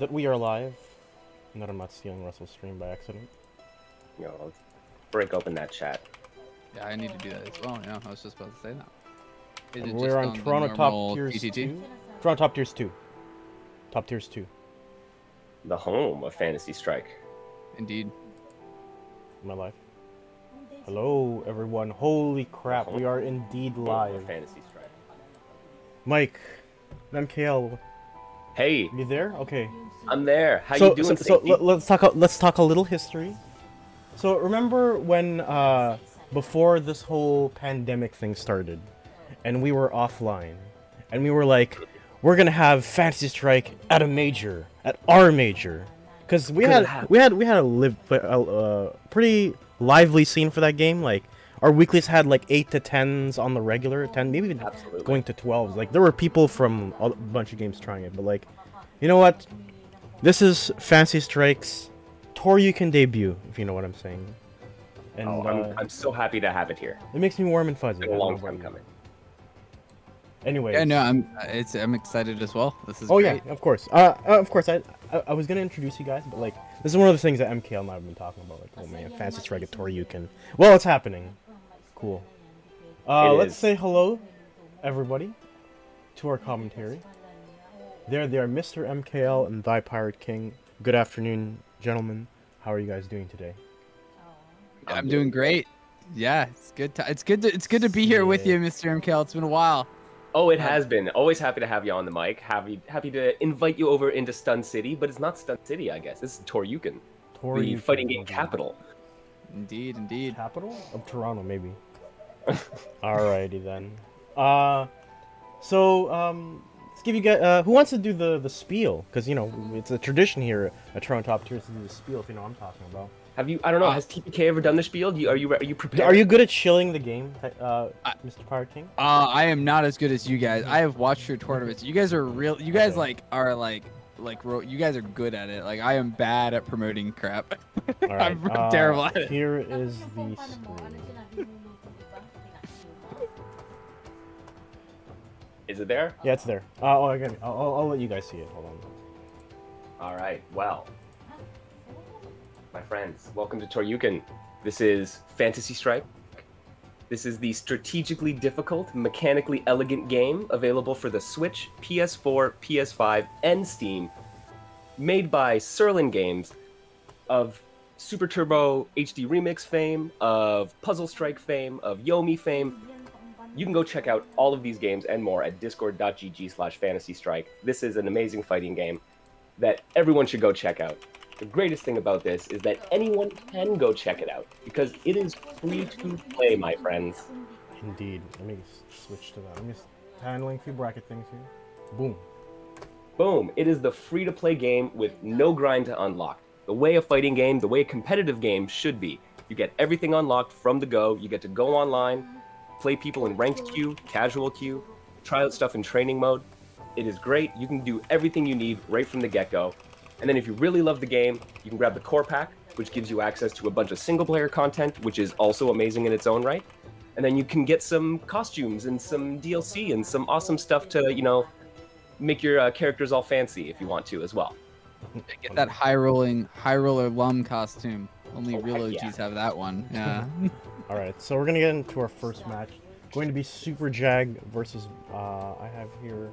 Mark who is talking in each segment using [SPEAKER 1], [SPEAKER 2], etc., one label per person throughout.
[SPEAKER 1] that we are live, and that I'm not stealing Russell's stream by accident.
[SPEAKER 2] Let's break open that chat.
[SPEAKER 3] Yeah, I need to do that as well. Yeah, I was just about to say that. Is it
[SPEAKER 1] We're
[SPEAKER 3] just
[SPEAKER 1] on Toronto
[SPEAKER 3] the
[SPEAKER 1] Top
[SPEAKER 3] normal
[SPEAKER 1] Tiers
[SPEAKER 3] TTT?
[SPEAKER 1] 2. Toronto Top Tiers 2. Top Tiers 2.
[SPEAKER 2] The home of Fantasy Strike.
[SPEAKER 3] Indeed.
[SPEAKER 1] Am I live? Hello, everyone. Holy crap, we are indeed live.
[SPEAKER 2] Fantasy Strike.
[SPEAKER 1] Mike, MKL,
[SPEAKER 2] Hey,
[SPEAKER 1] you there? Okay.
[SPEAKER 2] I'm there. How you doing?
[SPEAKER 1] Let's talk a little history. So remember when before this whole pandemic thing started, and we were offline, and we were like, we're gonna have Fantasy Strike at our major, because we had a pretty lively scene for that game. Like our weeklies had like 8 to 10s on the regular, 10 maybe even going to 12s. Like there were people from a bunch of games trying it, but like, you know what? This is Fantasy Strike's TORYUKEN debut, if you know what I'm saying. And
[SPEAKER 2] I'm so happy to have it here.
[SPEAKER 1] it makes me warm and fuzzy.
[SPEAKER 2] It's been a long time coming.
[SPEAKER 1] Anyway.
[SPEAKER 3] Yeah, no, I'm excited as well. This is
[SPEAKER 1] Oh
[SPEAKER 3] great.
[SPEAKER 1] yeah, of course. I was gonna introduce you guys, but like this is one of the things that MKL and I have been talking about. Like, oh man, Fantasy Strike at TORYUKEN. Well, it's happening. Cool. Let's say hello, everybody, to our commentary. There they are, Mr. MKL and Thy Pirate King. Good afternoon, gentlemen. How are you guys doing today?
[SPEAKER 3] I'm doing great. Yeah, it's good. It's good to be here with you, Mr. MKL. It's been a while.
[SPEAKER 2] Oh, it has been. Always happy to have you on the mic. Happy to invite you over into Stun City, but it's not Stun City, I guess. This is TORYUKEN, the fighting game capital.
[SPEAKER 3] Indeed, indeed.
[SPEAKER 1] Capital of Toronto, maybe. Alrighty then. Let's give you guys. Who wants to do the spiel? Because you know it's a tradition here at Toronto Top Tiers to do the spiel. If you know what I'm talking about.
[SPEAKER 2] Have you? I don't know. Has TPK ever done the spiel? Are you prepared?
[SPEAKER 1] Are you good at shilling the game, Mr. Pirate King?
[SPEAKER 3] I am not as good as you guys. I have watched your tournaments. You guys are real. You guys you guys are good at it. Like I am bad at promoting crap.
[SPEAKER 1] All right,
[SPEAKER 3] I'm terrible at it.
[SPEAKER 1] Here is the screen.
[SPEAKER 2] Is it there?
[SPEAKER 1] Yeah, it's there. Again, I'll let you guys see it. Hold on.
[SPEAKER 2] All right. Well, my friends, welcome to TORYUKEN. This is Fantasy Strike. This is the strategically difficult, mechanically elegant game available for the Switch, PS4, PS5, and Steam, made by Serlin Games, of Super Turbo HD Remix fame, of Puzzle Strike fame, of Yomi fame. You can go check out all of these games and more at discord.gg/fantasystrike. This is an amazing fighting game that everyone should go check out. The greatest thing about this is that anyone can go check it out, because it is free to play, my friends.
[SPEAKER 1] Indeed. Let me switch to that. I'm just handling a few bracket things here. Boom.
[SPEAKER 2] Boom. It is the free-to-play game with no grind to unlock. The way a fighting game, the way a competitive game should be. You get everything unlocked from the go. You get to go online, play people in ranked queue, casual queue, try out stuff in training mode. It is great. You can do everything you need right from the get-go. And then if you really love the game, you can grab the core pack, which gives you access to a bunch of single-player content, which is also amazing in its own right. And then you can get some costumes and some DLC and some awesome stuff to, you know, make your characters all fancy if you want to as well.
[SPEAKER 3] Get that high roller lum costume. Only real OGs have that one. Yeah.
[SPEAKER 1] All right, so we're gonna get into our first match. Going to be Super Jag versus I have here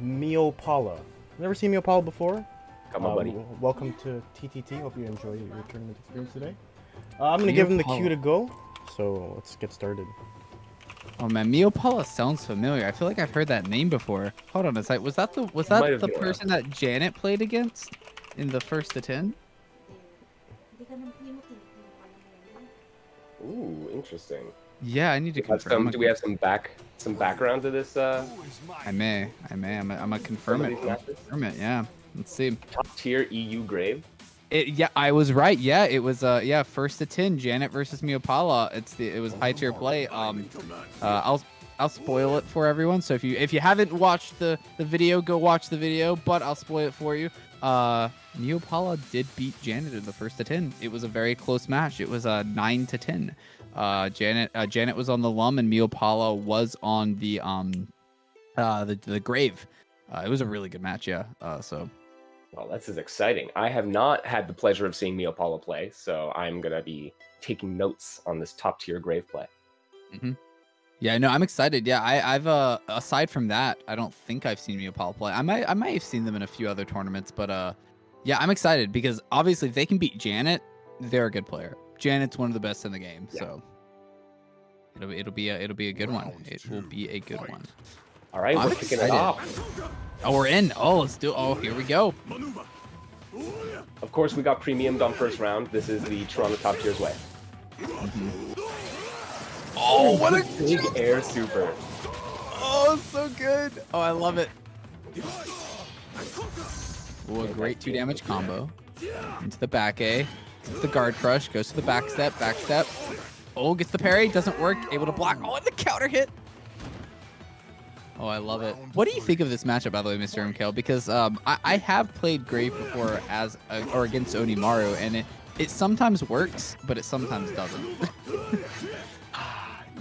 [SPEAKER 1] Miyapala. Never seen Miyapala before?
[SPEAKER 2] Come on, buddy.
[SPEAKER 1] Welcome to TTT. Hope you enjoy your tournament experience today. I'm gonna give him the cue to go. So let's get started.
[SPEAKER 3] Oh man, Miyapala sounds familiar. I feel like I've heard that name before. Hold on a sec. Was that the person that Janet played against in the first to 10?
[SPEAKER 2] Ooh, interesting.
[SPEAKER 3] Yeah, I need to confirm.
[SPEAKER 2] Do we have some background to this?
[SPEAKER 3] I may. I'm gonna confirm it. Confirm it. Yeah. Let's see.
[SPEAKER 2] Top tier EU grave.
[SPEAKER 3] Yeah, I was right. Yeah, it was. Yeah, first to 10, Janet versus Miyapala. It was high tier play. I'll spoil it for everyone. So if you haven't watched the video, go watch the video. But I'll spoil it for you. Miyapala did beat Janet in the first to 10. It was a very close match. It was 9 to 10. Janet was on the Lum and Miyapala was on the grave. It was a really good match, yeah.
[SPEAKER 2] Well, this is exciting. I have not had the pleasure of seeing Miyapala play, so I'm gonna be taking notes on this top tier Grave play.
[SPEAKER 3] Yeah, no, I'm excited. Yeah, I've aside from that, I don't think I've seen Miyapala play. I might have seen them in a few other tournaments, but yeah, I'm excited because obviously if they can beat Janet, they're a good player. Janet's one of the best in the game, so it'll be a good one. It will be a good one.
[SPEAKER 2] All right, we're kicking it off.
[SPEAKER 3] Oh, we're in. Oh, let's do. Oh, here we go.
[SPEAKER 2] Of course, we got premiumed on first round. This is the Toronto top tier's way.
[SPEAKER 3] Oh, what a
[SPEAKER 2] big air super.
[SPEAKER 3] Oh, so good. Oh, I love it. Oh, a great 2 damage combo. Into the back A. Gets the guard crush. Goes to the back step. Oh, gets the parry. Doesn't work. Able to block. Oh, and the counter hit. Oh, I love it. What do you think of this matchup, by the way, Mr. MKL? Because I have played Grave before or against Onimaru, and it sometimes works, but it sometimes doesn't.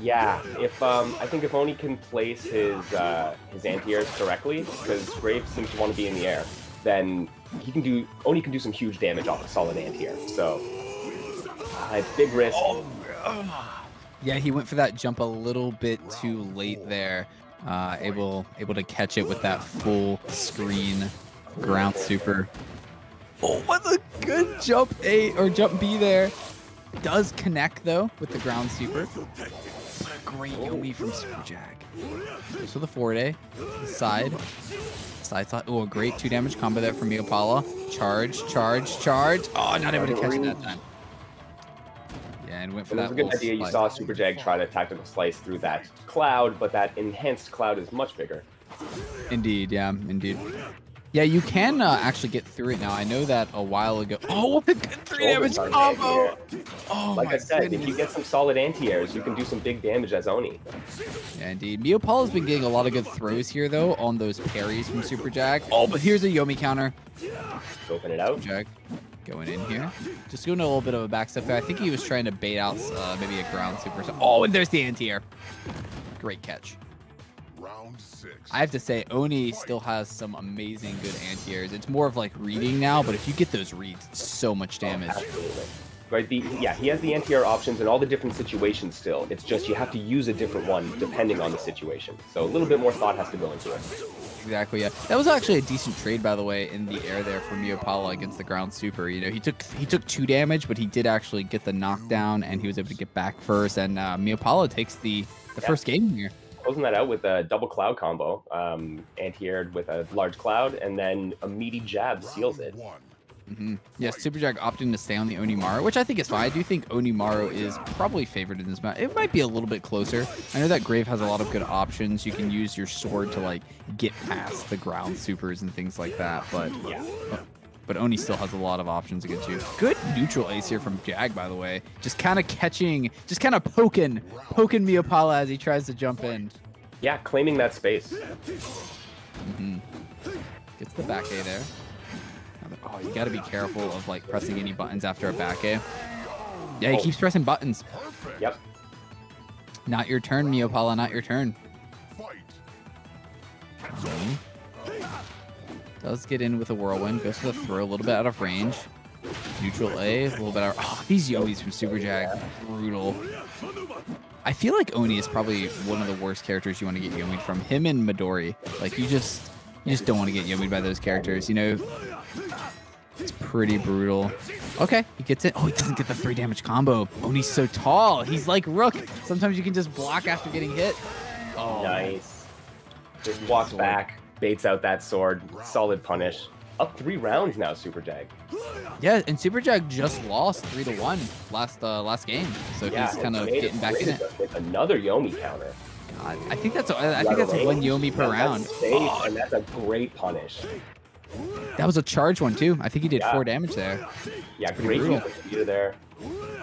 [SPEAKER 2] Yeah, I think if Oni can place his anti-airs correctly, because Grave seems to want to be in the air, then Oni can do some huge damage off a solid anti-air. So big risk.
[SPEAKER 3] Yeah, he went for that jump a little bit too late there. Able to catch it with that full screen ground super. Oh, what a good jump A or jump B there. Does connect though with the ground super. What a great Yomi from Super Jag. Goes for the forward A. Side. Oh, a great 2 damage combo there from Miyapala. Charge. Oh, not able to catch it that time. Yeah, and went for that.
[SPEAKER 2] It was a good idea. You saw Super Jag try to tactical slice through that cloud, but that enhanced cloud is much bigger.
[SPEAKER 3] Indeed, yeah, indeed. Yeah, you can actually get through it now. I know that a while ago. Oh, what a good 3 damage combo! Oh,
[SPEAKER 2] like I said, if you get some solid anti-airs, you can do some big damage as Oni.
[SPEAKER 3] Yeah, indeed. Miyapala's been getting a lot of good throws here, though, on those parries from Super Jag. Oh, but here's a Yomi counter.
[SPEAKER 2] Open it out.
[SPEAKER 3] Super Jag going in here. Just doing a little bit of a backstep there. I think he was trying to bait out maybe a ground super. Oh, and there's the anti-air. Great catch.
[SPEAKER 4] Round 6.
[SPEAKER 3] I have to say, Oni still has some amazing good anti-airs. It's more of like reading now, but if you get those reads, it's so much damage.
[SPEAKER 2] Oh, absolutely. Right, he has the anti-air options in all the different situations still. It's just you have to use a different one depending on the situation. So a little bit more thought has to go into it.
[SPEAKER 3] Exactly, yeah. That was actually a decent trade, by the way, in the air there for Miyapala against the ground super. You know, he took 2 damage, but he did actually get the knockdown, and he was able to get back first. And Miyapala takes the first game here.
[SPEAKER 2] Closing that out with a double cloud combo, anti-aired with a large cloud, and then a meaty jab seals it.
[SPEAKER 3] Yeah, Super Jag opting to stay on the Onimaru, which I think is fine. I do think Onimaru is probably favored in this match. It might be a little bit closer. I know that Grave has a lot of good options. You can use your sword to like get past the ground supers and things like that, but
[SPEAKER 2] yeah.
[SPEAKER 3] But Oni still has a lot of options against you. Good neutral ace here from Jag, by the way. Just kind of catching, just kind of poking Miyapala as he tries to jump in.
[SPEAKER 2] Yeah, claiming that space.
[SPEAKER 3] Gets the back A there. Oh, you gotta be careful of like pressing any buttons after a back A. Yeah, he keeps pressing buttons.
[SPEAKER 2] Yep.
[SPEAKER 3] Not your turn, Miyapala, not your turn. Does get in with a whirlwind, goes to the throw, a little bit out of range. Neutral A, a little bit out. Oh, these Yomis from Super Jag, brutal. I feel like Oni is probably one of the worst characters you want to get Yomi'd from. Him and Midori. Like you just don't want to get Yomi'd by those characters, you know? It's pretty brutal. Okay, he gets it. Oh, he doesn't get the 3 damage combo. Oni's so tall. He's like Rook. Sometimes you can just block after getting hit. Oh.
[SPEAKER 2] Nice. Just walks back, baits out that sword. Solid punish. Up 3 rounds now, Super Jag.
[SPEAKER 3] Yeah, and Super Jag just lost 3-1 last game, so
[SPEAKER 2] yeah,
[SPEAKER 3] he's kind of getting back in it.
[SPEAKER 2] With another Yomi counter.
[SPEAKER 3] God, I think that's 1 Yomi per round.
[SPEAKER 2] That's safe, and that's a great punish.
[SPEAKER 3] That was a charge one too. I think he did 4 damage there.
[SPEAKER 2] Yeah, great use of speeder there. You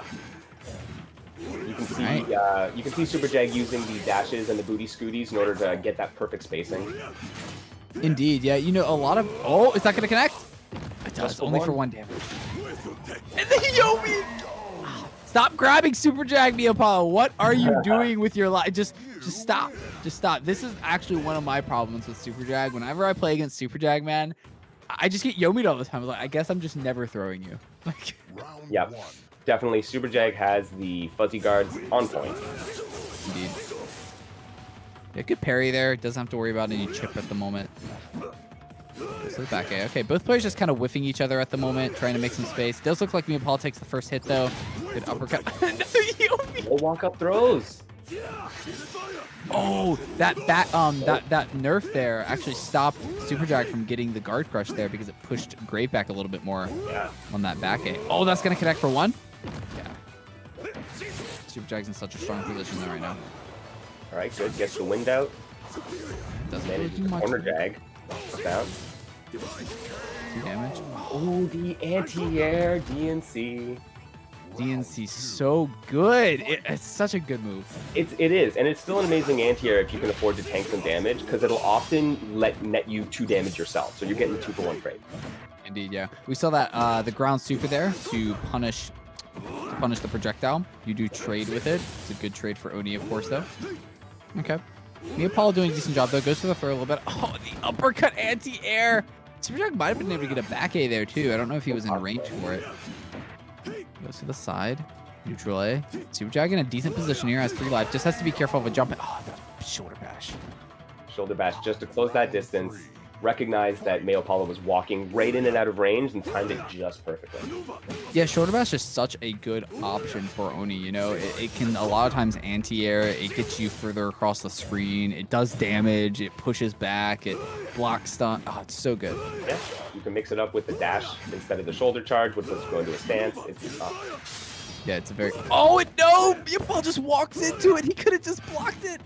[SPEAKER 2] can see you can see Super Jag using the dashes and the booty scooties in order to get that perfect spacing.
[SPEAKER 3] Indeed, yeah. You know, a lot of... Oh, is that going to connect? It does, only for 1 damage. And the Yomi! Stop grabbing Super Jag, Miyapala. What are you doing with your life? Just stop. Just stop. This is actually one of my problems with Super Jag. Whenever I play against Super Jag, man, I just get yomied all the time. Like, I guess I'm just never throwing you. Like,
[SPEAKER 2] yeah, definitely. Super Jag has the fuzzy guards on point.
[SPEAKER 3] Indeed. Yeah, good parry there. Doesn't have to worry about any chip at the moment. So the back A. Okay, both players just kind of whiffing each other at the moment, trying to make some space. Does look like Miyapala takes the first hit though. Good uppercut.
[SPEAKER 2] No walk-up throws.
[SPEAKER 3] Oh, that nerf there actually stopped Super Jag from getting the guard crush there because it pushed Grave back a little bit more on that back A. Oh, that's gonna connect for one. Yeah. Super Jag's in such a strong position there right now.
[SPEAKER 2] All right, good. Gets the wind out.
[SPEAKER 3] Doesn't
[SPEAKER 2] Manage
[SPEAKER 3] really do
[SPEAKER 2] the
[SPEAKER 3] much.
[SPEAKER 2] corner Jag. Down.
[SPEAKER 3] 2 damage.
[SPEAKER 2] Oh, the anti-air DNC.
[SPEAKER 3] DNC so good. It's such a good move.
[SPEAKER 2] It is, and it's still an amazing anti-air if you can afford to tank some damage, because it'll often net you 2 damage yourself, so you're getting 2 for 1 trade.
[SPEAKER 3] Indeed, yeah. We saw that the ground super there to punish the projectile. You do trade with it. It's a good trade for Oni, of course, though. Okay. Miyapala doing a decent job, though. Goes for the throw a little bit. Oh, the uppercut anti-air. Super Jag might have been able to get a back A there, too. I don't know if he was in range for it. Goes to the side. Neutral A. Super Jag in a decent position here. Has 3 life. Just has to be careful of a jump. Oh, the shoulder bash.
[SPEAKER 2] Shoulder bash just to close that distance. Recognized that Miyapala was walking right in and out of range and timed it just perfectly.
[SPEAKER 3] Yeah, shoulder bash is such a good option for Oni. You know, it can a lot of times anti-air. It gets you further across the screen. It does damage. It pushes back. It blocks stun. Oh, it's so good.
[SPEAKER 2] Yeah, you can mix it up with the dash instead of the shoulder charge, which lets you go into a stance. It's
[SPEAKER 3] yeah, it's a very... Oh, no! Miyapala just walks into it. He could have just blocked it.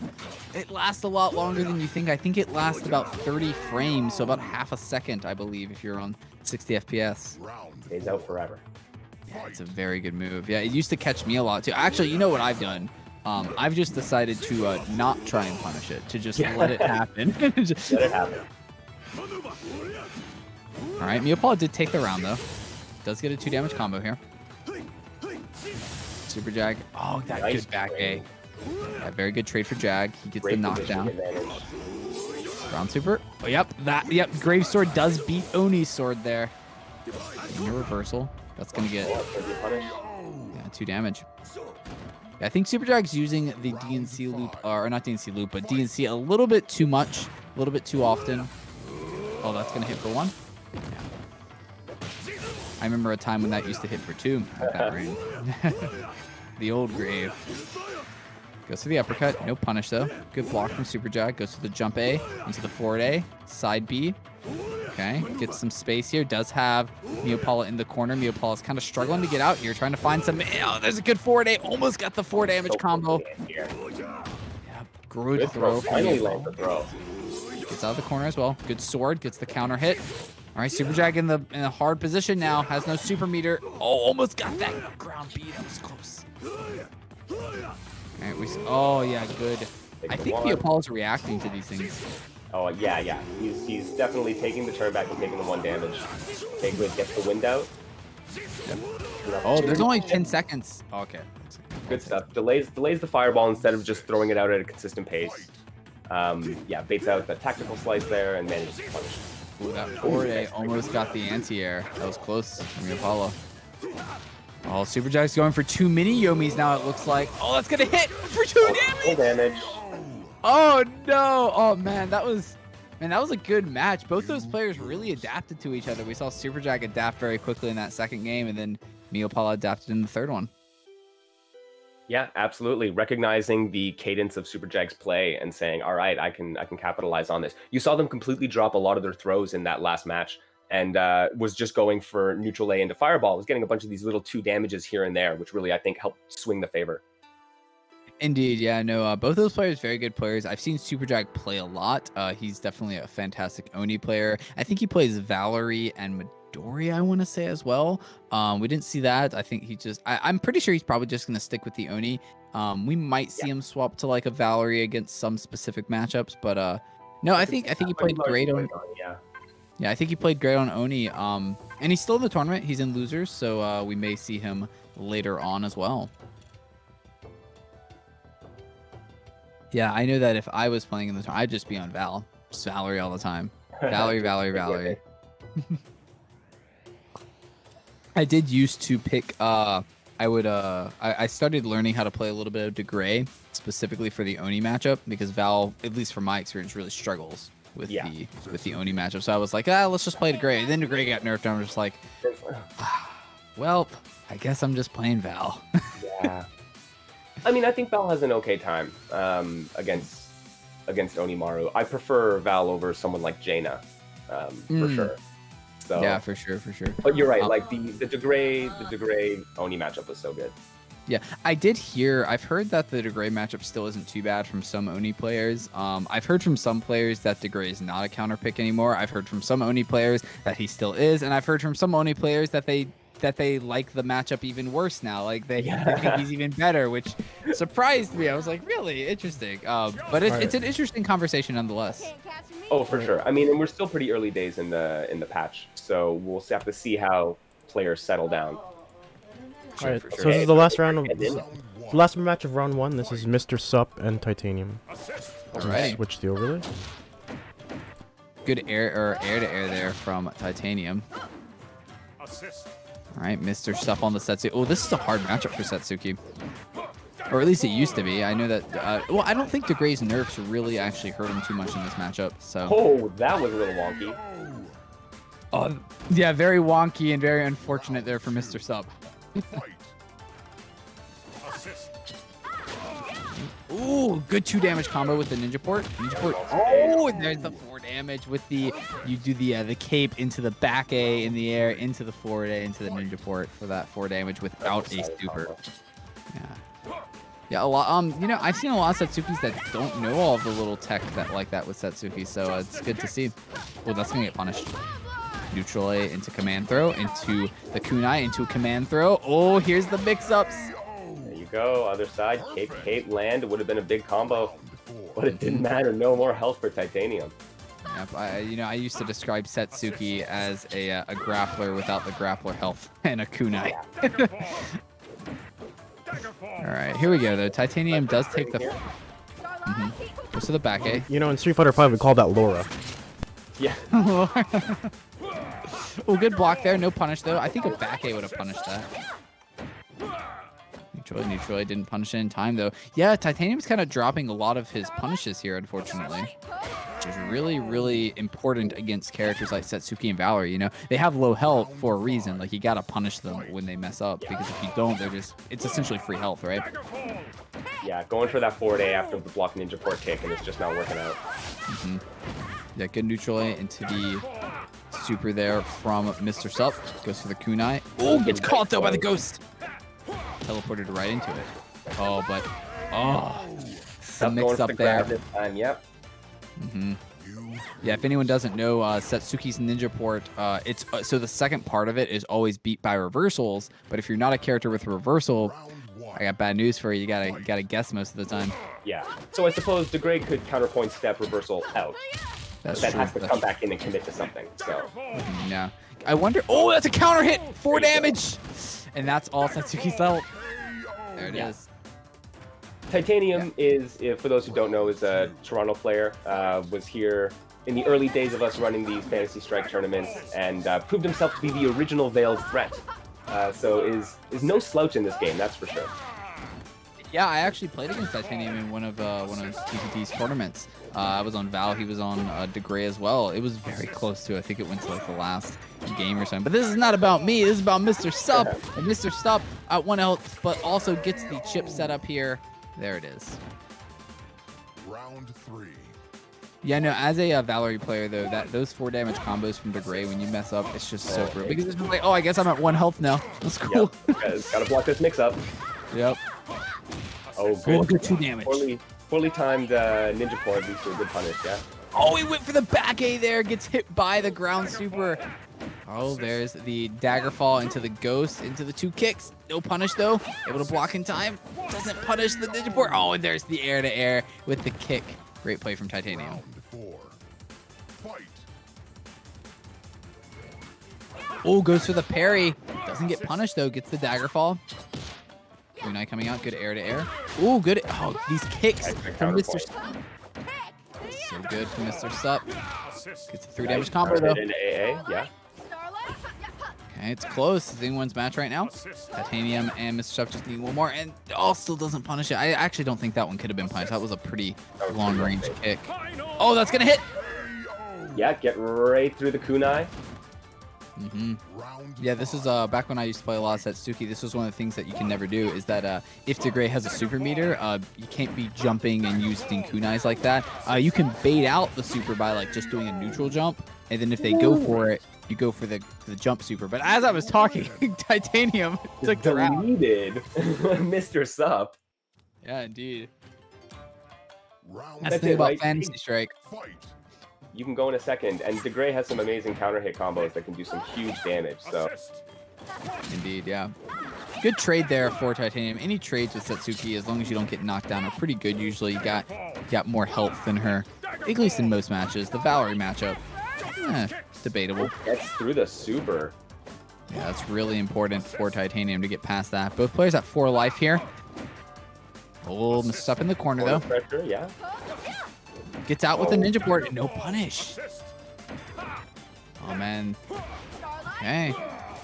[SPEAKER 3] It lasts a lot longer than you think. I think it lasts about 30 frames, so about half a second, I believe, if you're on 60 FPS.
[SPEAKER 2] Stays out forever.
[SPEAKER 3] Yeah, it's a very good move. Yeah, it used to catch me a lot, too. Actually, you know what I've done? I've just decided to not try and punish it, to just let it happen.
[SPEAKER 2] Let it happen.
[SPEAKER 3] All right, Miyapala did take the round, though. Does get a 2 damage combo here. Super Jag. Oh, that
[SPEAKER 2] Nice
[SPEAKER 3] good back A.
[SPEAKER 2] trade.
[SPEAKER 3] Yeah, very good trade for Jag. He gets
[SPEAKER 2] Great
[SPEAKER 3] the
[SPEAKER 2] position
[SPEAKER 3] knockdown.
[SPEAKER 2] advantage.
[SPEAKER 3] Ground super. Oh, yep. Grave Sword does beat Oni's sword there. In your reversal. That's going to get yeah, 2 damage. Yeah, I think Super Jag's using the DNC loop, or not DNC loop, but DNC a little bit too much, a little bit too often. Oh, that's going to hit for 1. Yeah. I remember a time when that used to hit for 2 at that range. The old Grave. Goes to the uppercut. No punish, though. Good block from Super Jag. Goes to the jump A into the forward A. Side B. Okay. Gets some space here. Does have Miyapala in the corner. Miyapala's kind of struggling to get out here. Trying to find some... Oh, there's a good forward A. Almost got the 4 damage combo.
[SPEAKER 2] Yeah,
[SPEAKER 3] Good throw.
[SPEAKER 2] Finally land the throw.
[SPEAKER 3] Gets out of the corner as well. Good sword. Gets the counter hit. All right, Super Jag in a hard position now. Has no super meter. Oh, almost got that ground beat. That was close. All right, oh, yeah, good. I think Miyapala's reacting to these things.
[SPEAKER 2] Oh, yeah. He's definitely taking the turn back and taking the 1 damage. Okay, good. Gets the wind out.
[SPEAKER 3] Yep. Oh, there's only 10 seconds. Oh, okay.
[SPEAKER 2] Good stuff. Delays the fireball instead of just throwing it out at a consistent pace. Yeah, baits out the tactical slice there and manages to punish.
[SPEAKER 3] Ooh, that 4A almost got the anti-air. That was close from Miyapala. Oh, Super Jag's going for 2 mini Yomis now, it looks like. Oh, that's going to hit for 2 damage.
[SPEAKER 2] Full damage.
[SPEAKER 3] Oh, no. Oh, man, that was a good match. Both those players really adapted to each other. We saw Super Jag adapt very quickly in that second game, and then Miyapala adapted in the third one.
[SPEAKER 2] Yeah, absolutely. Recognizing the cadence of Super Jag's play and saying, all right, I can capitalize on this. You saw them completely drop a lot of their throws in that last match and was just going for neutral A into fireball. Was getting a bunch of these little 2 damages here and there, which really, I think, helped swing the favor.
[SPEAKER 3] Indeed, yeah, no, both those players, very good players. I've seen Super Jag play a lot. He's definitely a fantastic Oni player. I think he plays Valerie and Midori, I want to say, as well. We didn't see that. I think he just... I'm pretty sure he's probably just going to stick with the Oni. We might see him swap to like a Valerie against some specific matchups, but no, I think he played great on... Yeah, I think he played great on Oni. And he's still in the tournament. He's in losers, so we may see him later on as well. Yeah, I know that if I was playing in this, I'd just be on Val. Just Valerie all the time. Valerie, Valerie, Valerie. I did used to pick, I started learning how to play a little bit of DeGray, specifically for the Oni matchup, because Val, at least from my experience, really struggles with the Oni matchup. So I was like, let's just play DeGray. And then DeGray got nerfed, and I was just like, well, I guess I'm just playing Val.
[SPEAKER 2] Yeah. I mean, I think Val has an okay time against Onimaru. I prefer Val over someone like Jaina, for sure. So,
[SPEAKER 3] yeah, for sure.
[SPEAKER 2] But you're right. Like the DeGray Oni matchup was so good.
[SPEAKER 3] Yeah, I've heard that the DeGray matchup still isn't too bad from some Oni players. I've heard from some players that DeGray is not a counter pick anymore. I've heard from some Oni players that he still is, and I've heard from some Oni players that they like the matchup even worse now. Like they think he's even better, which surprised me. I was like, really interesting. But it's an interesting conversation nonetheless.
[SPEAKER 2] Oh, for sure. I mean, and we're still pretty early days in the patch, so we'll have to see how players settle down.
[SPEAKER 1] All right, so this is the last round of the last match of round 1. This is Mr. Sup and Titanium.
[SPEAKER 3] All right.
[SPEAKER 1] Switch the overlay.
[SPEAKER 3] Good air to air there from Titanium. All right, Mr. Sup on the Setsuki. Oh, this is a hard matchup for Setsuki. Or at least it used to be. I know that... well, I don't think DeGray's nerfs really actually hurt him too much in this matchup, so...
[SPEAKER 2] Oh, that was a little wonky.
[SPEAKER 3] Oh, yeah, very wonky and very unfortunate there for Mr. Sup. Ooh, good 2 damage combo with the Ninja Port. Oh, and there's the 4 damage with the... You do the cape into the back A in the air, into the forward A, into the Ninja Port for that 4 damage without a super. Yeah. Yeah, a lot. You know, I've seen a lot of Setsukis that don't know all of the little tech like that with Setsuki, so it's good to see. Oh, that's gonna get punished. Neutral A into command throw, into the kunai, into a command throw. Oh, here's the mix-ups.
[SPEAKER 2] There you go. Other side, cape, land. It would have been a big combo, but it didn't matter. No more health for Titanium.
[SPEAKER 3] Yep, I used to describe Setsuki as a grappler without the grappler health and a kunai. All right, here we go, though. Titanium does take the... Goes to the back A.
[SPEAKER 1] You know, in Street Fighter 5, we call that Laura.
[SPEAKER 2] Yeah.
[SPEAKER 3] Oh, good block there. No punish, though. I think a back A would have punished that. Neutral A didn't punish it in time, though. Yeah, Titanium's kind of dropping a lot of his punishes here, unfortunately. Which is really, really important against characters like Setsuki and Valerie, you know? They have low health for a reason. Like, you gotta punish them when they mess up, because if you don't, it's essentially free health, right?
[SPEAKER 2] Yeah, going for that forward A after the block Ninja Port kick, and it's just not working out.
[SPEAKER 3] Yeah, good neutral A into the super there from Mr. Sup. Goes for the kunai. Oh, gets caught, though, by the ghost. Teleported right into it. Oh, but... Oh, the mix-up there.
[SPEAKER 2] This time, yep.
[SPEAKER 3] Yeah, if anyone doesn't know, Setsuki's Ninja Port, it's so the second part of it is always beat by reversals. But if you're not a character with a reversal, I got bad news for you. You gotta guess most of the time.
[SPEAKER 2] Yeah. So I suppose DeGray could counterpoint step reversal out.
[SPEAKER 3] That's
[SPEAKER 2] that
[SPEAKER 3] true.
[SPEAKER 2] has to come back in and commit to something. So.
[SPEAKER 3] Yeah. I wonder. Oh, that's a counter hit. 4 damage, and that's all Setsuki's health. There it is.
[SPEAKER 2] Titanium is, for those who don't know, is a Toronto player. Was here in the early days of us running these Fantasy Strike tournaments, and proved himself to be the original veiled threat. So is no slouch in this game, that's for sure.
[SPEAKER 3] Yeah, I actually played against Titanium in one of TPT's tournaments. I was on Val, he was on DeGray as well. It was very close to, I think it went to like the last game or something. But this is not about me, this is about Mr. Sup. And Mr. Sup at 1 health, but also gets the chip set up here. There it is.
[SPEAKER 4] Round 3.
[SPEAKER 3] Yeah, no, as a Valerie player, though, those 4 damage combos from DeGray, when you mess up, it's just so brutal. Because it's just like, oh, I guess I'm at 1 health now. That's cool.
[SPEAKER 2] Yep. Gotta block this mix-up.
[SPEAKER 3] Yep.
[SPEAKER 2] Oh, good.
[SPEAKER 3] Good 2 damage.
[SPEAKER 2] Poorly timed Ninja Port leads to a good punish, yeah?
[SPEAKER 3] Oh, he went for the back A there, gets hit by the ground super. Oh, there's the dagger fall into the ghost, into the 2 kicks. No punish, though. Able to block in time. Doesn't punish the Ninja Port. Oh, and there's the air-to-air with the kick. Great play from Titanium.
[SPEAKER 4] Round 4. Fight.
[SPEAKER 3] Oh, goes for the parry. Doesn't get punished, though. Gets the dagger fall. Kunai coming out. Good air to air. Ooh, good. Oh, these kicks from Mr. So good from Mr. Sup. Gets a 3 damage combo though.
[SPEAKER 2] Into AA, yeah.
[SPEAKER 3] Okay, it's close. It's anyone's match right now. Titanium and Mr. Sup just need one more, and still doesn't punish it. I actually don't think that one could have been punished. That was a pretty long range kick. Oh, that's gonna hit.
[SPEAKER 2] Yeah, get right through the kunai.
[SPEAKER 3] Yeah, this is back when I used to play a lot of Satsuki. This was one of the things that you can never do is that if DeGray has a super meter, you can't be jumping and using kunais like that. You can bait out the super by like just doing a neutral jump, and then if they go for it, you go for the jump super. But as I was talking, Titanium took the round.
[SPEAKER 2] Deleted Mr. Sup.
[SPEAKER 3] Yeah, indeed.
[SPEAKER 4] Round
[SPEAKER 3] That's the thing about Fantasy Strike.
[SPEAKER 4] fight.
[SPEAKER 2] You can go in a second, and DeGray has some amazing counter hit combos that can do some huge damage. So,
[SPEAKER 3] Indeed, yeah. Good trade there for Titanium. Any trades with Satsuki, as long as you don't get knocked down, are pretty good usually. You got more health than her, at least in most matches. The Valerie matchup, debatable.
[SPEAKER 2] gets through the super.
[SPEAKER 3] Yeah, that's really important for Titanium to get past that. Both players at 4 life here. Oh, Mr. Up in the corner though.
[SPEAKER 2] Pressure, yeah.
[SPEAKER 3] Gets out with the ninja board and no punish. Oh man. Okay.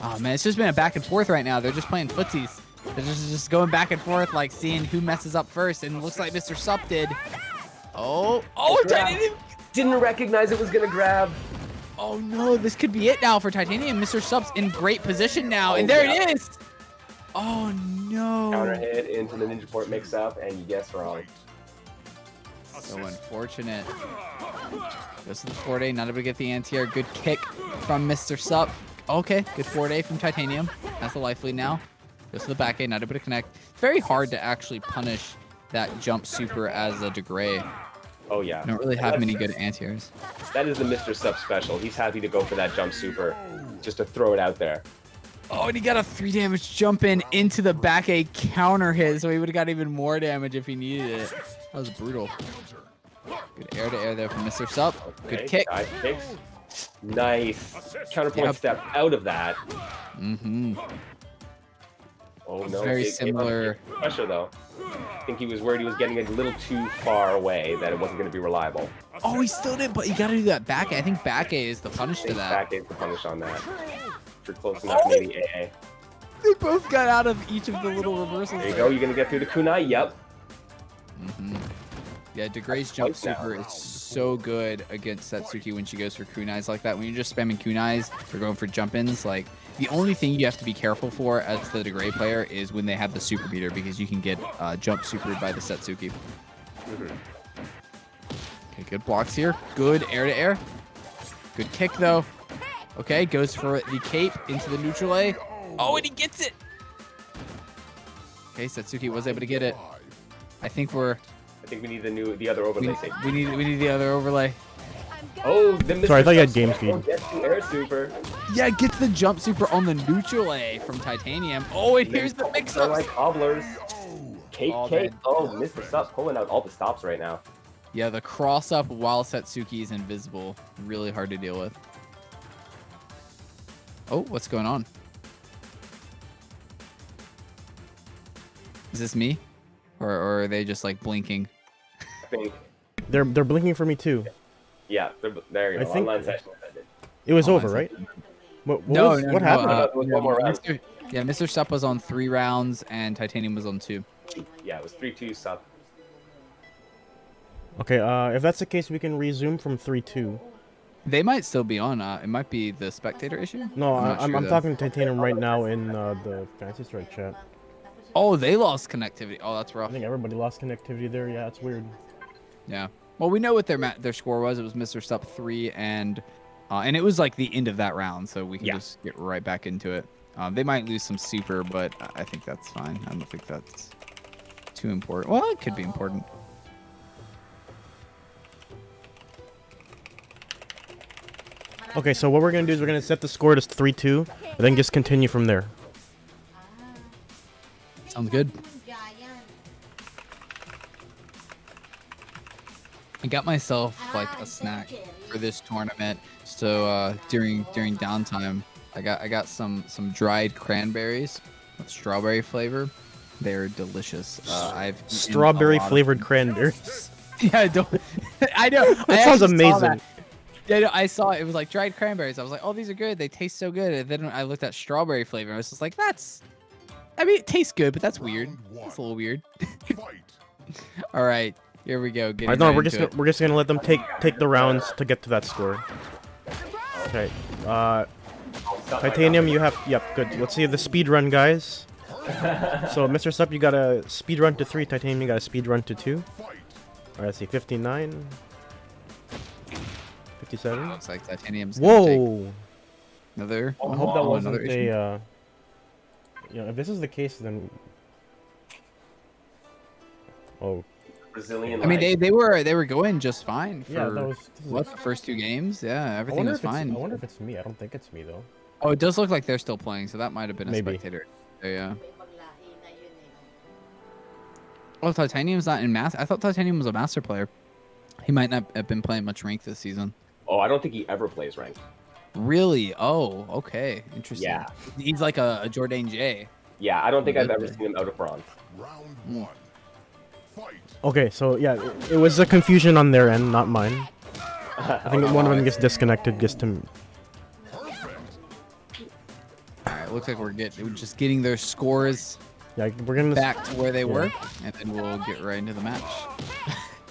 [SPEAKER 3] Oh man, it's just been a back and forth right now. They're just playing footsies. They're just going back and forth, like seeing who messes up first. And it looks like Mr. Sup did. Oh, Titanium
[SPEAKER 2] didn't recognize it was gonna grab.
[SPEAKER 3] Oh no, this could be it now for Titanium. Mr. Sup's in great position now, and there it is. Oh no.
[SPEAKER 2] Counter hit into the ninja port mix up, and you guessed wrong.
[SPEAKER 3] So unfortunate. Goes to the 4-day, not able to get the anti-air. Good kick from Mr. Sup. Okay, good 4-day from Titanium. Has the life lead now. Goes to the back A, not able to connect. It's very hard to actually punish that jump super as a DeGray.
[SPEAKER 2] Oh yeah.
[SPEAKER 3] You don't really have many good anti-airs.
[SPEAKER 2] That is the Mr. Sup special. He's happy to go for that jump super, just to throw it out there.
[SPEAKER 3] Oh, and he got a 3 damage jump in into the back A counter hit, so he would have got even more damage if he needed it. That was brutal. Good air to air there from Mr. Sup.
[SPEAKER 2] Okay,
[SPEAKER 3] Good kick.
[SPEAKER 2] dive kicks. Nice. Counterpoint step out of that. Oh no.
[SPEAKER 3] Very similar.
[SPEAKER 2] Pressure though. I think he was worried he was getting a little too far away, that it wasn't going to be reliable.
[SPEAKER 3] Oh, he still did, but you got to do that back A. I think back A is the punish to that.
[SPEAKER 2] Back A is the punish on that. If you're close enough, maybe AA.
[SPEAKER 3] They both got out of each of the little reversals.
[SPEAKER 2] There you go. You're going to get through the kunai. Yep.
[SPEAKER 3] Yeah, DeGray's jump super is so good against Satsuki when she goes for kunais like that. When you're just spamming kunais or going for jump-ins, like the only thing you have to be careful for as the DeGray player is when they have the super beater, because you can get jump supered by the Satsuki. Okay, good blocks here. Good air to air. Good kick though. Okay, goes for the cape into the neutral A. Oh, and he gets it. Okay, Satsuki was able to get it. I think we need
[SPEAKER 2] the other overlay.
[SPEAKER 3] We need the other overlay.
[SPEAKER 2] Oh, the Mr.
[SPEAKER 1] Sorry, I thought you had
[SPEAKER 2] Sup
[SPEAKER 1] game
[SPEAKER 2] special
[SPEAKER 1] feed.
[SPEAKER 2] gets the air super.
[SPEAKER 3] Yeah, gets the jump super on the neutral A from Titanium. Oh, and here's the
[SPEAKER 2] They're
[SPEAKER 3] mix-up.
[SPEAKER 2] like cobblers. Cake,
[SPEAKER 3] All
[SPEAKER 2] cake.
[SPEAKER 3] dead.
[SPEAKER 2] Oh, Mr. Sup pulling out all the stops right now.
[SPEAKER 3] Yeah, the cross-up while Satsuki is invisible. Really hard to deal with. Oh, what's going on? Is this me? Or are they just like blinking?
[SPEAKER 2] I think.
[SPEAKER 1] They're blinking for me too.
[SPEAKER 2] Yeah, there you go.
[SPEAKER 1] I think-
[SPEAKER 2] Online session ended.
[SPEAKER 1] It was
[SPEAKER 3] Oh,
[SPEAKER 1] over,
[SPEAKER 3] I see.
[SPEAKER 1] right? What
[SPEAKER 3] No,
[SPEAKER 1] what happened?
[SPEAKER 2] It was one more round.
[SPEAKER 3] Mr. Sup was on 3 rounds and Titanium was on 2.
[SPEAKER 2] Yeah, it was 3-2 Sup.
[SPEAKER 1] Okay, if that's the case, we can resume from 3-2.
[SPEAKER 3] They might still be on. It might be the spectator issue.
[SPEAKER 1] No,
[SPEAKER 3] not
[SPEAKER 1] I'm
[SPEAKER 3] sure, though.
[SPEAKER 1] talking to Titanium right now in the Fantasy Strike chat.
[SPEAKER 3] Oh, they lost connectivity. Oh, that's
[SPEAKER 1] I
[SPEAKER 3] rough.
[SPEAKER 1] think everybody lost connectivity there. Yeah, it's weird.
[SPEAKER 3] Yeah. Well, we know what their score was. It was Mr. Sup 3, and it was like the end of that round, so we can just get right back into it. They might lose some super, but I think that's fine. I don't think that's too important. Well, it could be important.
[SPEAKER 1] Okay, so what we're gonna do is we're gonna set the score to 3-2, and then just continue from there.
[SPEAKER 3] Sounds good. I got myself like a snack for this tournament. So during downtime, I got some dried cranberries with strawberry flavor. They're delicious. I've eaten
[SPEAKER 1] Strawberry
[SPEAKER 3] a lot of
[SPEAKER 1] flavored
[SPEAKER 3] them.
[SPEAKER 1] cranberries.
[SPEAKER 3] Yeah, I don't. I know.
[SPEAKER 1] That sounds amazing.
[SPEAKER 3] Yeah, no, I saw it. It was like dried cranberries. I was like, oh, these are good. They taste so good. And then I looked at strawberry flavor. I was just like, that's. I mean, it tastes good, but that's weird. It's a little weird. All right, here we go.
[SPEAKER 1] I know we're just gonna let them take the rounds to get to that score. Okay. Titanium, you have. Yep, good. Let's see the speed run, guys. So, Mr. Sup, you got a speed run to 3. Titanium, you got a speed run to 2. Alright, let's see. 59. 57.
[SPEAKER 3] Looks like Titanium's.
[SPEAKER 1] Whoa!
[SPEAKER 3] Another.
[SPEAKER 1] I hope that wasn't
[SPEAKER 3] another issue.
[SPEAKER 1] a. If this is the case, then. Oh.
[SPEAKER 2] Brazilian.
[SPEAKER 3] I mean, they were going just fine for
[SPEAKER 1] Yeah, that was.
[SPEAKER 3] what, the first 2 games. Yeah, everything was fine.
[SPEAKER 1] I wonder if it's me. I don't think it's me though.
[SPEAKER 3] Oh, it does look like they're still playing, so that might have been a
[SPEAKER 1] Maybe.
[SPEAKER 3] spectator. So, yeah. Oh, Titanium's not in math. I thought Titanium was a master player. He might not have been playing much rank this season.
[SPEAKER 2] Oh, I don't think he ever plays ranked.
[SPEAKER 3] Really? Oh, okay. Interesting.
[SPEAKER 2] Yeah.
[SPEAKER 3] He's like a Jordan J.
[SPEAKER 2] Yeah, I don't think I've ever seen him out of bronze.
[SPEAKER 4] Round 1. Fight.
[SPEAKER 1] Okay, so yeah, it was a confusion on their end, not mine. I think one of them gets disconnected, gets to.
[SPEAKER 3] All right, looks like we're just getting their scores
[SPEAKER 1] Yeah, we're gonna.
[SPEAKER 3] back to where they were, and then we'll get right into the match.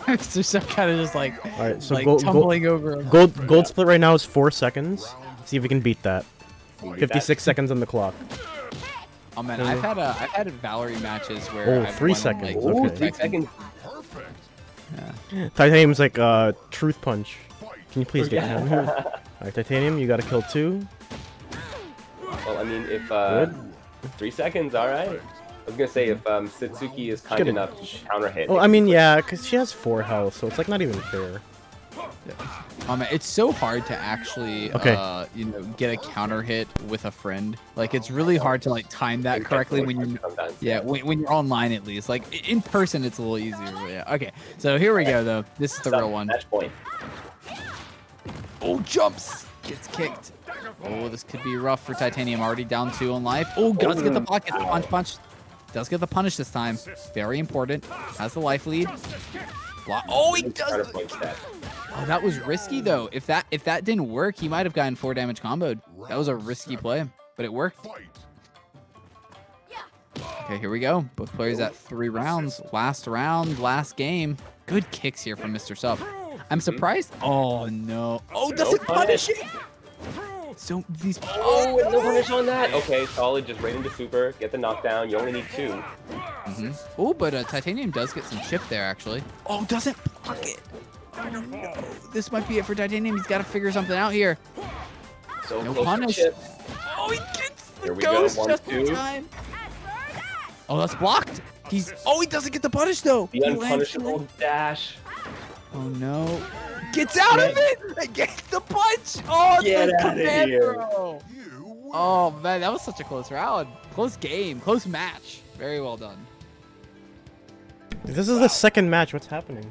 [SPEAKER 3] Mr. Sub kind of just like,
[SPEAKER 1] All right, so
[SPEAKER 3] like
[SPEAKER 1] gold,
[SPEAKER 3] tumbling over.
[SPEAKER 1] gold split right now is 4 seconds. See if we can beat that.
[SPEAKER 2] Beat
[SPEAKER 1] 56 seconds on the clock.
[SPEAKER 3] Oh man, I've had Valerie matches where
[SPEAKER 1] Oh,
[SPEAKER 3] I've
[SPEAKER 1] 3
[SPEAKER 3] won,
[SPEAKER 1] seconds,
[SPEAKER 3] like,
[SPEAKER 1] okay.
[SPEAKER 3] 3
[SPEAKER 2] seconds.
[SPEAKER 4] Perfect.
[SPEAKER 1] Titanium's like truth punch. Can you please get
[SPEAKER 2] Yeah.
[SPEAKER 1] him? Alright, Titanium, you gotta kill 2.
[SPEAKER 2] Well, I mean, if
[SPEAKER 1] Good.
[SPEAKER 2] 3 seconds, all right. I was gonna say if Satsuki is kind
[SPEAKER 1] Get it.
[SPEAKER 2] enough to counter hit.
[SPEAKER 1] Well, I mean, yeah, because she has 4 health, so it's like not even fair.
[SPEAKER 3] Man, it's so hard to actually, get a counter hit with a friend. Like, it's really hard to like time that correctly when you, when you're online at least. Like in person, it's a little easier. But yeah. Okay, so here we go though. This is the real one.
[SPEAKER 2] Match point.
[SPEAKER 3] Oh, jumps, gets kicked. Oh, this could be rough for Titanium. Already down 2 on life. Oh, does get the block, gets the punch. Does get the punish this time. Very important. Has the life lead. Block. Oh, he does.
[SPEAKER 2] Counterpoint stat.
[SPEAKER 3] Oh, that was risky though. If that didn't work, he might have gotten 4 damage comboed. That was a risky play, but it worked. Okay, here we go. Both players at 3 rounds. Last round, last game. Good kicks here from Mr. Sub. I'm surprised. Oh no. Oh, does it punish it? So these.
[SPEAKER 2] Oh, and no punish on that. Okay, solid. Just right into super. Get the knockdown. You only need 2.
[SPEAKER 3] Oh, but Titanium does get some chip there actually. Oh, doesn't block it. Oh no. This might be it for Titanium. He's got to figure something out here.
[SPEAKER 2] So
[SPEAKER 3] No
[SPEAKER 2] close to
[SPEAKER 3] punish.
[SPEAKER 2] chip.
[SPEAKER 3] Oh, he gets the
[SPEAKER 2] Here we go,
[SPEAKER 3] ghost
[SPEAKER 2] 1,
[SPEAKER 3] just in
[SPEAKER 2] 2.
[SPEAKER 3] time. Oh, that's blocked. He doesn't get the punish though.
[SPEAKER 2] The
[SPEAKER 3] He lands
[SPEAKER 2] unpunishable dash.
[SPEAKER 3] Oh no. Gets out of it! Gets the punch! Oh,
[SPEAKER 2] Get
[SPEAKER 3] the
[SPEAKER 2] outta
[SPEAKER 3] command
[SPEAKER 2] here.
[SPEAKER 3] throw.
[SPEAKER 4] You win.
[SPEAKER 3] Oh man, that was such a close round. Close game, close match. Very well done.
[SPEAKER 1] This is the second match. What's happening?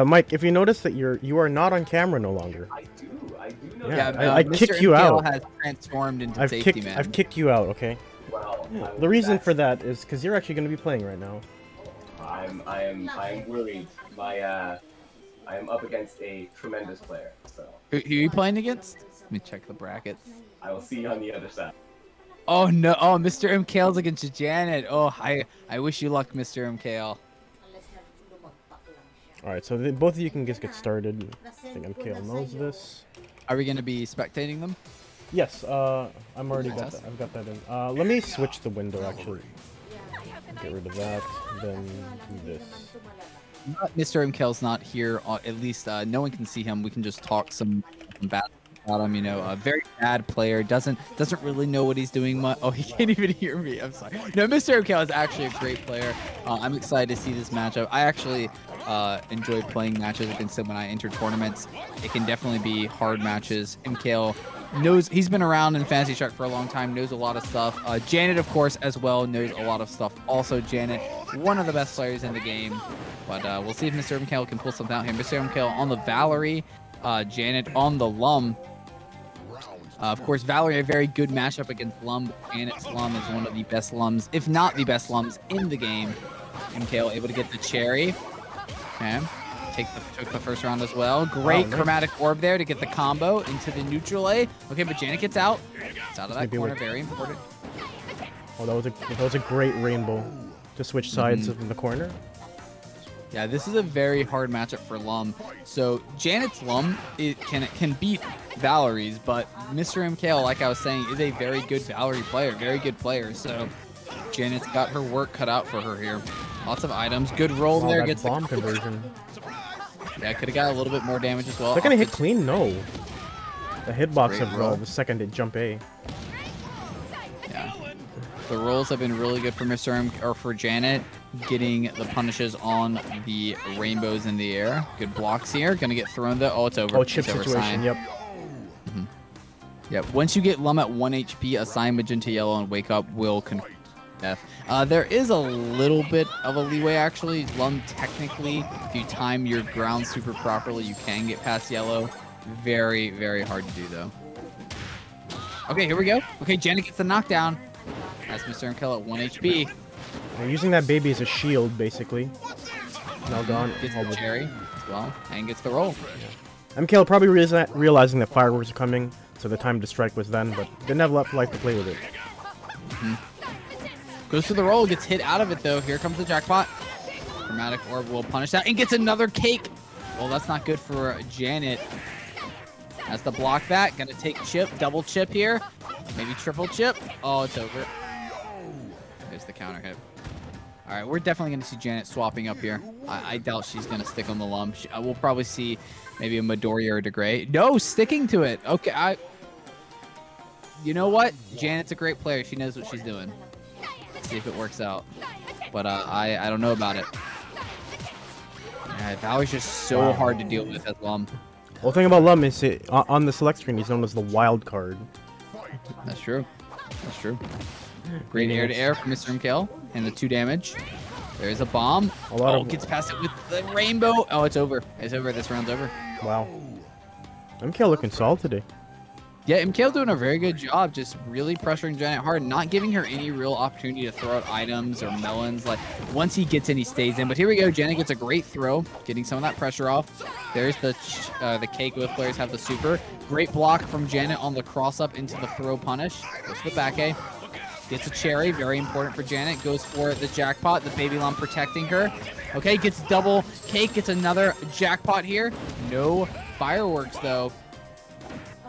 [SPEAKER 1] Mike, if you notice that you are not on camera no longer.
[SPEAKER 2] I do know
[SPEAKER 1] Yeah,
[SPEAKER 2] that.
[SPEAKER 1] I
[SPEAKER 3] Mr.
[SPEAKER 1] kicked you
[SPEAKER 3] MKL
[SPEAKER 1] out.
[SPEAKER 3] has transformed into
[SPEAKER 1] I've
[SPEAKER 3] safety
[SPEAKER 1] kicked
[SPEAKER 3] man.
[SPEAKER 1] I've kicked you out. Okay.
[SPEAKER 2] Well,
[SPEAKER 1] The reason for that is because you're actually going to be playing right now.
[SPEAKER 2] I am worried. I am up against a tremendous player, so
[SPEAKER 3] Who are you playing against? Let me check the brackets.
[SPEAKER 2] I will see you on the other side.
[SPEAKER 3] Oh no! Oh, Mr. MKL's against Janet. Oh, I wish you luck, Mr. MKL.
[SPEAKER 1] All right, so both of you can just get started. I think MKL knows this.
[SPEAKER 3] Are we gonna be spectating them?
[SPEAKER 1] Yes, I'm already got that. I've got that in. Let me switch the window actually. Get rid of that. Then do this.
[SPEAKER 3] Mr. MKL's not here. At least no one can see him. We can just talk some bad about him. You know, a very bad player. Doesn't really know what he's doing much. Oh, he can't even hear me. I'm sorry. No, Mr. MKL is actually a great player. I'm excited to see this matchup. I actually enjoy playing matches against him when I enter tournaments. It can definitely be hard matches. MKL knows, he's been around in Fantasy Shark for a long time, knows a lot of stuff. Janet, of course, as well, knows a lot of stuff. Also, Janet, one of the best players in the game. But we'll see if Mr. MKL can pull something out here. Mr. MKL on the Valerie, Janet on the Lum. Of course, Valerie, a very good matchup against Lum. Janet's Lum is one of the best Lums, if not the best Lums in the game. MKO able to get the cherry. Okay. Took the first round as well. Great chromatic orb there to get the combo into the neutral A. Okay, but Janet gets out. It's out of that corner. Very important.
[SPEAKER 1] Oh, that was a great rainbow to switch sides in the corner.
[SPEAKER 3] Yeah, this is a very hard matchup for Lum. So Janet's Lum can beat Valerie's, but Mr. MKL, like I was saying, is a very good Valerie player, very good player. So Janet's got her work cut out for her here. Lots of items. Good roll there. Gets
[SPEAKER 1] bomb
[SPEAKER 3] the
[SPEAKER 1] conversion.
[SPEAKER 3] Yeah, could have got a little bit more damage as well.
[SPEAKER 1] They're gonna hit clean? No. The hitbox of the second hit jump A.
[SPEAKER 3] Yeah. The rolls have been really good for for Janet, getting the punishes on the rainbows in the air. Good blocks here. Gonna get thrown though. Oh, it's over.
[SPEAKER 1] Oh, chip
[SPEAKER 3] it's over,
[SPEAKER 1] situation. Yep.
[SPEAKER 3] Yep. Once you get Lum at 1 HP, assign magenta yellow and wake up will confirm death. There is a little bit of a leeway actually. Lum technically, if you time your ground super properly, you can get past yellow. Very, very hard to do though. Okay, here we go. Okay, Janet gets the knockdown. That's Mr. MKL at 1 HP.
[SPEAKER 1] They're using that baby as a shield, basically. Now gone.
[SPEAKER 3] Gets the cherry as well, and gets the roll.
[SPEAKER 1] MKL probably realizing that fireworks are coming, so the time to strike was then, but didn't have enough life to play with it.
[SPEAKER 3] Goes for the roll, gets hit out of it though. Here comes the jackpot. Chromatic orb will punish that and gets another cake. Well, that's not good for Janet. Has to block that. Gonna take chip, double chip here. Maybe triple chip. Oh, it's over. There's the counter hit. All right, we're definitely gonna see Janet swapping up here. I doubt she's gonna stick on the Lum. We'll probably see maybe a Midoriya or a DeGray. No, sticking to it. Okay, you know what? Janet's a great player. She knows what she's doing. See if it works out, but I don't know about it. Yeah, Valerie's just so hard to deal with as Lum.
[SPEAKER 1] Well, the thing about Lum is on the select screen, he's known as the wild card.
[SPEAKER 3] That's true. That's true. Great air to air from Mr. MKL and the 2 damage. There's a bomb. Gets past it with the rainbow. Oh, it's over. It's over. This round's over.
[SPEAKER 1] Wow. MKL looking solid today.
[SPEAKER 3] Yeah, MKL doing a very good job, just really pressuring Janet hard, not giving her any real opportunity to throw out items or melons. Like, once he gets in, he stays in. But here we go. Janet gets a great throw, getting some of that pressure off. There's the cake. Both players have the super. Great block from Janet on the cross-up into the throw punish. Goes to the back A. Gets a cherry, very important for Janet. Goes for the jackpot, the baby Lum protecting her. Okay, gets double cake, gets another jackpot here. No fireworks, though.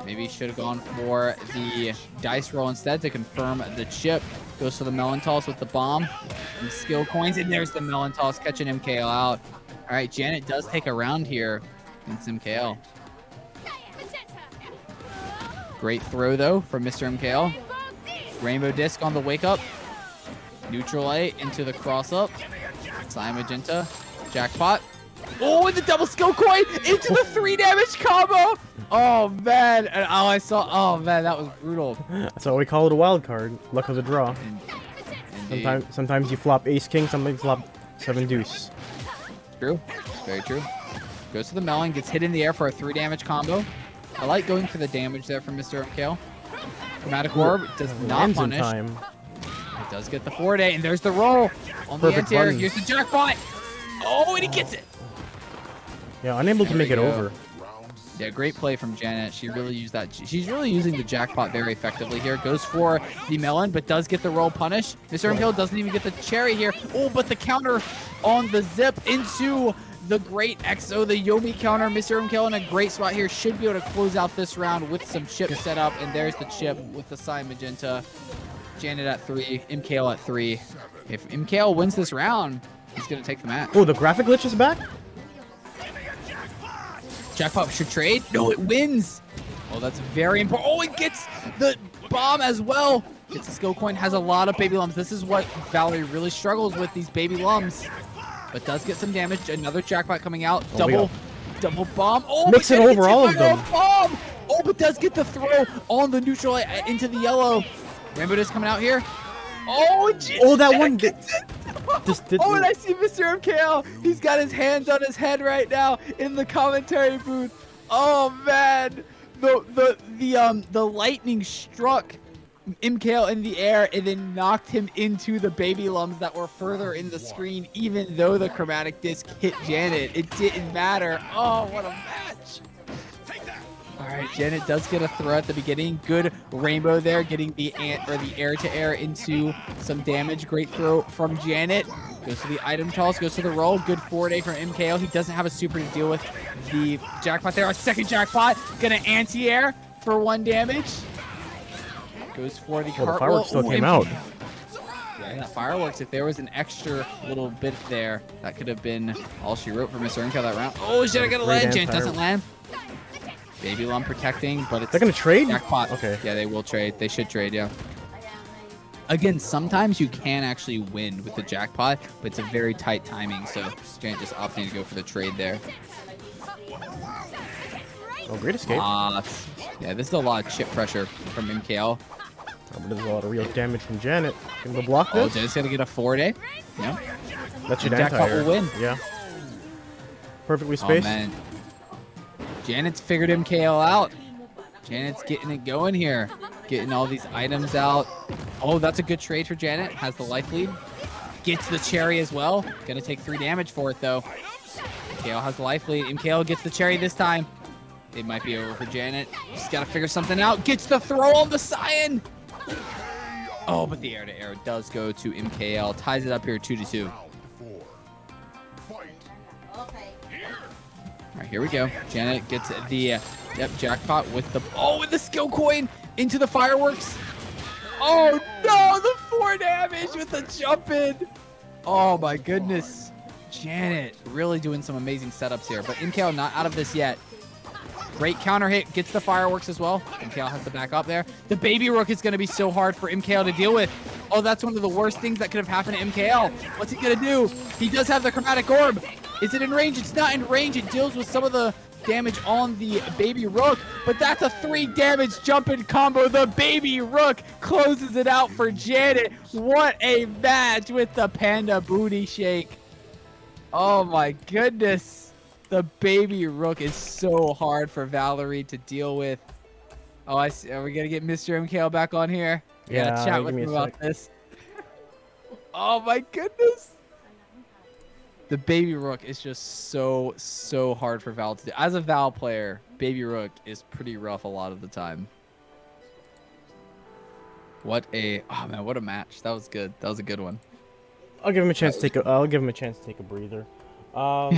[SPEAKER 3] Maybe should have gone for the dice roll instead to confirm the chip. Goes for the melon toss with the bomb and skill coins. And there's the melon toss catching MKL out. All right, Janet does take a round here against MKL. Great throw, though, from Mr. MKL. Rainbow disc on the wake up. Neutral A into the cross up. Sign magenta. Jackpot. Oh, and the double skill coin into the 3 damage combo. Oh, man. And all I saw. Oh, man, that was brutal.
[SPEAKER 1] That's why we call it a wild card. Luck of the draw. Sometimes you flop ace king, sometimes you flop 7 deuce.
[SPEAKER 3] True. Very true. Goes to the melon, gets hit in the air for a 3 damage combo. I like going for the damage there from Mr. MKL. Chromatic orb does not punish. It does get the 4-day, and there's the roll on the anti-air. Here's the jackpot. Oh, and he gets it.
[SPEAKER 1] Yeah, unable to make it over.
[SPEAKER 3] Yeah, great play from Janet. She really used that. She's really using the jackpot very effectively here. Goes for the melon, but does get the roll punish. Mr. MKL doesn't even get the cherry here. Oh, but the counter on the zip into the great XO, the Yomi counter. Mr. MKL in a great spot here. Should be able to close out this round with some chip set up. And there's the chip with the sign magenta. Janet at 3, MKL at 3. If MKL wins this round, he's going to take the match.
[SPEAKER 1] Oh, the graphic glitch is back?
[SPEAKER 3] Jackpot should trade. No, it wins. Oh, that's very important. Oh, it gets the bomb as well. Gets the skill coin. Has a lot of baby lums. This is what Valerie really struggles with, these baby lums. But does get some damage. Another jackpot coming out. Double bomb. Oh,
[SPEAKER 1] mix it over all of them.
[SPEAKER 3] Bomb. Oh, but does get the throw on the neutral into the yellow. Rainbow disc coming out here. Oh, geez.
[SPEAKER 1] Oh, that one.
[SPEAKER 3] Oh, and I see Mr. MKL. He's got his hands on his head right now in the commentary booth. Oh, man. the lightning struck MKL in the air and then knocked him into the baby lums that were further in the screen, even though the chromatic disc hit Janet. It didn't matter. Oh, what a match. All right, Janet does get a throw at the beginning. Good rainbow there, getting the air to air into some damage. Great throw from Janet. Goes to the item toss, goes to the roll. Good forward A from MKL. He doesn't have a super to deal with the jackpot there. A second jackpot. Gonna anti-air for 1 damage. Goes for the cartwheel.
[SPEAKER 1] The fireworks still came out.
[SPEAKER 3] Yeah, fireworks. If there was an extra little bit there, that could have been all she wrote for Mr. Untitled that round. Oh, should I get a land? Janet doesn't land. Baby Lum protecting, but it's...
[SPEAKER 1] They're going to trade?
[SPEAKER 3] Jackpot.
[SPEAKER 1] Okay.
[SPEAKER 3] Yeah, they will trade. They should trade, yeah. Again, sometimes you can actually win with the jackpot, but it's a very tight timing, so Janet just opting to go for the trade there.
[SPEAKER 1] Oh, great escape.
[SPEAKER 3] Yeah, this is a lot of chip pressure from MKL.
[SPEAKER 1] Oh, but there's a lot of real damage from Janet. Can we block this?
[SPEAKER 3] Oh, Janet's going to get a 4-day. Yeah.
[SPEAKER 1] That should
[SPEAKER 3] jackpot will win.
[SPEAKER 1] Yeah. Perfectly spaced.
[SPEAKER 3] Oh, man. Janet's figured MKL out. Janet's getting it going here. Getting all these items out. Oh, that's a good trade for Janet. Has the life lead. Gets the cherry as well. Gonna take 3 damage for it, though. MKL has the life lead. MKL gets the cherry this time. It might be over for Janet. She's got to figure something out. Gets the throw on the Cyan. Oh, but the air-to-air does go to MKL. Ties it up here 2-2. All right, here we go. Janet gets the jackpot with the skill coin into the fireworks. Oh no, the 4 damage with the jump in. Oh my goodness. Janet really doing some amazing setups here, but MKL not out of this yet. Great counter hit, gets the fireworks as well. MKL has to back up there. The baby rook is going to be so hard for MKL to deal with. Oh, that's one of the worst things that could have happened to MKL. What's he going to do? He does have the chromatic orb. Is it in range? It's not in range. It deals with some of the damage on the baby rook, but that's a 3 damage jump-in combo. The baby rook closes it out for Janet. What a match with the panda booty shake. Oh my goodness. The baby rook is so hard for Valerie to deal with. Oh, I see. Are we going to get Mr. MKL back on here? We gotta chat with him about this. Oh my goodness. The baby rook is just so hard for Val to do. As a Val player, baby rook is pretty rough a lot of the time. What a match. That was good. That was a good one.
[SPEAKER 1] I'll give him a chance to take a breather.
[SPEAKER 3] I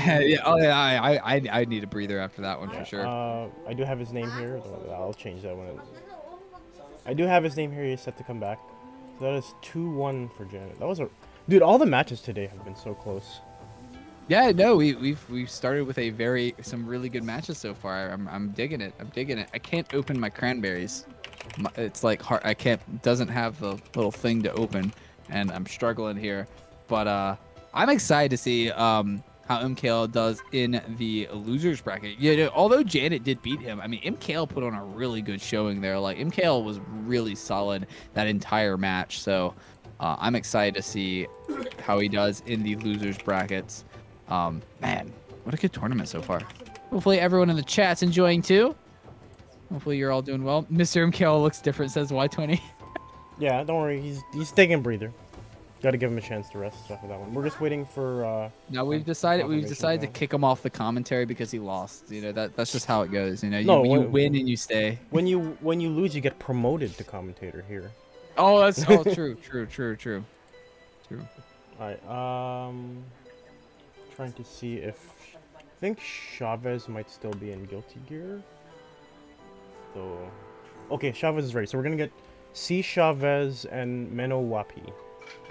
[SPEAKER 3] need a breather after that one for sure.
[SPEAKER 1] I do have his name here. I'll change that one. I do have his name here. He's set to come back. So that is 2-1 for Janet. That was dude. All the matches today have been so close.
[SPEAKER 3] Yeah, no, we've started with some really good matches so far. I'm digging it. I can't open my cranberries. It's like hard. Doesn't have the little thing to open, and I'm struggling here. But I'm excited to see how MKL does in the losers bracket. Yeah, although Janet did beat him, I mean MKL put on a really good showing there. Like MKL was really solid that entire match. So I'm excited to see how he does in the losers brackets. Man, what a good tournament so far. Hopefully everyone in the chat's enjoying too. Hopefully you're all doing well. Mr. MKL looks different, says Y20.
[SPEAKER 1] Yeah, don't worry. He's taking a breather. Got to give him a chance to rest after that one. We're just waiting for.
[SPEAKER 3] Now we've decided to kick him off the commentary because he lost. You know that's just how it goes. You know, you win and you stay.
[SPEAKER 1] When you lose, you get promoted to commentator here.
[SPEAKER 3] Oh, that's true. All
[SPEAKER 1] right. Trying to see if I think Chavez might still be in Guilty Gear. So, okay, Chavez is ready. So we're gonna get C Chavez and Meno Wapi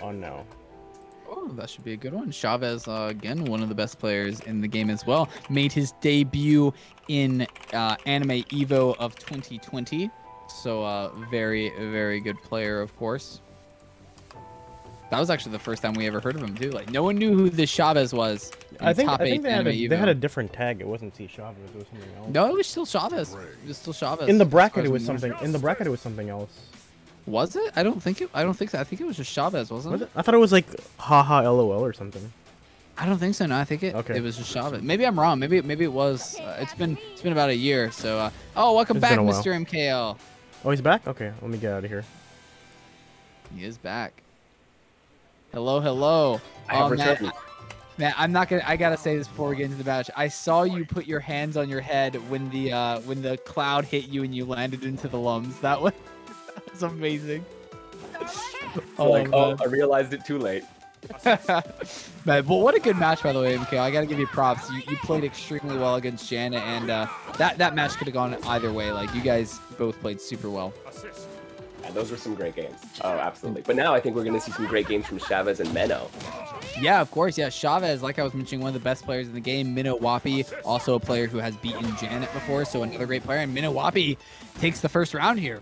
[SPEAKER 1] on now.
[SPEAKER 3] Oh, that should be a good one. Chavez, again, one of the best players in the game as well. Made his debut in Anime Evo of 2020. So, very, very good player, of course. That was actually the first time we ever heard of him, too. Like, no one knew who this Chavez was.
[SPEAKER 1] I think they had a different tag. It wasn't C Chavez. It was something else.
[SPEAKER 3] No, it was still Chavez. It was still Chavez.
[SPEAKER 1] In the bracket, it was something. In the bracket, it was something else.
[SPEAKER 3] Was it? I don't think so. I think it was just Chavez, wasn't it?
[SPEAKER 1] I thought it was like haha LOL or something.
[SPEAKER 3] I don't think so. No, I think it was just Chavez. Maybe I'm wrong. Maybe it was. It's been about a year. So oh, welcome back, Mr. MKL.
[SPEAKER 1] Oh, he's back. Okay, let me get out of here.
[SPEAKER 3] He is back. Hello, hello. Matt, I'm not gonna. I gotta say this before we get into the match. I saw you put your hands on your head when the cloud hit you and you landed into the lums. That was amazing.
[SPEAKER 2] I realized it too late.
[SPEAKER 3] Man, well, what a good match, by the way, MK. I gotta give you props. You played extremely well against Janet, and that match could have gone either way. Like, you guys both played super well.
[SPEAKER 2] Yeah, those were some great games. Oh, absolutely. But now I think we're gonna see some great games from Chavez and Menno.
[SPEAKER 3] Yeah, of course. Yeah, Chavez, like I was mentioning, one of the best players in the game. Minnow Wappy, also a player who has beaten Janet before, so another great player. And Minnow Wappy takes the first round here.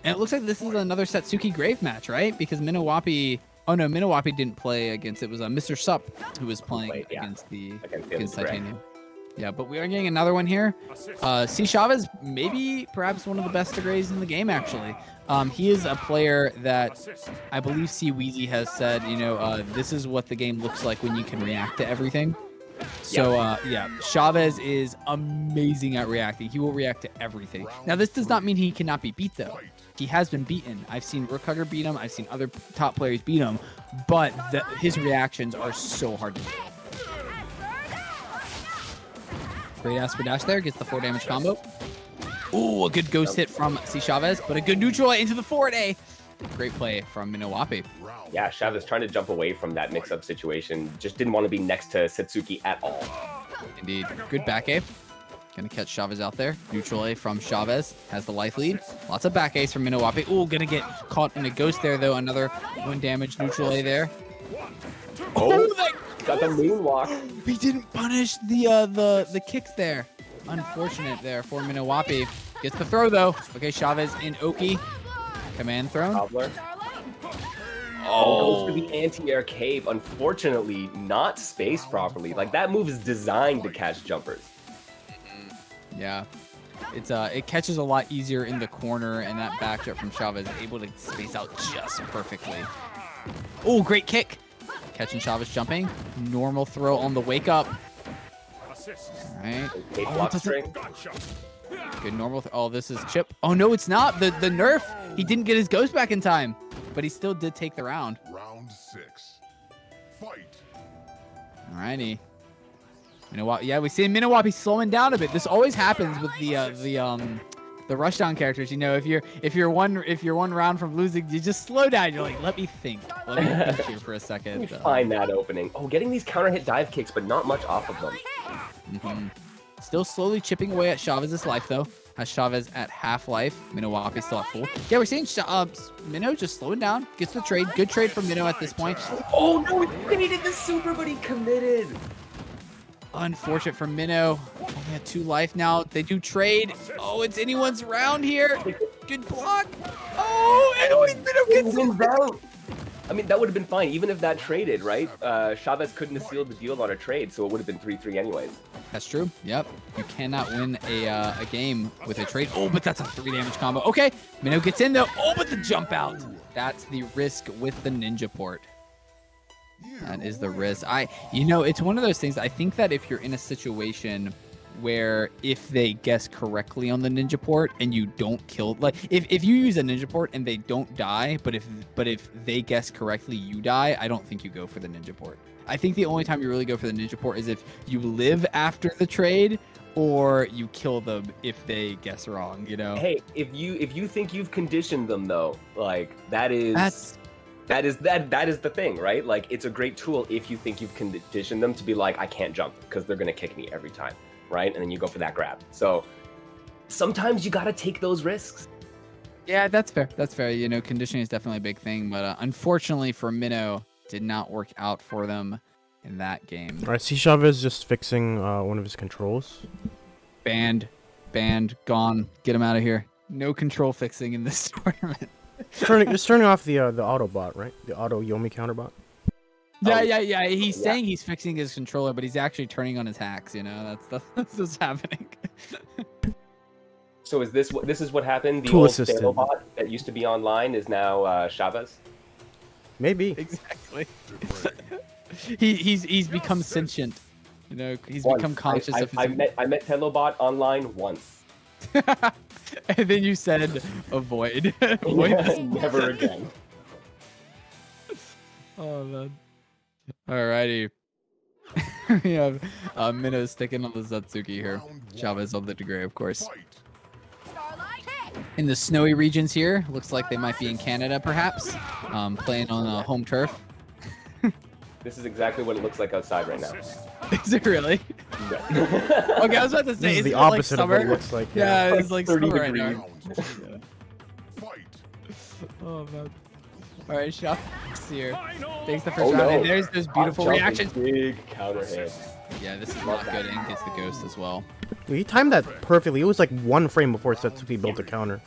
[SPEAKER 3] And it looks like this is another Satsuki Grave match, right? Because Minnow Wappy... Oh, no, Minnow Wappy didn't play against... It was Mr. Sup who was playing against Titanium. Yeah, but we are getting another one here. C. Chavez, perhaps one of the best degrees in the game, actually. He is a player that I believe C. Weezy has said, this is what the game looks like when you can react to everything. So, yeah, Chavez is amazing at reacting. He will react to everything. Now, this does not mean he cannot be beat, though. He has been beaten. I've seen Rookhugger beat him. I've seen other top players beat him. But his reactions are so hard to do. Great Asper Dash there. Gets the 4 damage combo. Ooh, a good ghost hit from C. Chavez, but a good neutral into the 4-day. Great play from Minnow Wappy.
[SPEAKER 2] Yeah, Chavez trying to jump away from that mix-up situation. Just didn't want to be next to Satsuki at all.
[SPEAKER 3] Indeed. Good back A. Gonna catch Chavez out there. Neutral A from Chavez. Has the life lead. Lots of back A's from Minnow Wappy. Ooh, gonna get caught in a ghost there, though. Another 1 damage neutral A there.
[SPEAKER 2] Oh, got the moonwalk.
[SPEAKER 3] He didn't punish the kicks there. Unfortunate there for Minnow Wappy. Gets the throw, though. Okay, Chavez in Oki. Command thrown.
[SPEAKER 2] Cobbler. Oh, goes for the anti-air cave. Unfortunately, not spaced properly. Like, that move is designed to catch jumpers.
[SPEAKER 3] Yeah, it catches a lot easier in the corner, and that back jump from Chavez is able to space out just perfectly. Oh, great kick. Catching Chavez jumping. Normal throw on the wake up. All right. Good normal. Oh, this is chip. Oh, no, it's not. The nerf. He didn't get his ghost back in time, but he still did take the round.
[SPEAKER 4] Round 6. Fight.
[SPEAKER 3] All righty. Yeah, we see Minnow Wappy slowing down a bit. This always happens with the rushdown characters. If you're one round from losing, you just slow down. You're like, let me think here for a second.
[SPEAKER 2] Let me find that opening. Oh, getting these counter hit dive kicks, but not much off of them.
[SPEAKER 3] Still slowly chipping away at Chavez's life, though. Has Chavez at half life. Minnow Wappy still at full. Yeah, we're seeing Minnow just slowing down. Gets the trade. Good trade from Minnow at this point.
[SPEAKER 2] Oh no, he did the super, but he committed.
[SPEAKER 3] Unfortunate for Minnow. Only had 2 life now. They do trade. Oh, it's anyone's round here. Good block. Oh, and Minnow gets
[SPEAKER 2] wins out. I mean, that would have been fine, even if that traded, right? Chavez couldn't have sealed the deal on a trade, so it would have been 3-3 anyways.
[SPEAKER 3] That's true. Yep. You cannot win a game with a trade. Oh, but that's a 3 damage combo. Okay. Minnow gets in, though. Oh, but the jump out. That's the risk with the ninja port. That is the risk. It's one of those things. I think that if you're in a situation where if they guess correctly on the ninja port and you don't kill, like if you use a ninja port and they don't die, but if they guess correctly, you die, I don't think you go for the ninja port. I think the only time you really go for the ninja port is if you live after the trade or you kill them if they guess wrong, Hey,
[SPEAKER 2] if you think you've conditioned them though, like that is the thing, right? Like, it's a great tool if you think you've conditioned them to be like, I can't jump because they're going to kick me every time, right? And then you go for that grab. So sometimes you got to take those risks.
[SPEAKER 3] Yeah, that's fair. That's fair. Conditioning is definitely a big thing, but unfortunately for Minnow, did not work out for them in that game.
[SPEAKER 1] All right, C. Chavez just fixing one of his controls.
[SPEAKER 3] Banned, gone. Get him out of here. No control fixing in this tournament.
[SPEAKER 1] Just turning off the auto bot, right? The auto Yomi counter bot.
[SPEAKER 3] Yeah. He's saying he's fixing his controller, but he's actually turning on his hacks. That's what's happening.
[SPEAKER 2] So this is what happened? The old Stalo bot that used to be online is now Chavez.
[SPEAKER 1] Maybe.
[SPEAKER 3] Exactly. He's become sentient. You know, he's become conscious of his.
[SPEAKER 2] I met Telobot online once.
[SPEAKER 3] And then you said avoid. Avoid this.
[SPEAKER 2] Never again.
[SPEAKER 3] Oh man. Alrighty. We have Minnow sticking on the Satsuki here. Chavez on the Degree, of course. In the snowy regions here, looks like they might be in Canada, perhaps, playing on home turf.
[SPEAKER 2] This is exactly what it looks like outside right now.
[SPEAKER 3] Is it really?
[SPEAKER 2] No.
[SPEAKER 3] Okay, I was about to say,
[SPEAKER 1] This is the
[SPEAKER 3] it
[SPEAKER 1] opposite
[SPEAKER 3] like
[SPEAKER 1] of what it looks like.
[SPEAKER 3] Yeah, it's like
[SPEAKER 2] 30
[SPEAKER 3] summer right
[SPEAKER 2] degrees.
[SPEAKER 3] now. Oh man. All right, Shop here. Takes the first round, and there's those beautiful reactions.
[SPEAKER 2] Big counter hit.
[SPEAKER 3] Yeah, this is not good, and gets the ghost as well.
[SPEAKER 1] He timed that perfectly. It was like 1 frame before Satsuki built a counter.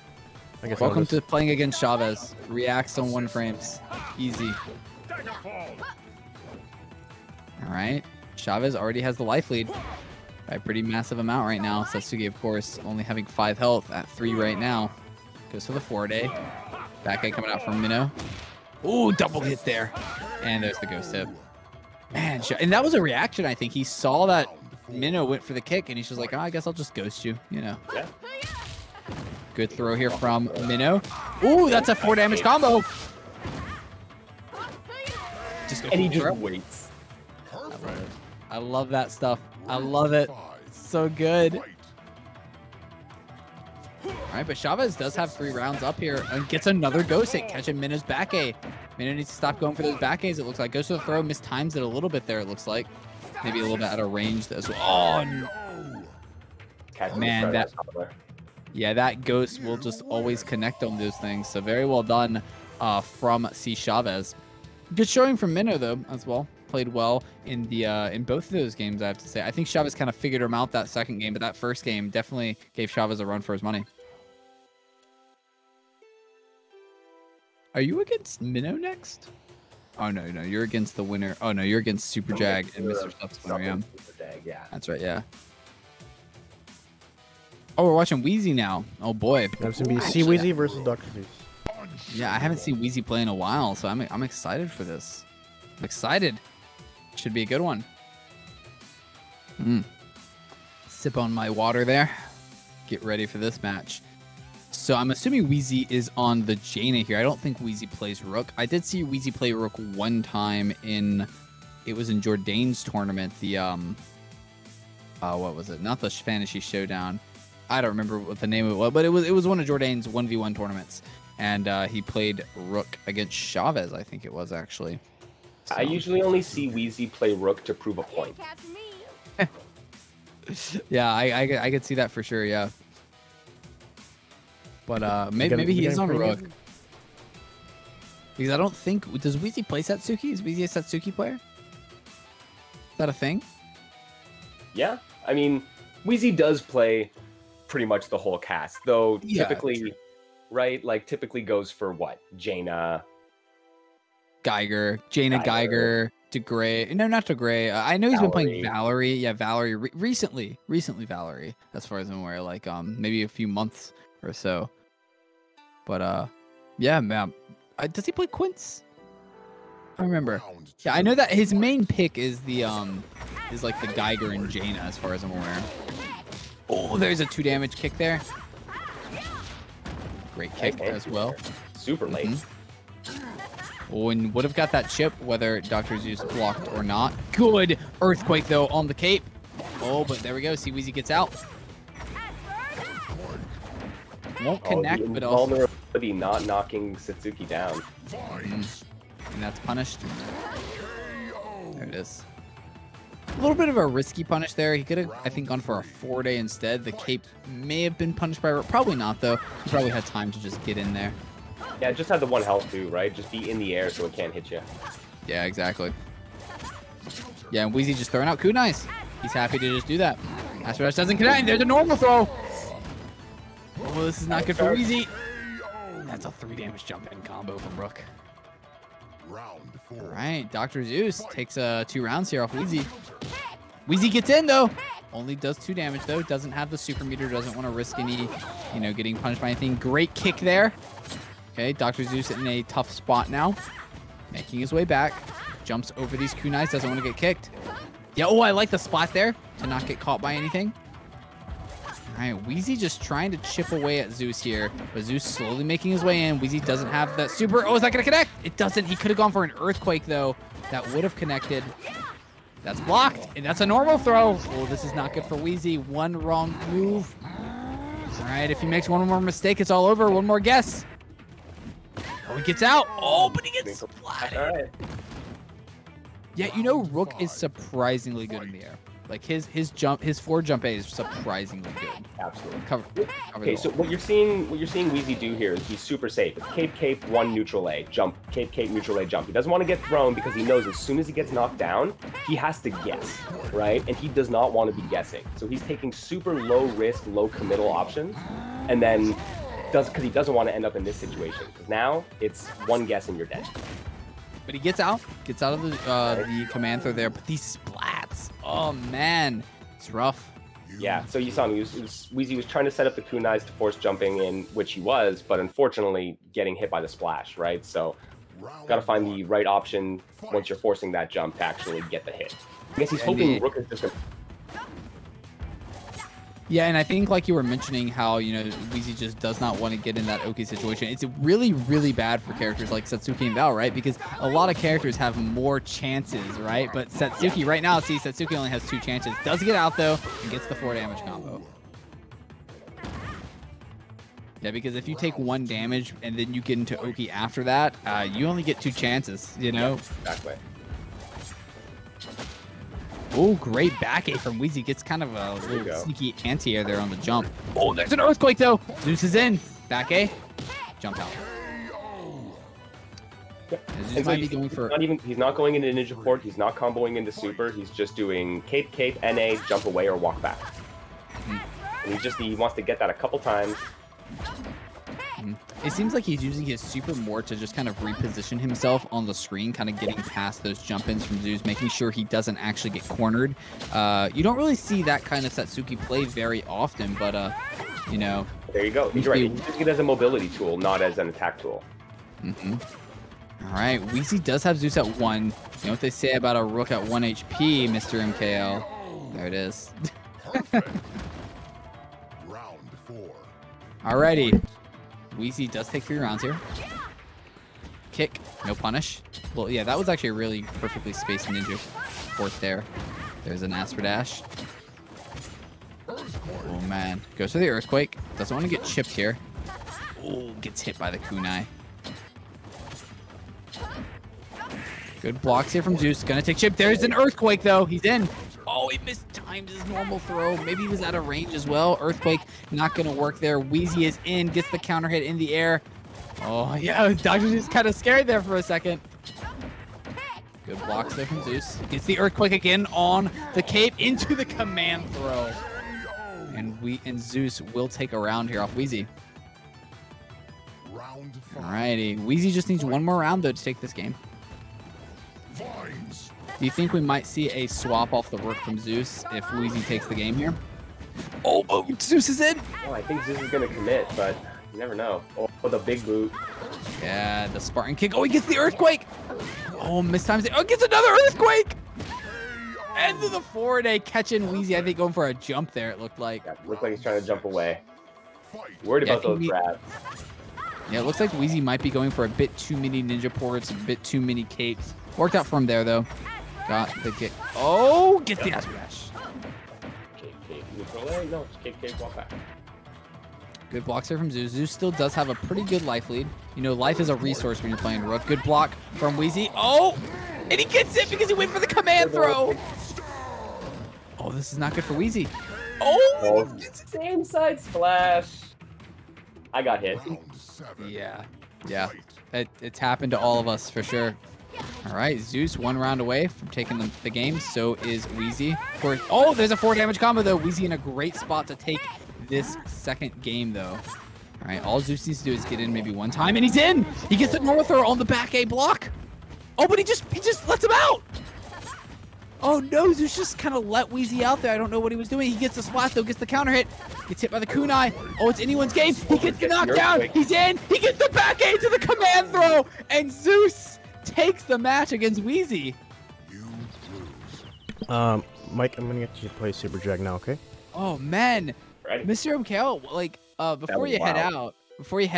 [SPEAKER 1] I guess.
[SPEAKER 3] Welcome to playing against Chavez. Reacts on 1 frames. Easy. All right. Chavez already has the life lead by a pretty massive amount right now. Satsuki, of course, only having 5 health at 3 right now. Goes for the 4-day. Back end coming out from Minnow. Ooh, double hit there. And there's the ghost hit. Man, and that was a reaction, I think. He saw that Minnow went for the kick, and he's just like, oh, I guess I'll just ghost you, you know.
[SPEAKER 2] Yeah.
[SPEAKER 3] Good throw here from Minnow. Ooh, that's a 4 damage combo.
[SPEAKER 2] And he just waits.
[SPEAKER 3] I love that stuff. I love it. So good. All right, but Chavez does have 3 rounds up here and gets another ghost hit, catching Minnow's back A. Minnow needs to stop going for those back A's, it looks like. Goes to the throw, mistimes it a little bit there, it looks like. Maybe a little bit out of range as well. Oh, no. Man, that ghost will just always connect on those things. So very well done from C. Chavez. Good showing from Minnow, though, as well. Played well in the in both of those games, I have to say. I think Chavez kind of figured him out that second game, but that first game definitely gave Chavez a run for his money. Are you against Minnow next? Oh, no, you're against the winner. Oh, no, you're against Super Jag and Mr. Stuff's winner, yeah.
[SPEAKER 2] Yeah.
[SPEAKER 3] That's right, yeah. Oh, we're watching Wheezy now. Oh, boy.
[SPEAKER 1] That's going to be C Wheezy versus Dr. Zeus.
[SPEAKER 3] Yeah, I haven't seen Wheezy play in a while, so I'm excited for this. I'm excited. Should be a good one. Sip on my water there. Get ready for this match. So I'm assuming Wheezy is on the Jaina here. I don't think Wheezy plays Rook. I did see Wheezy play Rook one time it was in Jordane's tournament. The, what was it? Not the Fantasy Showdown. I don't remember what the name of it was, but it was one of Jordane's 1v1 tournaments. And he played Rook against Chavez, I think it was, actually. So.
[SPEAKER 2] I usually only see Wheezy play Rook to prove a point.
[SPEAKER 3] Yeah, I could see that for sure, yeah. But maybe he is on Rook. Because I don't think... Does Wheezy play Satsuki? Is Wheezy a Satsuki player? Is that a thing?
[SPEAKER 2] Yeah. I mean, Wheezy does play pretty much the whole cast, though typically... Right? Like, typically goes for what? Jaina...
[SPEAKER 3] Geiger. Jaina, Geiger, DeGray. No, not DeGray. I know he's been playing Valerie. Yeah, Valerie. Recently Valerie, as far as I'm aware. Like, maybe a few months or so. But, yeah, man. Does he play Quince? I don't remember. Yeah, I know that his main pick is the, is like the Geiger and Jaina, as far as I'm aware. Oh, there's a 2 damage kick there. Great kick as well.
[SPEAKER 2] Super late.
[SPEAKER 3] Oh, and would have got that chip, whether Dr. Zeus blocked or not. Good Earthquake, though, on the cape. Oh, but there we go. See, Wheezy gets out. Won't connect, but also...
[SPEAKER 2] Vulnerability not knocking Satsuki down.
[SPEAKER 3] And that's punished. There it is. A little bit of a risky punish there. He could have, I think, gone for a 4-day instead. The cape may have been punished by... Probably not, though. He probably had time to just get in there.
[SPEAKER 2] Yeah, just had the 1 health too, right? Just be in the air so it can't hit you.
[SPEAKER 3] Yeah, exactly. Yeah, and Wheezy just throwing out kunais. He's happy to just do that. Astro Dash doesn't connect. There's a normal throw. Oh, this is not good for Wheezy. That's a 3 damage jump in combo from Rook. All right, Dr. Zeus takes 2 rounds here off Wheezy. Wheezy gets in, though. Only does 2 damage, though. Doesn't have the super meter. Doesn't want to risk any, getting punished by anything. Great kick there. Okay, Dr. Zeus in a tough spot now. Making his way back. Jumps over these kunais, doesn't want to get kicked. Yeah, oh, I like the spot there to not get caught by anything. All right, Wheezy just trying to chip away at Zeus here, but Zeus slowly making his way in. Wheezy doesn't have that super. Oh, is that going to connect? It doesn't. He could have gone for an earthquake, though. That would have connected. That's blocked, and that's a normal throw. Oh, this is not good for Wheezy. One wrong move. All right, if he makes one more mistake, it's all over. One more guess. Oh, he gets out. Oh, but he gets splatted.
[SPEAKER 2] All right.
[SPEAKER 3] Yeah, you know, Rook is surprisingly good in the air. Like his forward jump A is surprisingly good.
[SPEAKER 2] Absolutely.
[SPEAKER 3] Okay,
[SPEAKER 2] so what you're seeing Wheezy do here is he's super safe. It's cape, cape, one neutral A, jump, cape, cape, neutral A, jump. He doesn't want to get thrown because he knows as soon as he gets knocked down, he has to guess, right? And he does not want to be guessing. So he's taking super low risk, low committal options, and then because he doesn't want to end up in this situation. Because now it's one guess and you're dead.
[SPEAKER 3] But he gets out of the command throw there. But these splats, oh man, it's rough.
[SPEAKER 2] Yeah, so you saw him. Wheezy was trying to set up the kunais to force jumping in, which he was, but unfortunately getting hit by the splash, right? So got to find the right option once you're forcing that jump to actually get the hit. I guess he's hoping Rook is just going to...
[SPEAKER 3] Yeah, and I think like you were mentioning how, you know, Wheezy just does not want to get in that Oki situation. It's really, really bad for characters like Satsuki and Val, right? Because a lot of characters have more chances, right? But Satsuki right now, see, Satsuki only has 2 chances. Does get out though, and gets the 4 damage combo. Yeah, because if you take 1 damage and then you get into Oki after that, you only get 2 chances, you know?
[SPEAKER 2] Exactly.
[SPEAKER 3] Oh, great back A from Wheezy. Gets kind of a little sneaky anti-air there on the jump. Oh, there's an earthquake though. Zeus is in. Back A. Jump out.
[SPEAKER 2] And so he's not going into Ninja Port. He's not comboing into Super. He's just doing cape, cape, NA, jump away, or walk back. And he wants to get that a couple times.
[SPEAKER 3] It seems like he's using his super more to just kind of reposition himself on the screen, kind of getting past those jump-ins from Zeus, making sure he doesn't actually get cornered. You don't really see that kind of Satsuki play very often, but, you know.
[SPEAKER 2] There you go. He's right. He's using it as a mobility tool, not as an attack tool.
[SPEAKER 3] All right, Wheezy does have Zeus at 1. You know what they say about a Rook at 1 HP, Mr. MKL? There it is.
[SPEAKER 4] Round 4.
[SPEAKER 3] Alrighty. Wheezy does take 3 rounds here. Kick, no punish. Well, yeah, that was actually a really perfectly spaced ninja port there. There's an Asper Dash. Oh, man. Goes for the Earthquake. Doesn't want to get chipped here. Oh, gets hit by the kunai. Good blocks here from Zeus. Gonna take chip. There's an Earthquake, though. He's in. Oh, he mistimed his normal throw. Maybe he was out of range as well. Earthquake not going to work there. Wheezy is in. Gets the counter hit in the air. Oh, yeah. Dr. just kind of scared there for a second. Good blocks there from Zeus. Gets the Earthquake again on the cape into the command throw. And Zeus will take a round here off Wheezy. Alrighty. Wheezy just needs 1 more round, though, to take this game. Do you think we might see a swap off the Rook from Zeus if Wheezy takes the game here? Oh, Zeus is in!
[SPEAKER 2] Well, I think Zeus is going to commit, but you never know. Oh, the big boot.
[SPEAKER 3] Yeah, the Spartan kick. Oh, he gets the Earthquake! Oh, mistimes it. Oh, gets another Earthquake! And to the forward A, catching Wheezy. I think going for a jump there, it looked like.
[SPEAKER 2] Yeah, looked like he's trying to jump away. Worried about those grabs.
[SPEAKER 3] Yeah, it looks like Wheezy might be going for a bit too many ninja ports, a bit too many capes. Worked out for him there, though. Got the kick. Oh, gets the Asper Dash.
[SPEAKER 2] Cape, neutral A. No, it's cape, walk back.
[SPEAKER 3] Good blocks here from Zeus. Zeus still does have a pretty good life lead. You know, life is a resource when you're playing Rook. Good block from Wheezy. Oh, and he gets it because he went for the command throw. Oh, this is not good for Wheezy. Oh,
[SPEAKER 2] same side splash. I got hit.
[SPEAKER 3] Yeah. It's happened to all of us for sure. All right, Zeus 1 round away from taking the game. So is Wheezy. Oh, there's a 4 damage combo though. Wheezy in a great spot to take this second game though. All right, all Zeus needs to do is get in maybe 1 time, and he's in. He gets the normal throw on the back A block. Oh, but he just lets him out. Oh no, Zeus just kind of let Wheezy out there. I don't know what he was doing. He gets the splat though, gets the counter hit, gets hit by the kunai. Oh, it's anyone's game. He gets the knockdown. He's in. He gets the back A to the command throw, and Zeus takes the match against Wheezy.
[SPEAKER 4] You lose.
[SPEAKER 1] Mike, I'm gonna get you to play Super Jag now, okay?
[SPEAKER 3] Oh man,
[SPEAKER 2] Ready?
[SPEAKER 3] Mr. MKL, like before
[SPEAKER 2] was
[SPEAKER 3] you head
[SPEAKER 2] wild.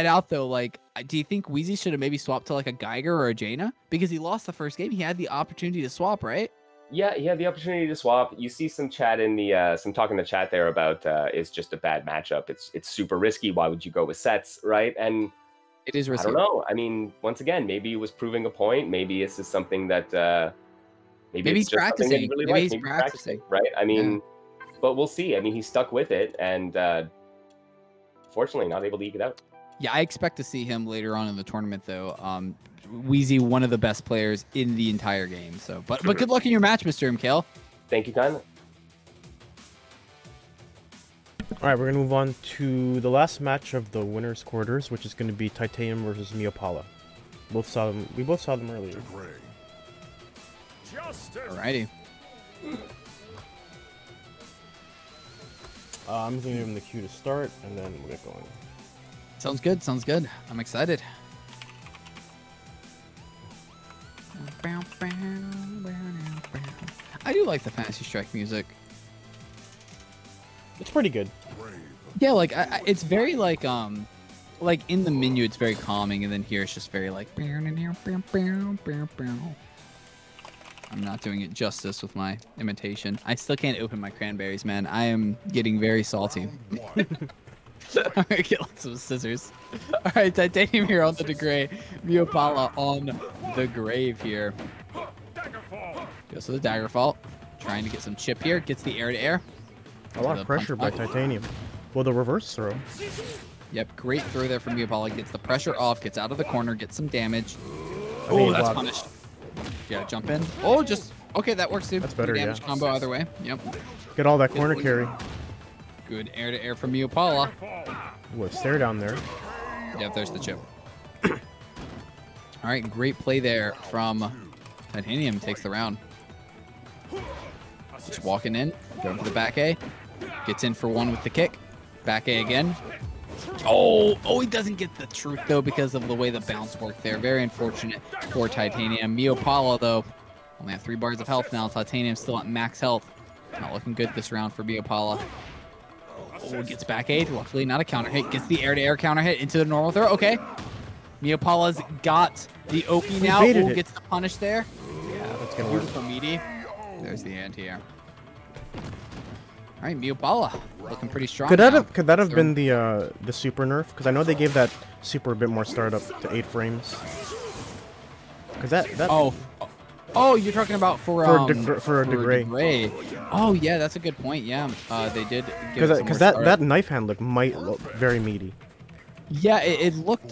[SPEAKER 3] out, though, like, do you think Wheezy should have maybe swapped to like a Geiger or a Jaina? Because he lost the first game, he had the opportunity to swap, right?
[SPEAKER 2] Yeah, he had the opportunity to swap. You see some chat in the some talk in the chat there about it's just a bad matchup. It's super risky. Why would you go with sets, right? And
[SPEAKER 3] It is
[SPEAKER 2] I
[SPEAKER 3] risky.
[SPEAKER 2] don't know. I mean, once again, maybe he was proving a point. Maybe this is something that maybe
[SPEAKER 3] Maybe
[SPEAKER 2] it's
[SPEAKER 3] he's
[SPEAKER 2] just something that he
[SPEAKER 3] practicing.
[SPEAKER 2] really
[SPEAKER 3] Maybe
[SPEAKER 2] likes.
[SPEAKER 3] he's
[SPEAKER 2] Maybe
[SPEAKER 3] practicing.
[SPEAKER 2] right? I mean, but we'll see. I mean, he stuck with it, and fortunately, not able to eke it out.
[SPEAKER 3] Yeah, I expect to see him later on in the tournament, though. Wheezy, one of the best players in the entire game. So, but good luck in your match, Mr. MKL.
[SPEAKER 2] Thank you, kindly.
[SPEAKER 1] All right, we're gonna move on to the last match of the winners' quarters, which is gonna be Titanium versus Miyapala. We both saw them earlier.
[SPEAKER 4] Gray.
[SPEAKER 3] Alrighty.
[SPEAKER 1] I'm gonna give him the cue to start, and then we'll get going.
[SPEAKER 3] Sounds good. Sounds good. I'm excited. I do like the Fantasy Strike music.
[SPEAKER 1] It's pretty good.
[SPEAKER 4] Brave.
[SPEAKER 3] Yeah, like it's very like in the menu it's very calming, and then here it's just very like. I'm not doing it justice with my imitation. I still can't open my cranberries, man. I am getting very salty.
[SPEAKER 4] One.
[SPEAKER 3] Alright, get lots of scissors. Alright, Titanium here on the Degray. Miyapala on the grave here. Goes to the Daggerfall. Trying to get some chip here. Gets the air-to-air.
[SPEAKER 1] A lot of pressure by Titanium. Well, the reverse throw.
[SPEAKER 3] Yep, great throw there from Miyapala. Gets the pressure off. Gets out of the corner. Gets some damage.
[SPEAKER 1] I mean,
[SPEAKER 3] Oh, that's
[SPEAKER 1] wow.
[SPEAKER 3] punished. Yeah, jump in. Oh, just... Okay, that works too.
[SPEAKER 1] That's better,
[SPEAKER 3] Good damage
[SPEAKER 1] yeah.
[SPEAKER 3] combo either way. Yep.
[SPEAKER 1] Get all that corner carry.
[SPEAKER 3] Good air-to-air from Miyapala.
[SPEAKER 1] Ooh, a stare down there.
[SPEAKER 3] Yep, there's the chip. All right, great play there from Titanium. Takes the round. Just walking in, going for the back A. Gets in for one with the kick. Back A again. Oh, he doesn't get the truth, though, because of the way the bounce worked there. Very unfortunate for Titanium. Miyapala, though, only have 3 bars of health now. Titanium still at max health. Not looking good this round for Miyapala. Oh, gets back A. Luckily, not a counter hit. Gets the air-to-air counter hit into the normal throw. Okay. Miyapala's got the Oki now.
[SPEAKER 1] baited
[SPEAKER 3] Oh,
[SPEAKER 1] it.
[SPEAKER 3] gets the punish there.
[SPEAKER 1] Yeah, that's gonna work.
[SPEAKER 3] Beautiful meaty. There's the anti-air. All right, Miyapala looking pretty strong.
[SPEAKER 1] Could that
[SPEAKER 3] now.
[SPEAKER 1] have been the super nerf? Because I know they gave that super a bit more startup to 8 frames. Because that
[SPEAKER 3] Oh, you're talking about for
[SPEAKER 1] Degray.
[SPEAKER 3] Degray. Oh yeah, that's a good point. Yeah, they did.
[SPEAKER 1] because that knife hand might look very meaty.
[SPEAKER 3] Yeah, it looked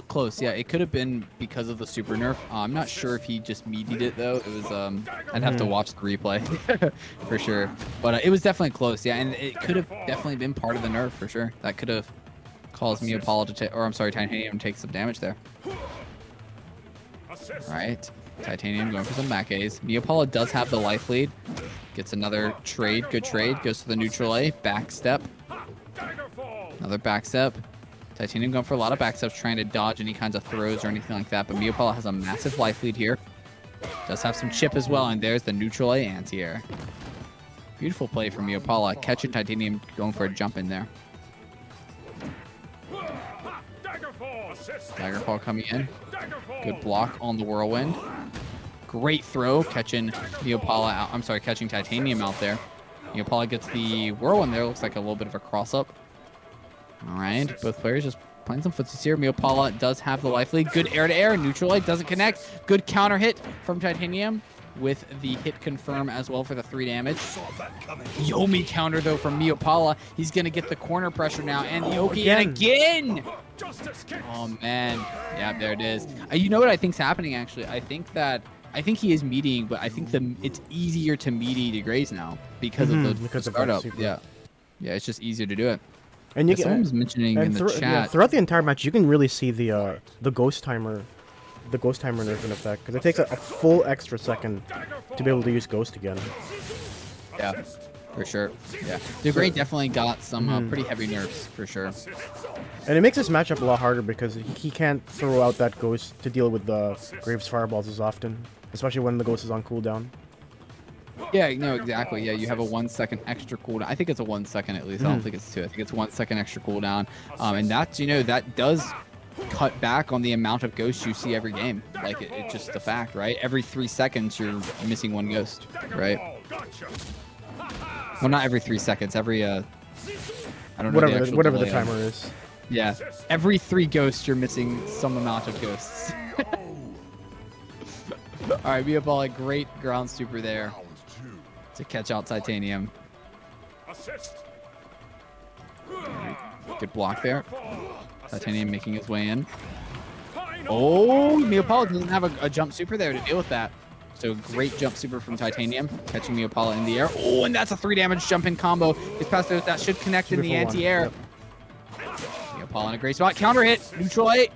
[SPEAKER 3] close. Yeah, it could have been because of the super nerf. I'm not sure if he just meatied it though. It was I'd have to watch the replay for sure. But it was definitely close. Yeah, and it could have definitely been part of the nerf for sure. That could have caused Miyapala to take, or I'm sorry, Titanium to take some damage there. All right, Titanium going for some back A's. Miyapala does have the life lead. Gets another trade. Good trade. Goes to the neutral A. Back step. Another back step. Titanium going for a lot of back steps, trying to dodge any kinds of throws or anything like that. But Miyapala has a massive life lead here. Does have some chip as well. And there's the neutral A anti-air. Beautiful play from Miyapala. Catching Titanium going for a jump in there. Daggerfall coming in. Good block on the whirlwind. Great throw, catching Miyapala out. I'm sorry, catching Titanium out there. Miyapala gets the whirlwind there. Looks like a little bit of a cross up. All right, both players just playing some footsies here. Miyapala does have the life lead. Good air to air. Neutral A doesn't connect. Good counter hit from Titanium with the hit confirm as well for the 3 damage. Yomi counter though from Miyapala. He's gonna get the corner pressure now, and the Oki in again. Oh man, yeah, there it is. You know what I think's happening actually? I think he is meeting, but I think it's easier to meaty to graze now because of the startup. Yeah, it's just easier to do it.
[SPEAKER 1] And you
[SPEAKER 3] someone was mentioning in the chat.
[SPEAKER 1] Yeah, throughout the entire match, you can really see the ghost timer nerf in effect, because it takes a full extra second to be able to use ghost again.
[SPEAKER 3] Yeah. For sure. Yeah. Degray definitely got some pretty heavy nerfs, for sure.
[SPEAKER 1] And it makes this matchup a lot harder because he can't throw out that ghost to deal with the Graves fireballs as often, especially when the ghost is on cooldown.
[SPEAKER 3] Yeah, no, exactly. Yeah, you have a 1 second extra cooldown. I think it's a 1 second at least. I don't think it's 2. I think it's 1 second extra cooldown. And that's, you know, that does cut back on the amount of ghosts you see every game. Like, it's just a fact, right? Every 3 seconds, you're missing 1 ghost, right? Well, not every 3 seconds. Every, I don't know.
[SPEAKER 1] Whatever the timer is.
[SPEAKER 3] Yeah. Every 3 ghosts, you're missing some amount of ghosts. All right, Miyapala, great ground super there to catch out Titanium. Good block there. Titanium making his way in. Oh, Miyapala doesn't have a jump super there to deal with that. So great jump super from Titanium, catching Miyapala in the air. Oh, and that's a 3 damage jump in combo. Gets past those. That should connect in the anti-air. Yep. Miyapala in a great spot. Counter hit. Neutral 8.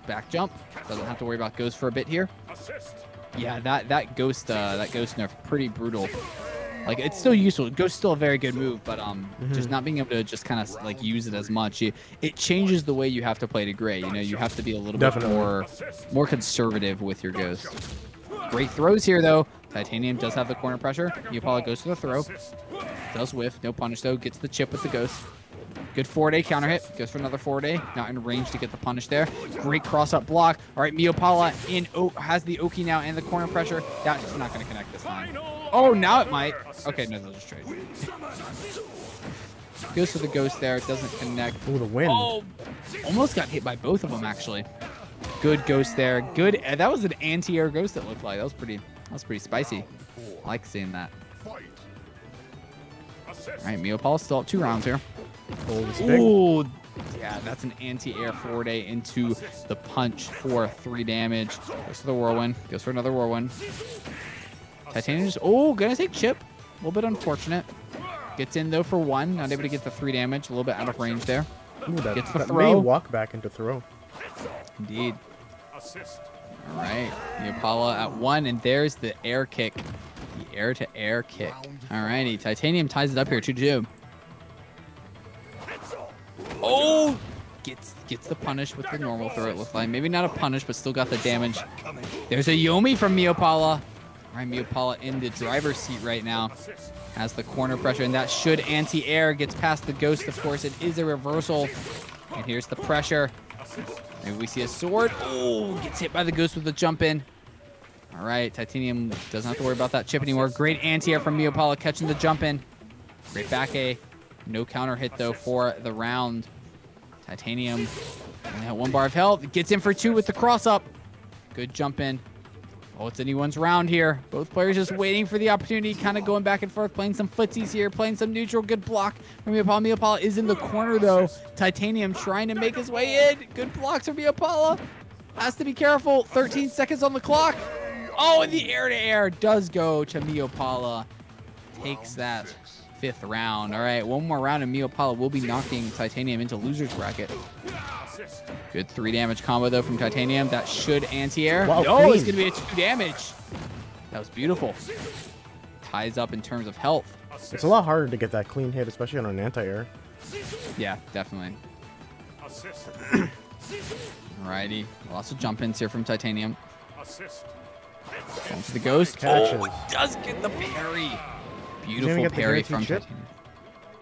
[SPEAKER 3] Back jump. Doesn't have to worry about ghost for a bit here. Yeah, that ghost nerf pretty brutal. Like, it's still useful. Ghost's still a very good move, but just not being able to just kind of like use it as much, it changes the way you have to play to Gray. You know, you have to be a little bit more conservative with your ghost. Great throws here though. Titanium does have the corner pressure. Miyapala goes for the throw. Does whiff. No punish though. Gets the chip with the ghost. Good forward A counter hit. Goes for another forward A. Not in range to get the punish there. Great cross up block. All right, Miyapala has the Oki now and the corner pressure. That's not going to connect this time. Oh, now it might. Okay, no, they'll just trade. Goes for the ghost there. It doesn't connect.
[SPEAKER 1] Oh, the wind.
[SPEAKER 3] Oh, almost got hit by both of them actually. Good ghost there. Good. That was an anti-air ghost. It looked like that was pretty spicy. I like seeing that. All right, Miyapala still up 2 rounds here. Oh, yeah, that's an anti-air forward A into the punch for 3 damage. Goes for the whirlwind. Goes for another whirlwind. Titanium just, gonna take chip. A little bit unfortunate. Gets in though for 1. Not able to get the 3 damage. A little bit out of range there.
[SPEAKER 1] Ooh,
[SPEAKER 3] gets the
[SPEAKER 1] that
[SPEAKER 3] throw.
[SPEAKER 1] may walk back into throw.
[SPEAKER 3] Indeed. All right, Miyapala at 1, and there's the air kick. The air-to-air kick. All righty, Titanium ties it up here, 2-2. Oh, gets the punish with the normal throw, it looks like. Maybe not a punish, but still got the damage. There's a Yomi from Miyapala. All right, Miyapala in the driver's seat right now. Has the corner pressure, and that should anti-air. Gets past the ghost, of course. It is a reversal. And here's the pressure. Maybe we see a sword. Oh, gets hit by the ghost with the jump in. All right, Titanium doesn't have to worry about that chip anymore. Great anti-air from Miyapala, catching the jump in. Great back A. No counter hit, though, for the round. Titanium only had 1 bar of health. Gets in for 2 with the cross-up. Good jump in. Oh, it's anyone's round here. Both players just waiting for the opportunity, kind of going back and forth, playing some footsies here, playing some neutral. Good block from Miyapala. Miyapala is in the corner, though. Titanium trying to make his way in. Good blocks from Miyapala. Has to be careful. 13 seconds on the clock. Oh, and the air-to-air does go to Miyapala. Takes that 5th round. All right, 1 more round, and Miyapala will be knocking Titanium into loser's bracket. Good 3 damage combo, though, from Titanium. That should anti-air.
[SPEAKER 1] Wow,
[SPEAKER 3] no,
[SPEAKER 1] clean.
[SPEAKER 3] it's going to be a 2 damage. That was beautiful. Ties up in terms of health.
[SPEAKER 1] It's a lot harder to get that clean hit, especially on an anti-air.
[SPEAKER 3] Yeah, definitely. Alrighty. Lots of jump ins here from Titanium. Going to the ghost.
[SPEAKER 1] Catches.
[SPEAKER 3] Oh, he does get the parry. Beautiful parry from Titanium.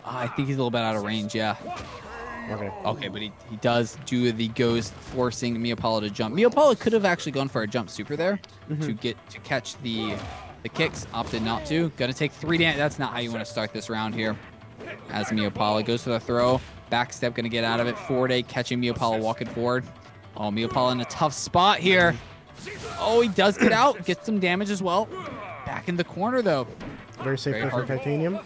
[SPEAKER 3] I think he's a little bit out of range, yeah. Okay, but he does do the ghost, forcing Miyapala to jump. Miyapala could have actually gone for a jump super there to catch the kicks. Opted not to. Gonna take 3 damage. That's not how you want to start this round here. As Miyapala goes for the throw. Backstep, gonna get out of it. Forward A, catching Miyapala walking forward. Oh, Miyapala in a tough spot here. Oh, he does get out. Gets some damage as well. Back in the corner, though.
[SPEAKER 1] Very safe there for Titanium.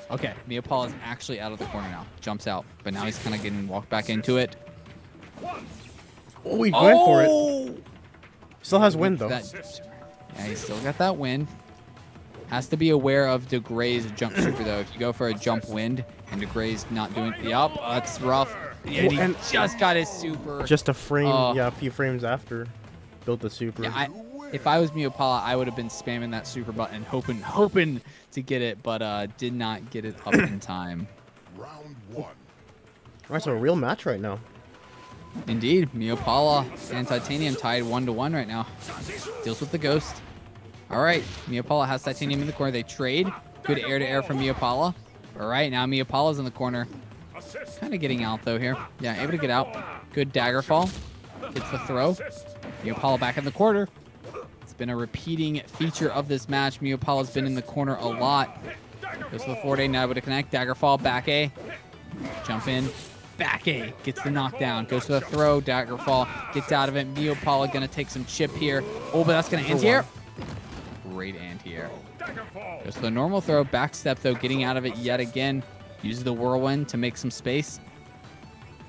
[SPEAKER 3] Okay, Miyapala is actually out of the corner now. Jumps out, but now he's kind of getting walked back into it.
[SPEAKER 1] Oh, he went for it. Still has wind, though.
[SPEAKER 3] Yeah, he's still got that wind. Has to be aware of DeGray's jump super, though. If you go for a jump wind and DeGray's not doing... Yup, that's rough. Yeah, he just got his super.
[SPEAKER 1] Just a frame, a few frames after. Built the super.
[SPEAKER 3] Yeah, If I was Miyapala, I would have been spamming that super button, hoping to get it, but did not get it up in time.
[SPEAKER 4] Round 1.
[SPEAKER 1] Alright, so a real match right now.
[SPEAKER 3] Indeed, Miyapala and Titanium tied 1-1 right now. Deals with the ghost. All right, Miyapala has Titanium in the corner. They trade. Good air-to-air from Miyapala. All right, now Miyapala's in the corner. Kind of getting out, though, here. Yeah, able to get out. Good dagger fall. Gets the throw. Miyapala back in the corner. It's been a repeating feature of this match. Miyapala's been in the corner a lot. Goes to the forward A, now able to connect. Dagger fall, back A. Jump in. Back A. Gets the knockdown. Goes to the throw. Dagger fall. Gets out of it. Miyapala going to take some chip here. Oh, but that's going to anti-air. Great anti-air. Goes to the normal throw. Back step, though, getting out of it yet again. Uses the whirlwind to make some space.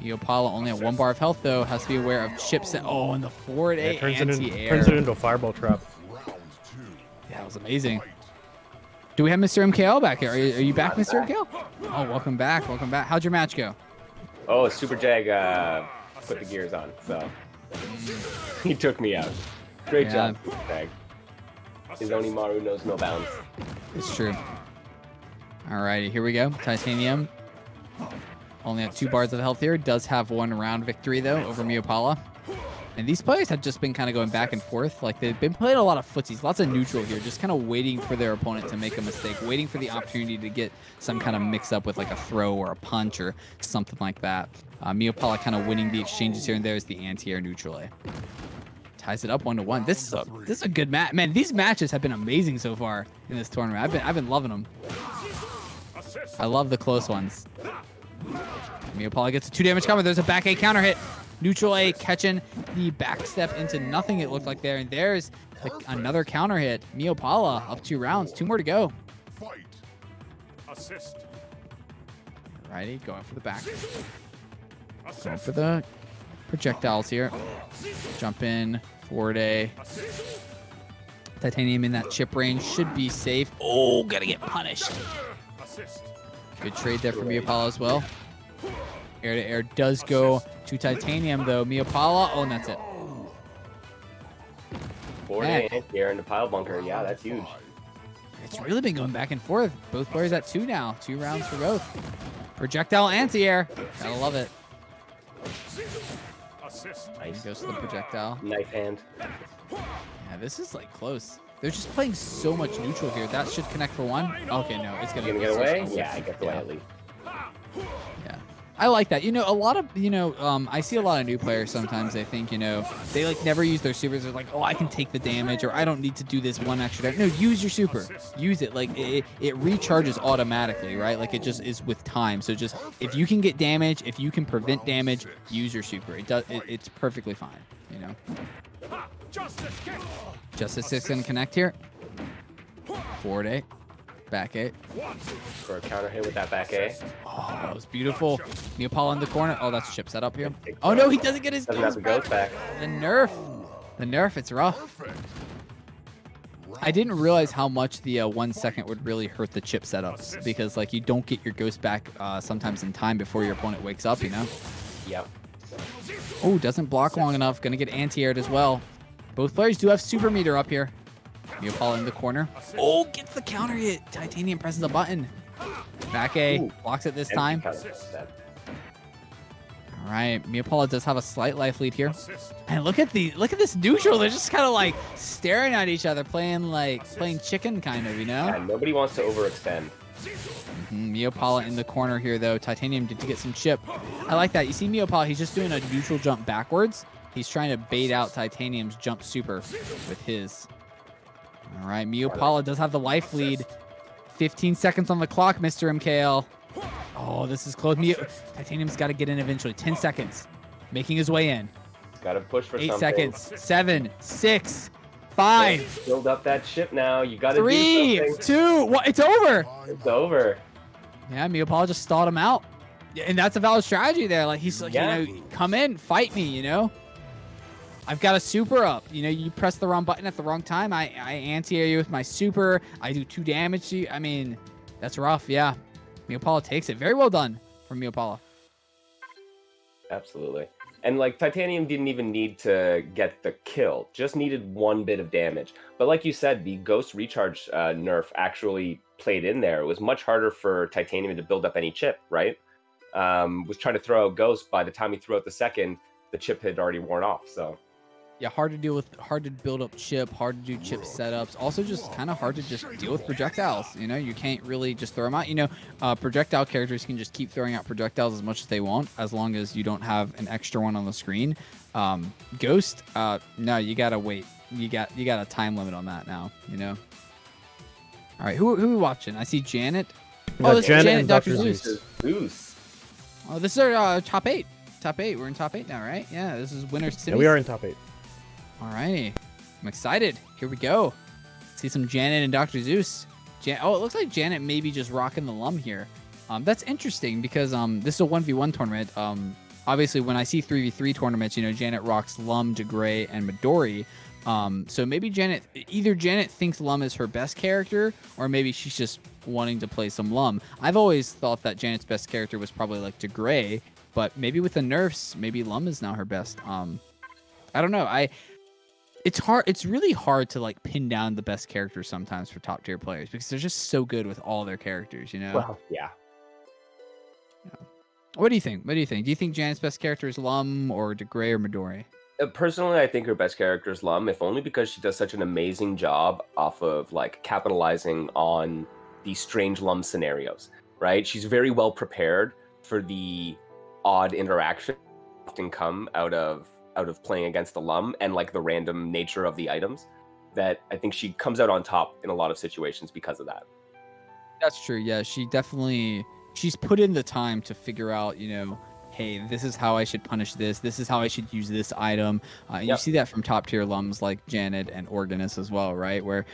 [SPEAKER 3] Miyapala only at 1 bar of health, though. Has to be aware of chips. Oh, and the forward A anti-air.
[SPEAKER 1] Turns it into a fireball trap.
[SPEAKER 3] Yeah, that was amazing. Do we have Mr. MKL back here? Are you back, Mr. MKL? Oh, welcome back. Welcome back. How'd your match go?
[SPEAKER 2] Oh, Super Jag put the gears on, so he took me out. Great job, Super Jag. His Onimaru knows no bounds.
[SPEAKER 3] It's true. Alrighty, here we go. Titanium. Only at 2 bars of health here. Does have 1 round victory, though, over Miyapala. And these players have just been kind of going back and forth. Like, they've been playing a lot of footsies, lots of neutral here, just kind of waiting for their opponent to make a mistake, waiting for the opportunity to get some kind of mix-up with, like, a throw or a punch or something like that. Miyapala kind of winning the exchanges here and there is the anti-air neutral A. Ties it up 1-1. This is a good match. Man, these matches have been amazing so far in this tournament. I've been loving them. I love the close ones. Miyapala gets a 2 damage counter. There's a back A counter hit. Neutral A catching the back step into nothing, it looked like there. And there's another counter hit. Miyapala up 2 rounds. 2 more to go.
[SPEAKER 4] Fight. Assist.
[SPEAKER 3] Alrighty, going for the back. Going for the projectiles here. Jump in. Forward A. Titanium in that chip range should be safe. Oh, gotta get punished. Good trade there for Miyapala as well. Air to air does go to Titanium, though. Miyapala, oh, and that's it.
[SPEAKER 2] Forward A anti-air in the pile bunker. Yeah, that's huge.
[SPEAKER 3] It's really been going back and forth. Both players at 2 now. 2 rounds for both. Projectile anti-air. Gotta love it. Nice. Goes to the projectile.
[SPEAKER 2] Knife hand.
[SPEAKER 3] Yeah, this is like close. They're just playing so much neutral here. That should connect for 1. Okay, no, it's gonna
[SPEAKER 2] get away. Yeah, I get the way at least.
[SPEAKER 3] Yeah, I like that. You know, a lot of I see a lot of new players. Sometimes they think they like never use their supers. They're like, oh, I can take the damage, or I don't need to do this 1 extra. No, use your super. Use it. Like it recharges automatically, right? Like it just is with time. So just if you can get damage, if you can prevent damage, use your super. It does. It's perfectly fine. You know. Justice 6 gonna connect here. Forward A. Back A.
[SPEAKER 2] For a counter hit with that back A.
[SPEAKER 3] Oh, that was beautiful. Miyapala in the corner. Oh, that's chip set up here. Oh no, he doesn't get his
[SPEAKER 2] Doesn't have the ghost back.
[SPEAKER 3] The nerf. The nerf, it's rough. I didn't realize how much the 1 second would really hurt the chip setups, because like you don't get your ghost back sometimes in time before your opponent wakes up, you know?
[SPEAKER 2] Yep.
[SPEAKER 3] Oh, doesn't block long enough. Gonna get anti-aired as well. Both players do have super meter up here. Miyapala in the corner. Oh, gets the counter hit. Titanium presses a button. Back A. Blocks it this time. All right. Miyapala does have a slight life lead here. And look at this neutral. They're just kind of like staring at each other, playing chicken kind of, you know?
[SPEAKER 2] Yeah, nobody wants to overextend.
[SPEAKER 3] Miyapala in the corner here, though. Titanium did get some chip. I like that. You see Miyapala, he's just doing a neutral jump backwards. He's trying to bait out Titanium's jump super with his. All right, Miyapala does have the life lead. 15 seconds on the clock, Mr. MKL. Oh, this is close. Titanium's got to get in eventually. 10 seconds. Making his way in.
[SPEAKER 2] Got to push for
[SPEAKER 3] 8
[SPEAKER 2] something.
[SPEAKER 3] 8 seconds. 7, 6, 5.
[SPEAKER 2] Build up that ship now. You got to do
[SPEAKER 3] 3,
[SPEAKER 2] something.
[SPEAKER 3] 2. What? It's over.
[SPEAKER 2] It's over.
[SPEAKER 3] Yeah, Miyapala just stalled him out. And that's a valid strategy there. Like, he's like, come in, fight me, I've got a super up. You press the wrong button at the wrong time. I anti-air you with my super. I do 2 damage to you. I mean, that's rough, yeah. Miyapala takes it. Very well done from Miyapala.
[SPEAKER 2] Absolutely. And like Titanium didn't even need to get the kill, just needed one bit of damage. But like you said, the Ghost Recharge nerf actually played in there. It was much harder for Titanium to build up any chip, right? Was trying to throw out Ghost. By the time he threw out the second, the chip had already worn off. So
[SPEAKER 3] yeah, hard to deal with, hard to build up chip, hard to do chip setups. Also, just kind of hard to just deal with projectiles. You know, you can't really just throw them out. You know, projectile characters can just keep throwing out projectiles as much as they want, as long as you don't have an extra one on the screen. Ghost, no, you gotta wait. You got a time limit on that now. You know. All right, who are we watching? I see Janet. Oh, this is Janet and Dr. Zeus. Oh, this is our top 8. Top 8. We're in top 8 now, right? Yeah, this is Winner City.
[SPEAKER 1] Yeah, we are in top 8.
[SPEAKER 3] All righty. I'm excited. Here we go. See some Janet and Dr. Zeus. Oh, it looks like Janet may be just rocking the Lum here. That's interesting because this is a 1v1 tournament. Obviously, when I see 3v3 tournaments, you know, Janet rocks Lum, DeGray, and Midori. So maybe either Janet thinks Lum is her best character, or maybe she's just wanting to play some Lum. I've always thought that Janet's best character was probably like DeGray, but maybe with the nerfs, maybe Lum is now her best. I don't know. It's hard. It's really hard to like pin down the best characters sometimes for top tier players because they're just so good with all their characters, you know?
[SPEAKER 2] Well, yeah.
[SPEAKER 3] What do you think? What do you think? Do you think Janet's best character is Lum or DeGray or Midori?
[SPEAKER 2] Personally, I think her best character is Lum, if only because she does such an amazing job off of like capitalizing on these strange Lum scenarios, right? She's very well prepared for the odd interaction that often come out of playing against the Lum and like the random nature of the items. That I think she comes out on top in a lot of situations because of that.
[SPEAKER 3] That's true. Yeah, she's put in the time to figure out, you know, hey, this is how I should punish this. This is how I should use this item. And you see that from top tier Lums like Janet and Organis as well, right? Where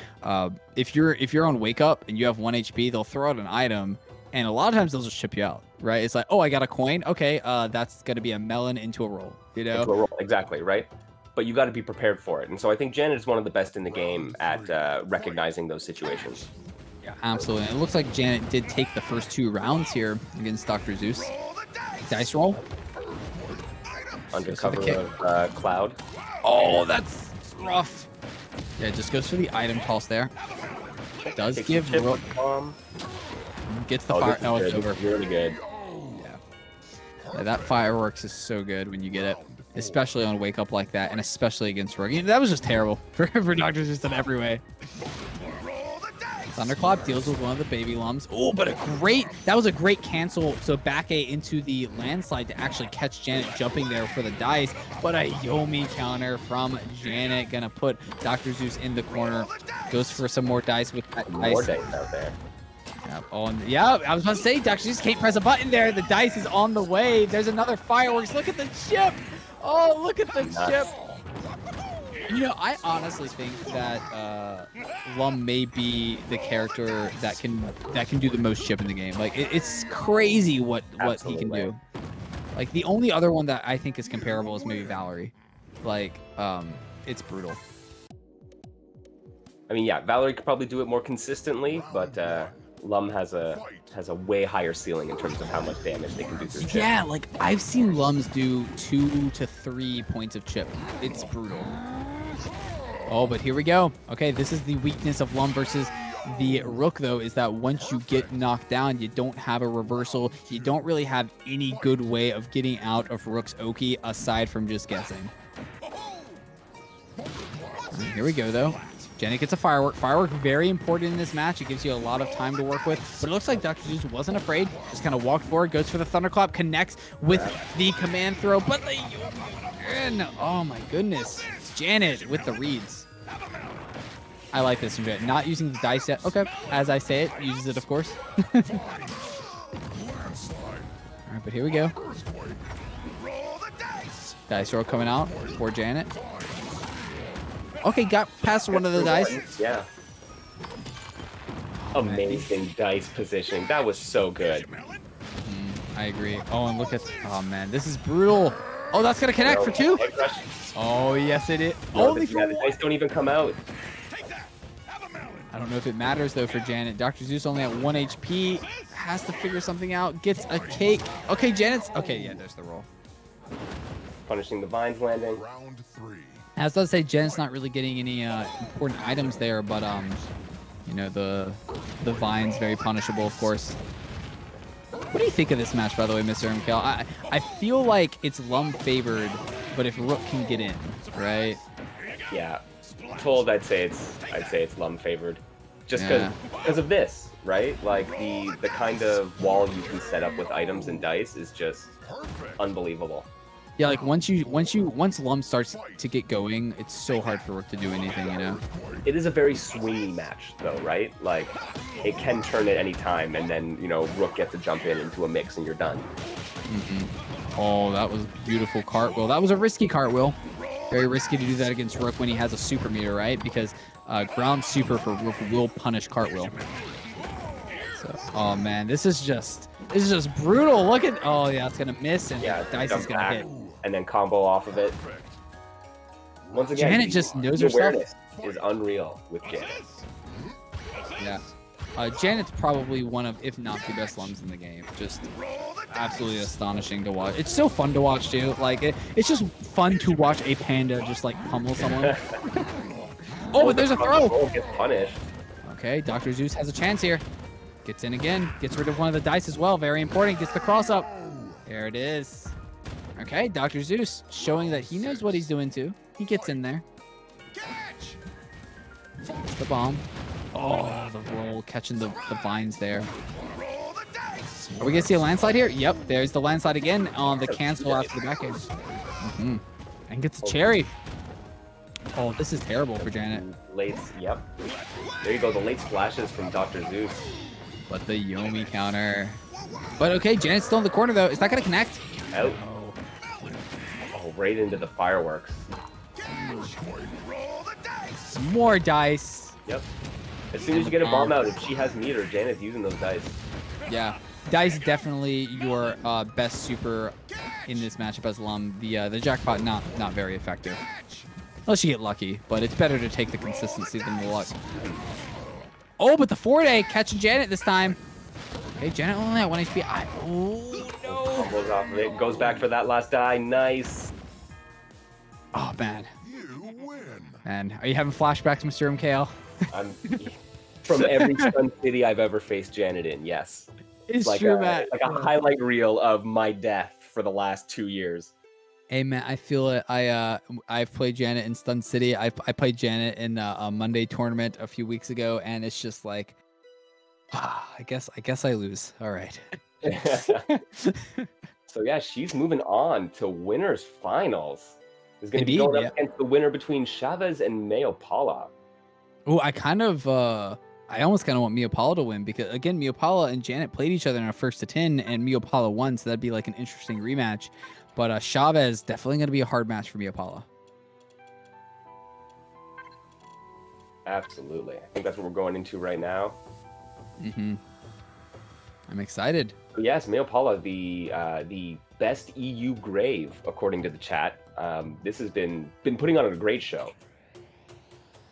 [SPEAKER 3] if you're on Wake Up and you have 1 HP, they'll throw out an item, and a lot of times they'll just chip you out, right? It's like, oh, I got a coin. Okay, that's gonna be a melon into a roll, you know?
[SPEAKER 2] Into a roll, exactly, right? But you got to be prepared for it. And so I think Janet is one of the best in the game at recognizing those situations.
[SPEAKER 3] Yeah, absolutely. It looks like Janet did take the first 2 rounds here against Dr. Zeus. Dice roll.
[SPEAKER 2] Under cover of Cloud.
[SPEAKER 3] Oh, that's rough. Yeah, it just goes for the item toss there. Does give gets the fire. Oh, it's over.
[SPEAKER 2] Really good.
[SPEAKER 3] Yeah, that fireworks is so good when you get it, especially on Wake Up like that, and especially against Rogue. That was just terrible for Dr. Zeus in every way. Thunderclap deals with one of the baby Lums. Oh, but that was a great cancel. So back A into the landslide to actually catch Janet jumping there for the dice. But a Yomi counter from Janet. Gonna put Dr. Zeus in the corner. Goes for some more dice with that dice.
[SPEAKER 2] More dice out there.
[SPEAKER 3] Yeah, yeah, I was about to say, Dr. Zeus can't press a button there. The dice is on the way. There's another fireworks. Look at the chip. Oh, look at the chip. You know, I honestly think that Lum may be the character that can do the most chip in the game. Like, it's crazy what he can do. Like, the only other one that I think is comparable is maybe Valerie. Like, it's brutal.
[SPEAKER 2] I mean, yeah, Valerie could probably do it more consistently, but Lum has a way higher ceiling in terms of how much damage they can do through chip.
[SPEAKER 3] Yeah, like, I've seen Lums do 2 to 3 points of chip. It's brutal. Oh, but here we go. Okay, this is the weakness of Lum versus the Rook, though, is that once you get knocked down, you don't have a reversal. You don't really have any good way of getting out of Rook's Oki aside from just guessing. Here we go, though. Janet gets a firework. Firework, very important in this match. It gives you a lot of time to work with. But it looks like Dr. Zeus wasn't afraid. Just kind of walked forward, goes for the Thunderclap, connects with the command throw. But oh my goodness. Janet with the reads. I like this from Janet. Not using the dice yet. Okay, as I say it, uses it, of course. All right, but here we go. Dice roll coming out for Janet. Okay, got past one of the dice.
[SPEAKER 2] Yeah. Amazing dice positioning. That was so good.
[SPEAKER 3] I agree. Oh, and look at... Oh, man. This is brutal. Oh, that's going to connect for 2. Oh, yes, it is. Only for
[SPEAKER 2] the dice don't even come out.
[SPEAKER 3] I don't know if it matters, though, for Janet. Dr. Zeus only at 1 HP. Has to figure something out. Gets a cake. Okay, Janet's... Okay, yeah, there's the roll.
[SPEAKER 2] punishing the vines landing.
[SPEAKER 4] Round 3.
[SPEAKER 3] As I was say, Jen's not really getting any important items there, but you know, the vine's very punishable, of course. What do you think of this match, by the way, Mr. MKL? I feel like it's Lum favored, but if Rook can get in, right?
[SPEAKER 2] Yeah, told I'd say it's Lum favored, just because of this, right? Like the kind of wall you can set up with items and dice is just unbelievable.
[SPEAKER 3] Yeah, like once Lum starts to get going, it's so hard for Rook to do anything, you know?
[SPEAKER 2] It is a very swingy match, though, right? Like, it can turn at any time, and then, you know, Rook gets to jump in into a mix, and you're done.
[SPEAKER 3] Oh, that was a beautiful cartwheel. That was a risky cartwheel. Very risky to do that against Rook when he has a super meter, right? Because ground super for Rook will punish cartwheel. So, oh man, this is just brutal. Look at, oh yeah, it's gonna miss, and dice is gonna hit.
[SPEAKER 2] And then combo off of it. Once again,
[SPEAKER 3] Janet just knows
[SPEAKER 2] the
[SPEAKER 3] her stuff.
[SPEAKER 2] awareness is unreal with Janet.
[SPEAKER 3] Yeah. Janet's probably one of, if not the best Lums in the game. Just absolutely astonishing to watch. It's so fun to watch, too. Like, it's just fun to watch a panda just, like, pummel someone. Oh, but there's a throw!
[SPEAKER 2] Gets punished.
[SPEAKER 3] Okay, Dr. Zeus has a chance here. Gets in again. Gets rid of one of the dice as well. Very important. Gets the cross up. There it is. Okay, Dr. Zeus showing that he knows what he's doing, too. He gets in there. Gets the bomb. Oh, the roll, catching the vines there. Are we going to see a landslide here? Yep, there's the landslide again on the cancel after the back end. And gets a cherry. Oh, this is terrible for Janet.
[SPEAKER 2] Late, yep. There you go, the late splashes from Dr. Zeus.
[SPEAKER 3] But the Yomi counter. But okay, Janet's still in the corner, though. Is that going to connect?
[SPEAKER 2] Out. Oh, right into the fireworks.
[SPEAKER 3] More dice.
[SPEAKER 2] Yep. As soon as you get a bomb out, if she has meter, Janet's using those dice.
[SPEAKER 3] Yeah. Dice definitely your best super in this matchup as Lum. The jackpot not very effective. Unless you get lucky, but it's better to take the consistency than the luck. Oh, but the 4-day catching Janet this time. Okay, Janet only at 1 HP. Oh, no.
[SPEAKER 2] Combos off of it. Goes back for that last die. Nice.
[SPEAKER 3] Oh, man.
[SPEAKER 4] You win.
[SPEAKER 3] Man, are you having flashbacks, Mr. MKL?
[SPEAKER 2] I'm from every Sun City I've ever faced Janet in, yes.
[SPEAKER 3] It's
[SPEAKER 2] like
[SPEAKER 3] true,
[SPEAKER 2] a,
[SPEAKER 3] Matt.
[SPEAKER 2] Like a highlight reel of my death for the last 2 years.
[SPEAKER 3] Hey, Matt, I feel it. I've played Janet in Stun City. I played Janet in a Monday tournament a few weeks ago, and it's just like, I guess I lose. All right.
[SPEAKER 2] So yeah, she's moving on to winners finals. Is going to be
[SPEAKER 3] Indeed,
[SPEAKER 2] going up against the winner between Chavez and Miyapala.
[SPEAKER 3] Oh, I almost kind of want Miyapala to win because, again, Miyapala and Janet played each other in a 1-10, and Miyapala won, so that'd be like an interesting rematch. But Chavez, definitely going to be a hard match for Miyapala.
[SPEAKER 2] Absolutely. I think that's what we're going into right now.
[SPEAKER 3] I'm excited.
[SPEAKER 2] But yes, Miyapala, the best EU Grave, according to the chat. This has been putting on a great show.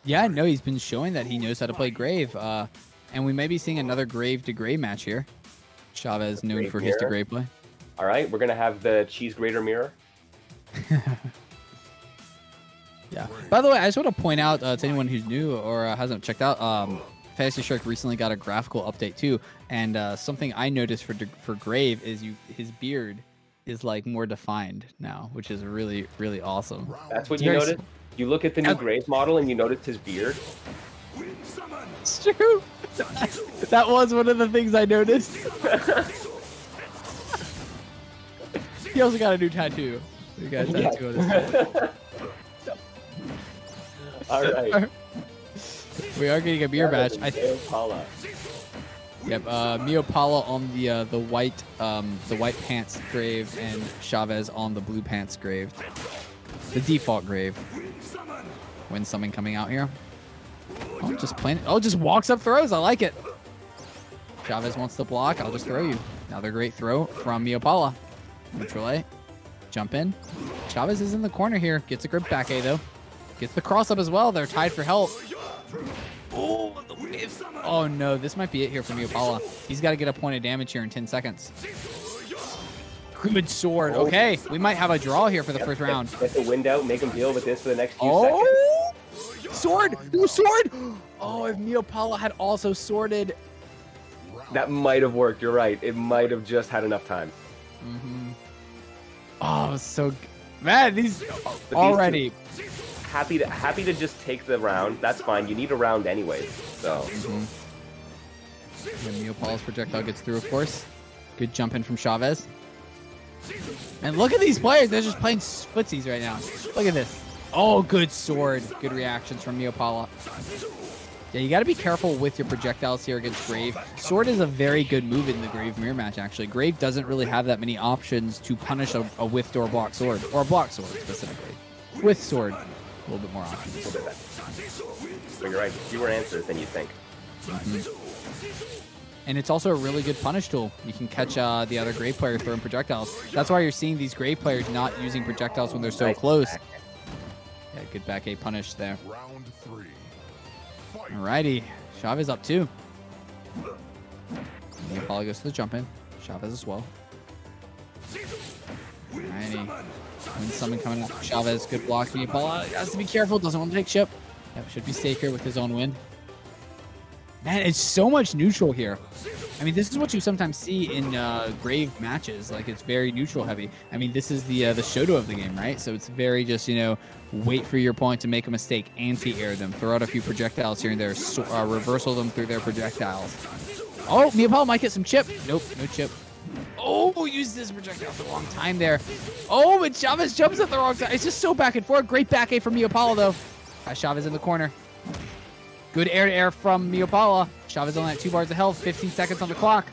[SPEAKER 3] Yeah, no, he's been showing that he knows how to play Grave. And we may be seeing another Grave to Grave match here. Chavez known for his to Grave play.
[SPEAKER 2] All right, we're going to have the cheese grater mirror.
[SPEAKER 3] Yeah. By the way, I just want to point out to anyone who's new or hasn't checked out, Fantasy Shark recently got a graphical update too. And something I noticed for Grave is his beard is like more defined now, which is really, really awesome.
[SPEAKER 2] That's what you noticed? You look at the new Grave model and you noticed his beard?
[SPEAKER 3] It's true. That was one of the things I noticed. He also got a new tattoo. He got a tattoo on his head.
[SPEAKER 2] All right.
[SPEAKER 3] We are getting a beer match.
[SPEAKER 2] Miyapala.
[SPEAKER 3] Yep, Miyapala on the white pants grave and Chavez on the blue pants grave. The default grave. When something coming out here. Oh, just playing. Oh, just walks up throws. I like it. Chavez wants to block. I'll just throw you. Another great throw from Miyapala. Neutral A. Jump in. Chavez is in the corner here. Gets a grip back A though. Gets the cross up as well. They're tied for help. Oh no, this might be it here for Miyapala. He's got to get a point of damage here in 10 seconds. Good sword. Okay, we might have a draw here for the first round.
[SPEAKER 2] Get the wind out, make him deal with this for the next few seconds.
[SPEAKER 3] Oh, sword! Ooh, sword! Oh, if Miyapala had also sworded.
[SPEAKER 2] That might have worked. You're right. It might have just had enough time.
[SPEAKER 3] Oh, so man, these already.
[SPEAKER 2] Happy to just take the round. That's fine. You need a round anyways. So.
[SPEAKER 3] And Miyapala's projectile gets through, of course. Good jump in from Chavez. And look at these players. They're just playing footsies right now. Look at this. Oh, good sword. Good reactions from Miyapala. Yeah, you got to be careful with your projectiles here against Grave. Sword is a very good move in the Grave mirror match, actually. Grave doesn't really have that many options to punish a whiffed or block sword, or a block sword specifically. With sword, a little bit more options.
[SPEAKER 2] But you're right. Fewer answers than you think.
[SPEAKER 3] And it's also a really good punish tool. You can catch the other Grave player throwing projectiles. That's why you're seeing these Grave players not using projectiles when they're so close. Yeah, good back A punish there.
[SPEAKER 4] Round 3.
[SPEAKER 3] Alrighty, Chavez up 2. Miyapala goes to the jump in. Chavez as well. Alrighty. When summon coming in, Chavez, good block. Miyapala has to be careful, doesn't want to take chip. Yep, should be safe here with his own win. Man, it's so much neutral here. I mean, this is what you sometimes see in Grave matches. Like, it's very neutral heavy. I mean, this is the Showdown of the game, right? So it's very just, you know, wait for your opponent to make a mistake, anti-air them, throw out a few projectiles here and there, reversal them through their projectiles. Oh, Miyapala might get some chip. Nope, no chip. Oh, used this projectile for a long time there. Oh, but Chavez jumps at the wrong time. It's just so back and forth. Great back A from Miyapala, though. Chavez in the corner. Good air-to-air from Miyapala. Chavez only at 2 bars of health, 15 seconds on the clock.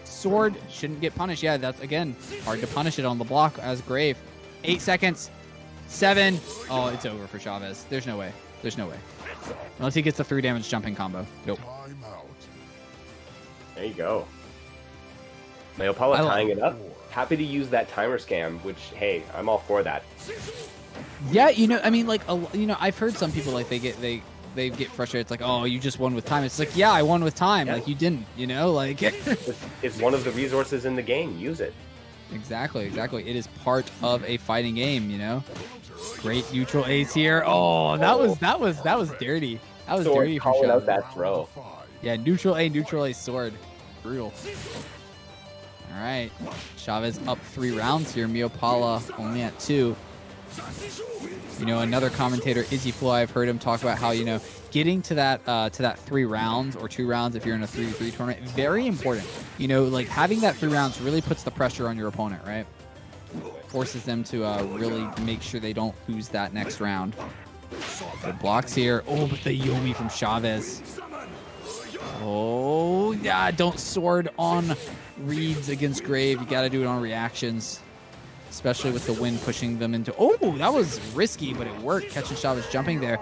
[SPEAKER 3] Sword shouldn't get punished. Yeah, that's, again, hard to punish it on the block as Grave. 8 seconds. 7. Oh, it's over for Chavez. There's no way. There's no way. Unless he gets a 3 damage jumping combo. Nope.
[SPEAKER 2] There you go. Miyapala tying it up. Happy to use that timer scam, which, hey, I'm all for that.
[SPEAKER 3] Yeah, you know, I mean, like, you know, I've heard some people, like, they get frustrated. It's like, oh, you just won with time. It's like, yeah, I won with time. Yeah. Like, you didn't, you know, like.
[SPEAKER 2] It's one of the resources in the game. Use it.
[SPEAKER 3] Exactly. It is part of a fighting game, you know. Great neutral ace here. Oh, that was dirty. That was
[SPEAKER 2] sword
[SPEAKER 3] dirty for
[SPEAKER 2] calling
[SPEAKER 3] sure.
[SPEAKER 2] out that throw.
[SPEAKER 3] Yeah, neutral A sword. Brutal. All right, Chavez up 3 rounds here. Miyapala only at 2. You know, another commentator, Izzy Flo, I've heard him talk about how, you know, getting to that 3 rounds or 2 rounds if you're in a 3v3 tournament, very important. You know, like having that 3 rounds really puts the pressure on your opponent, right? Forces them to really make sure they don't lose that next round. Good blocks here. Oh, but the Yomi from Chavez. Oh, yeah, don't sword on reads against Grave. You got to do it on reactions. Especially with the wind pushing them into... Oh, that was risky, but it worked. Catching Chavez jumping there.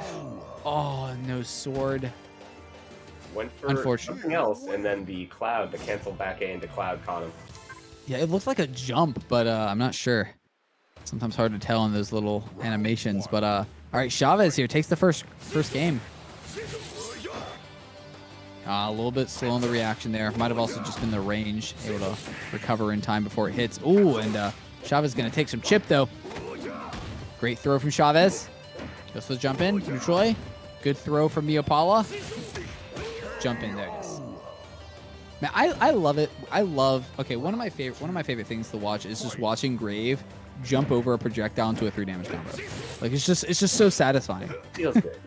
[SPEAKER 3] Oh, no sword.
[SPEAKER 2] Went for something else, and then the cloud, the cancel back A into cloud caught him.
[SPEAKER 3] Yeah, it looked like a jump, but I'm not sure. Sometimes hard to tell in those little animations. But all right, Chavez here takes the first game. A little bit slow on the reaction there. Might have also just been the range, able to recover in time before it hits. Ooh, and Chavez going to take some chip, though. Great throw from Chavez. Goes to the jump in. Neutral A. Good throw from Miyapala. Jump in. There it is. Man, I love it. Okay, one of my favorite things to watch is just watching Grave jump over a projectile into a 3 damage combo. Like, it's just so satisfying.
[SPEAKER 2] Feels good.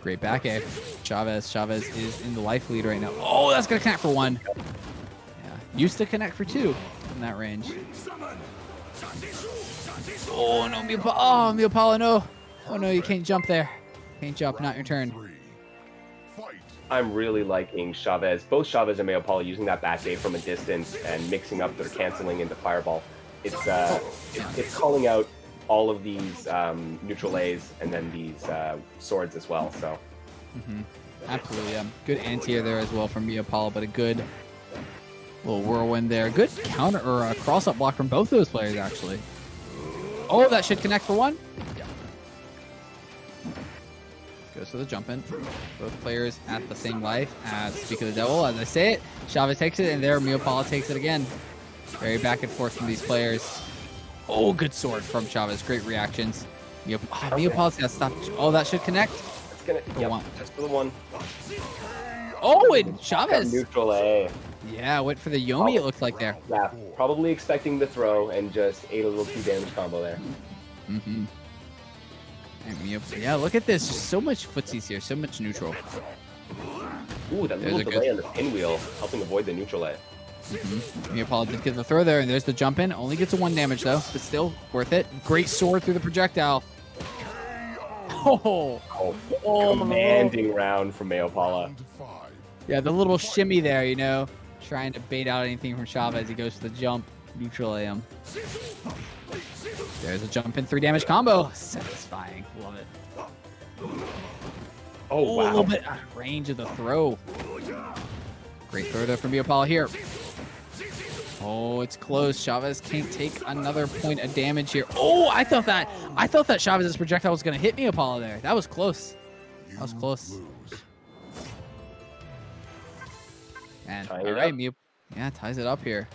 [SPEAKER 3] Great back A. Chavez is in the life lead right now. Oh, that's going to connect for 1. Yeah. Used to connect for 2 from that range. Oh, no, Miyapala. Oh, Miyapala, no. Oh, no, you can't jump there. Can't jump, not your turn.
[SPEAKER 2] I'm really liking Chavez, both Chavez and Miyapala using that back A from a distance and mixing up their canceling into fireball. It's calling out all of these neutral A's and then these swords as well. So,
[SPEAKER 3] Absolutely, yeah. Good anti-air there as well from Miyapala, but a good little whirlwind there. Good counter or a cross-up block from both those players, actually. Oh, that should connect for 1. Goes to the jump in. Both players at the same life as Speak of the Devil. As I say it, Chavez takes it, and there Miyapala takes it again. Very back and forth from these players. Oh, good sword from Chavez. Great reactions. Miyapala's got to stop. Oh, that should connect.
[SPEAKER 2] It's gonna, yep, just for the one.
[SPEAKER 3] Oh, and Chavez.
[SPEAKER 2] Neutral A.
[SPEAKER 3] Yeah, went for the Yomi, it looked like there.
[SPEAKER 2] Yeah, probably expecting the throw and just ate a little 2 damage combo there.
[SPEAKER 3] Mm-hmm. Yeah, look at this. Just so much footsies here. So much neutral.
[SPEAKER 2] Ooh, that little delay on the pinwheel, helping avoid the neutral A.
[SPEAKER 3] Miyapala did get the throw there, and there's the jump in. Only gets a 1 damage, though, but still worth it. Great sword through the projectile. Oh,
[SPEAKER 2] Commanding round from Miyapala.
[SPEAKER 3] Yeah, the little shimmy there, you know, trying to bait out anything from Chavez. He goes for the jump, neutral AM. There's a jump in 3 damage combo. Satisfying. Love it.
[SPEAKER 2] Oh, wow.
[SPEAKER 3] A little bit out of range of the throw. Great throw there from Miyapala here. Oh, it's close. Chavez can't take another point of damage here. Oh, I thought that Chavez's projectile was going to hit Miyapala there. That was close. That was close. And all right, yeah, ties it up here.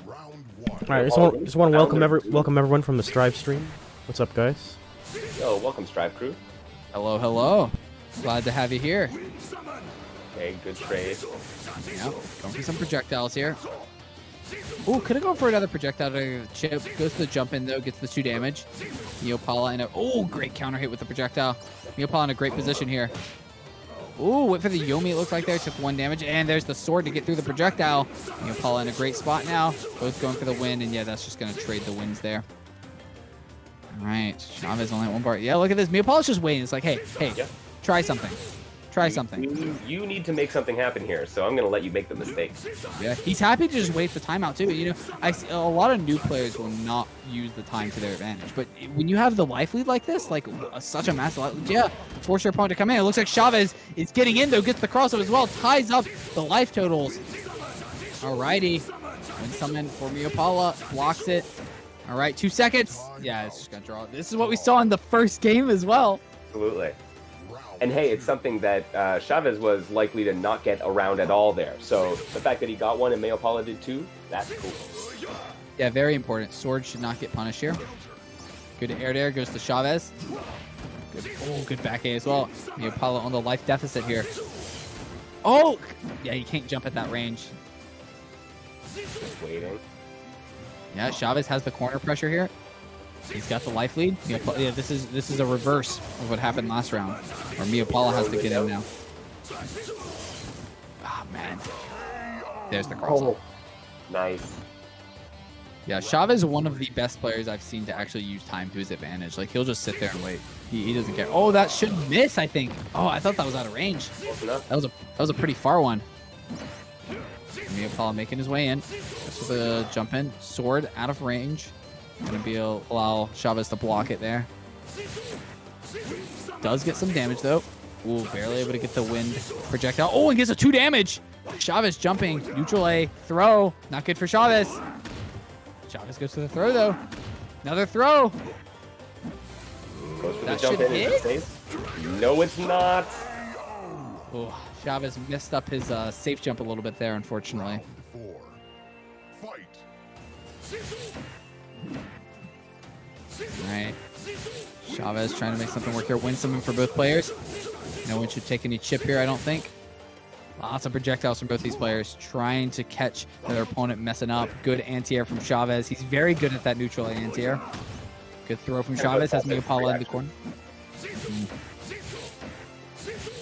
[SPEAKER 4] Round
[SPEAKER 1] All right, just want to welcome everyone from the Strive stream. What's up, guys?
[SPEAKER 2] Yo, welcome, Strive crew.
[SPEAKER 3] Hello, hello. Glad to have you here.
[SPEAKER 2] Okay, good trade.
[SPEAKER 3] Yeah, going for some projectiles here. Ooh, could have gone for another projectile to chip. Goes to the jump in though, gets the 2 damage. Miyapala in a great counter hit with the projectile. Miyapala in a great position here. Ooh, went for the Yomi, it looked like there, took 1 damage, and there's the sword to get through the projectile. Miyapala in a great spot now. Both going for the win, and yeah, that's just gonna trade the wins there. All right, Chavez only 1 bar. Yeah, look at this. Miyapala's just waiting. It's like, hey, try something. Try something.
[SPEAKER 2] You need to make something happen here, so I'm going to let you make the mistake.
[SPEAKER 3] Yeah, he's happy to just wait the timeout too. You know, I see a lot of new players will not use the time to their advantage. But when you have the life lead like this, like such a massive life lead, yeah, force your opponent to come in. It looks like Chavez is getting in though, gets the crossover as well, ties up the life totals. Alrighty, win summon for Miyapala, blocks it. All right, 2 seconds. Yeah, it's just gonna draw. This is what we saw in the first game as well.
[SPEAKER 2] Absolutely. And hey, it's something that Chavez was likely to not get around at all there. So the fact that he got one and Miyapala did too, that's cool.
[SPEAKER 3] Yeah, very important. Sword should not get punished here. Good air to air goes to Chavez. Good back A as well. Miyapala on the life deficit here. Oh, yeah, you can't jump at that range.
[SPEAKER 2] Just waiting.
[SPEAKER 3] Yeah, Chavez has the corner pressure here. He's got the life lead. Yeah, this is a reverse of what happened last round, where Miyapala has to get in now. Ah, man. There's the crossover.
[SPEAKER 2] Nice.
[SPEAKER 3] Yeah, Chavez is one of the best players I've seen to actually use time to his advantage. Like, he'll just sit there and wait. He doesn't care. Oh, that should miss, I think. Oh, I thought that was out of range. That was a pretty far one. Miyapala making his way in. This is a jump in. Sword out of range. Gonna allow Chavez to block it there. Does get some damage though. Ooh, barely able to get the wind projectile. Oh, and gets a 2 damage. Chavez jumping. Neutral A. Throw. Not good for Chavez. Chavez goes to the throw though. Another throw.
[SPEAKER 2] Goes for
[SPEAKER 3] That
[SPEAKER 2] the jump
[SPEAKER 3] should
[SPEAKER 2] in. Is it
[SPEAKER 3] hit?
[SPEAKER 2] safe? No, it's not.
[SPEAKER 3] Oh, Chavez messed up his safe jump a little bit there, unfortunately. All right. Chavez trying to make something work here. Win something for both players. No one should take any chip here, I don't think. Lots of projectiles from both these players. Trying to catch their opponent messing up. Good anti-air from Chavez. He's very good at that neutral anti-air. Good throw from Chavez. Has Miyapala in the corner.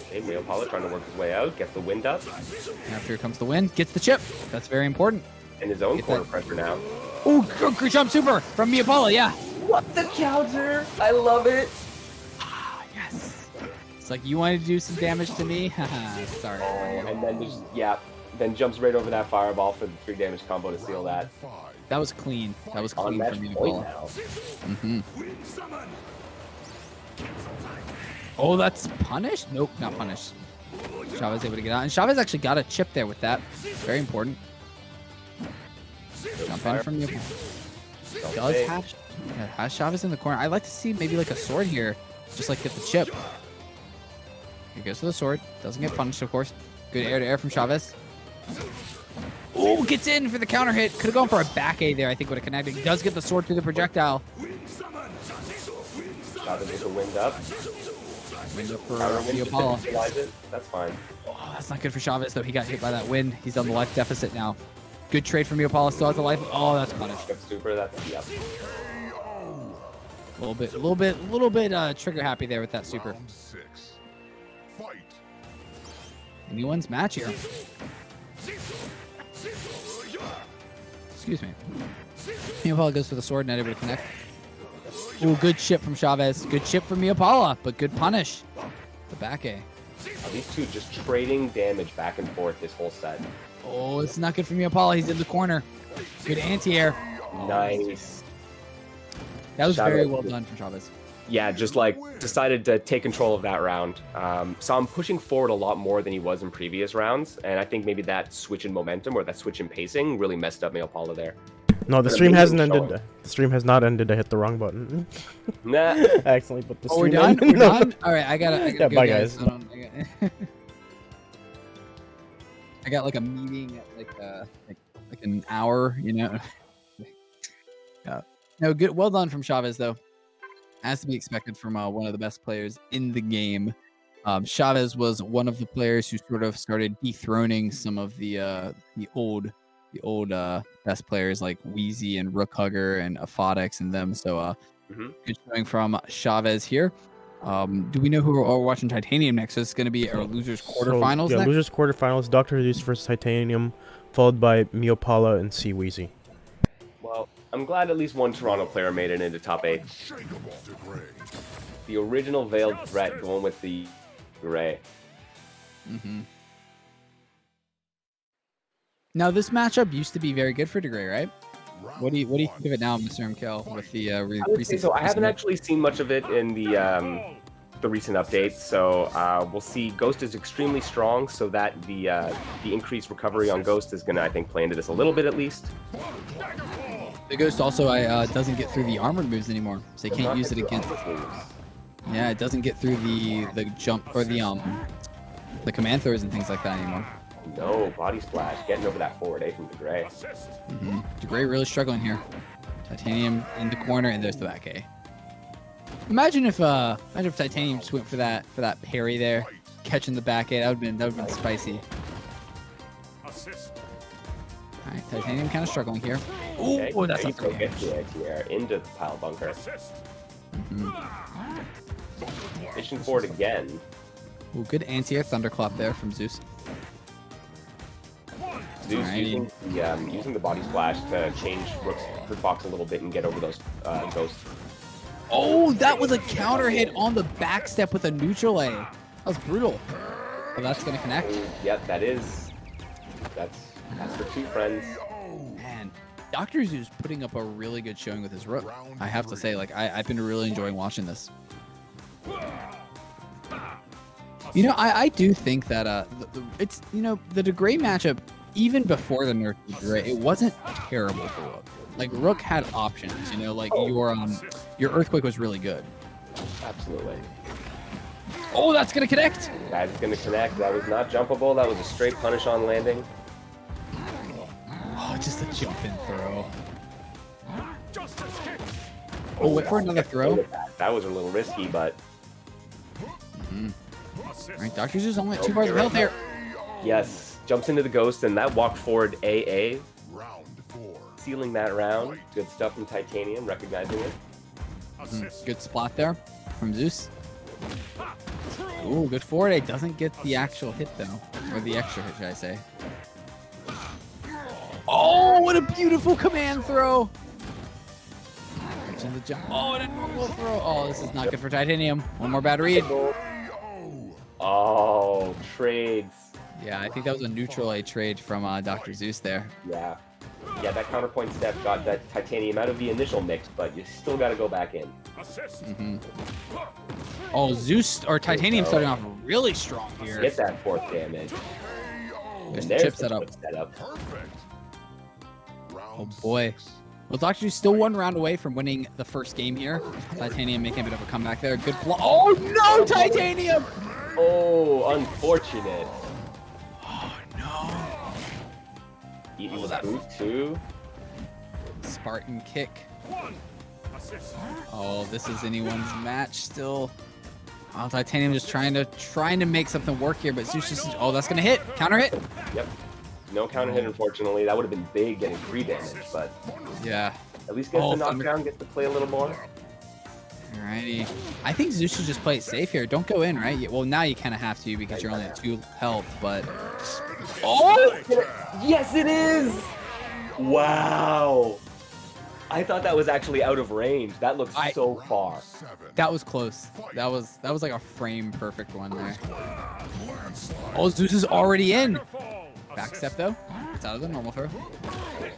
[SPEAKER 2] Okay, Miyapala trying to work his way out. Gets the wind up.
[SPEAKER 3] After here comes the win. Gets the chip. That's very important.
[SPEAKER 2] In his own corner pressure now.
[SPEAKER 3] Oh, good jump super from Miyapala, yeah.
[SPEAKER 2] What the counter? I love it.
[SPEAKER 3] Ah, yes. It's like, you wanted to do some damage to me? Haha, sorry.
[SPEAKER 2] And then just, then jumps right over that fireball for the 3 damage combo to seal that.
[SPEAKER 3] That was clean. That was clean from Miyapala. Oh, that's punished? Nope, not punished. Chavez able to get out. And Chavez actually got a chip there with that. Very important. Jump in from Miyapala. Has Chavez in the corner. I'd like to see maybe like a sword here. Just like get the chip. Here goes to the sword. Doesn't get punished, of course. Good air to air from Chavez. Oh, gets in for the counter hit. Could have gone for a back A there. I think would have connected. He does get the sword through the projectile.
[SPEAKER 2] Chavez with the wind up.
[SPEAKER 3] Wind up for Miyapala.
[SPEAKER 2] That's fine.
[SPEAKER 3] Oh, that's not good for Chavez, though. He got hit by that wind. He's on the life deficit now. Good trade for Miyapala. Still has the life. Oh, that's punished.
[SPEAKER 2] Good super. That's, yep.
[SPEAKER 3] A little bit trigger happy there with that super.
[SPEAKER 4] Round 6. Fight.
[SPEAKER 3] Anyone's match here. Excuse me. Miyapala goes for the sword, not able to connect. Ooh, good chip from Chavez. Good chip from Miyapala, but good punish. The back A.
[SPEAKER 2] These two just trading damage back and forth this whole set.
[SPEAKER 3] Oh, it's not good for Miyapala. He's in the corner. Good anti-air.
[SPEAKER 2] Nice.
[SPEAKER 3] That was
[SPEAKER 2] Chavez.
[SPEAKER 3] very well done from Chavez.
[SPEAKER 2] Yeah, just like decided to take control of that round. Saw him pushing forward a lot more than he was in previous rounds, and I think maybe that switch in momentum or that switch in pacing really messed up Miyapala there.
[SPEAKER 1] No, the stream hasn't ended. The stream has not ended. I hit the wrong button.
[SPEAKER 2] Nah.
[SPEAKER 1] I accidentally put the stream.
[SPEAKER 3] We're done?
[SPEAKER 1] in.
[SPEAKER 3] We're done? All right, I gotta
[SPEAKER 1] Yeah,
[SPEAKER 3] go,
[SPEAKER 1] bye,
[SPEAKER 3] guys.
[SPEAKER 1] guys.
[SPEAKER 3] I got like a meeting at like an hour, you know. Yeah. No, good. Well done from Chavez, though. As to be expected from one of the best players in the game. Chavez was one of the players who sort of started dethroning some of the old best players like Wheezy and Rook Hugger and Aphotics and them. So good showing from Chavez here. Do we know who are watching Titanium next? So it's going to be our losers quarterfinals.
[SPEAKER 1] So, yeah,
[SPEAKER 3] next?
[SPEAKER 1] losers quarterfinals. Dr. Zeus versus Titanium, followed by Miyapala and C Wheezy.
[SPEAKER 2] Well, I'm glad at least one Toronto player made it into top 8. The original veiled threat going with the Gray.
[SPEAKER 3] Now this matchup used to be very good for DeGray, right? What do you think of it now, Mr. MKL, with the recent?
[SPEAKER 2] So I haven't actually seen much of it in the recent updates. So we'll see. Ghost is extremely strong, so that the increased recovery on Ghost is gonna, I think, play into this a little bit at least.
[SPEAKER 3] The Ghost also doesn't get through the armored moves anymore, so they can't use it against. Yeah, it doesn't get through the jump or the command throws and things like that anymore.
[SPEAKER 2] No, body splash, getting over that forward A from DeGray.
[SPEAKER 3] DeGray really struggling here. Titanium in the corner, and there's the back A. Imagine if Titanium just went for that parry there, catching the back A. That would have been spicy. All right, Titanium kind of struggling here.
[SPEAKER 2] Okay,
[SPEAKER 3] Oh, that's
[SPEAKER 2] nice.
[SPEAKER 3] not good.
[SPEAKER 2] Get the anti-air into the pile bunker. Fishing forward again.
[SPEAKER 3] Ooh, good anti-air thunderclap there from Zeus.
[SPEAKER 2] Zeus using the body splash to change Rook's hitbox a little bit and get over those ghosts.
[SPEAKER 3] Oh, that was a counter hit on the back step with a neutral A. That was brutal. Oh, that's gonna connect.
[SPEAKER 2] Yep, that is. That's for 2 friends.
[SPEAKER 3] Man, Dr. Zeus putting up a really good showing with his Rook. I have to say, like, I've been really enjoying watching this. You know, I do think that it's, you know, the DeGray matchup, even before the nerf of DeGray, it wasn't terrible for Rook. Like, Rook had options, you know, like your Earthquake was really good.
[SPEAKER 2] Absolutely.
[SPEAKER 3] Oh, that's gonna connect.
[SPEAKER 2] That's gonna connect. That was not jumpable. That was a straight punish on landing.
[SPEAKER 3] Oh, just a jump in throw. Oh, wait for another throw.
[SPEAKER 2] That was a little risky, but.
[SPEAKER 3] All right, Dr. Zeus only at 2 bars of health here.
[SPEAKER 2] Yes, jumps into the ghost, and that walk forward AA. Sealing that round. Good stuff from Titanium, recognizing it.
[SPEAKER 3] Good spot there from Zeus. Ooh, good forward A. Doesn't get the actual hit, though. Or the extra hit, should I say. Oh, what a beautiful command throw. Oh, and a normal throw. Oh, this is not good for Titanium. One more bad read.
[SPEAKER 2] Oh, trades.
[SPEAKER 3] Yeah, I think that was a neutral A trade from Dr. Zeus there.
[SPEAKER 2] Yeah. Yeah, that counterpoint step got that Titanium out of the initial mix, but you still got to go back in.
[SPEAKER 3] Oh, Zeus or Titanium starting off really strong here.
[SPEAKER 2] Get that 4th damage.
[SPEAKER 3] There's the chip setup. Oh boy. Well, Dr. Zeus still 1 round away from winning the first game here. Titanium making a bit of a comeback there. Good block. Oh no, Titanium!
[SPEAKER 2] Oh, unfortunate.
[SPEAKER 3] Oh no.
[SPEAKER 2] Eating with boot too.
[SPEAKER 3] Spartan kick. Oh, this is anyone's match still. Oh, Titanium just trying to make something work here, but Zeus just, oh, that's gonna hit. Counter hit.
[SPEAKER 2] Yep. No counter hit, unfortunately. That would have been big getting free damage, but
[SPEAKER 3] yeah.
[SPEAKER 2] At least gets the knockdown, gets to play a little more.
[SPEAKER 3] Alrighty. I think Zeus should just play it safe here. Don't go in, right? Well, now you kind of have to because you're only at 2 health, but...
[SPEAKER 2] Oh! Yes, it is! Wow! I thought that was actually out of range. That looks so far.
[SPEAKER 3] That was close. That was like a frame perfect one there. Oh, Zeus is already in. Back step though. It's out of the normal throw.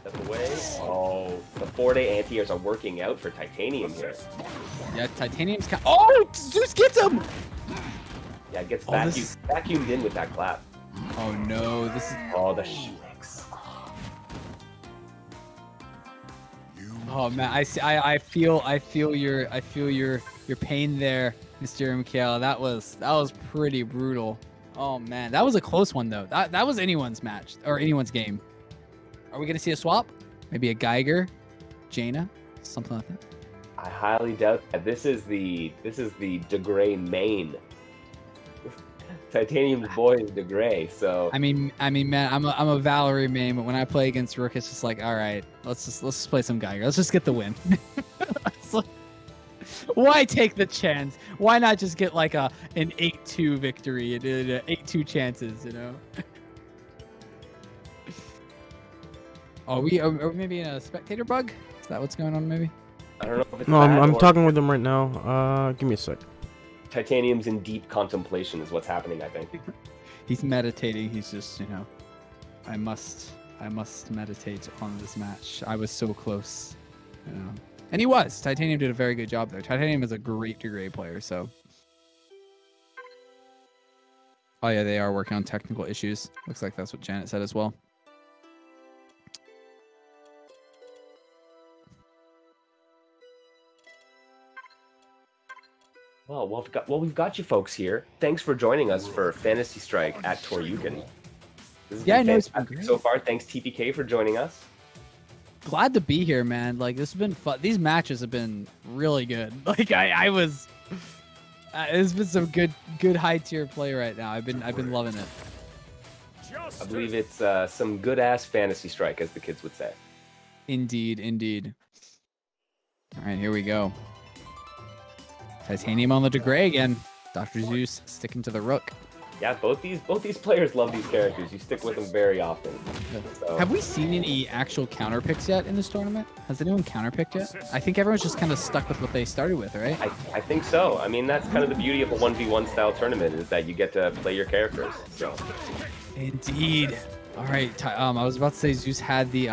[SPEAKER 2] Step away. Oh, the 4-day anti-airs are working out for Titanium here.
[SPEAKER 3] Yeah, Titanium's oh, Zeus gets him!
[SPEAKER 2] Yeah, it gets vacuumed in with that clap.
[SPEAKER 3] Oh no, this is...
[SPEAKER 2] Oh, the schmicks.
[SPEAKER 3] Oh man, I feel your pain there, Mr. Mikhail. That was pretty brutal. Oh man, that was a close one though. That was anyone's match or anyone's game. Are we gonna see a swap? Maybe a Geiger, Jaina, something like that.
[SPEAKER 2] I highly doubt that. This is the DeGray main. Titanium's boy is DeGray, so
[SPEAKER 3] I mean, man, I'm a Valerie main, but when I play against Rook, it's just like, all right, let's just play some Geiger. Let's just get the win. Why take the chance? Why not just get like an 8-2 victory and 8-2 chances, you know? Are we maybe in a spectator bug? Is that what's going on? Maybe.
[SPEAKER 2] I don't know if it's
[SPEAKER 1] no, I'm talking with him right now. Give me a sec.
[SPEAKER 2] Titanium's in deep contemplation is what's happening, I think.
[SPEAKER 3] He's meditating. He's just, I must meditate on this match. I was so close, And he was. Titanium did a very good job there. Titanium is a great degrade player, so. Oh yeah, they are working on technical issues. Looks like that's what Janet said as well.
[SPEAKER 2] Well, we've got you folks here. Thanks for joining us for Fantasy Strike at Toryuken. This has been fantastic so far. Thanks TPK for joining us.
[SPEAKER 3] Glad to be here, man. Like, this has been fun. These matches have been really good. Like, I was. It's been some good high tier play right now. I've been loving it.
[SPEAKER 2] I believe it's some good ass Fantasy Strike, as the kids would say.
[SPEAKER 3] Indeed, indeed. All right, here we go. Titanium on the DeGray again. Dr. Zeus sticking to the Rook.
[SPEAKER 2] Yeah, both these players love these characters. You stick with them very often. So.
[SPEAKER 3] Have we seen any actual counter picks yet in this tournament? Has anyone counter picked yet? I think everyone's just kind of stuck with what they started with, right?
[SPEAKER 2] I think so. I mean, that's kind of the beauty of a 1v1 style tournament is that you get to play your characters. So.
[SPEAKER 3] Indeed. All right. I was about to say Zeus had the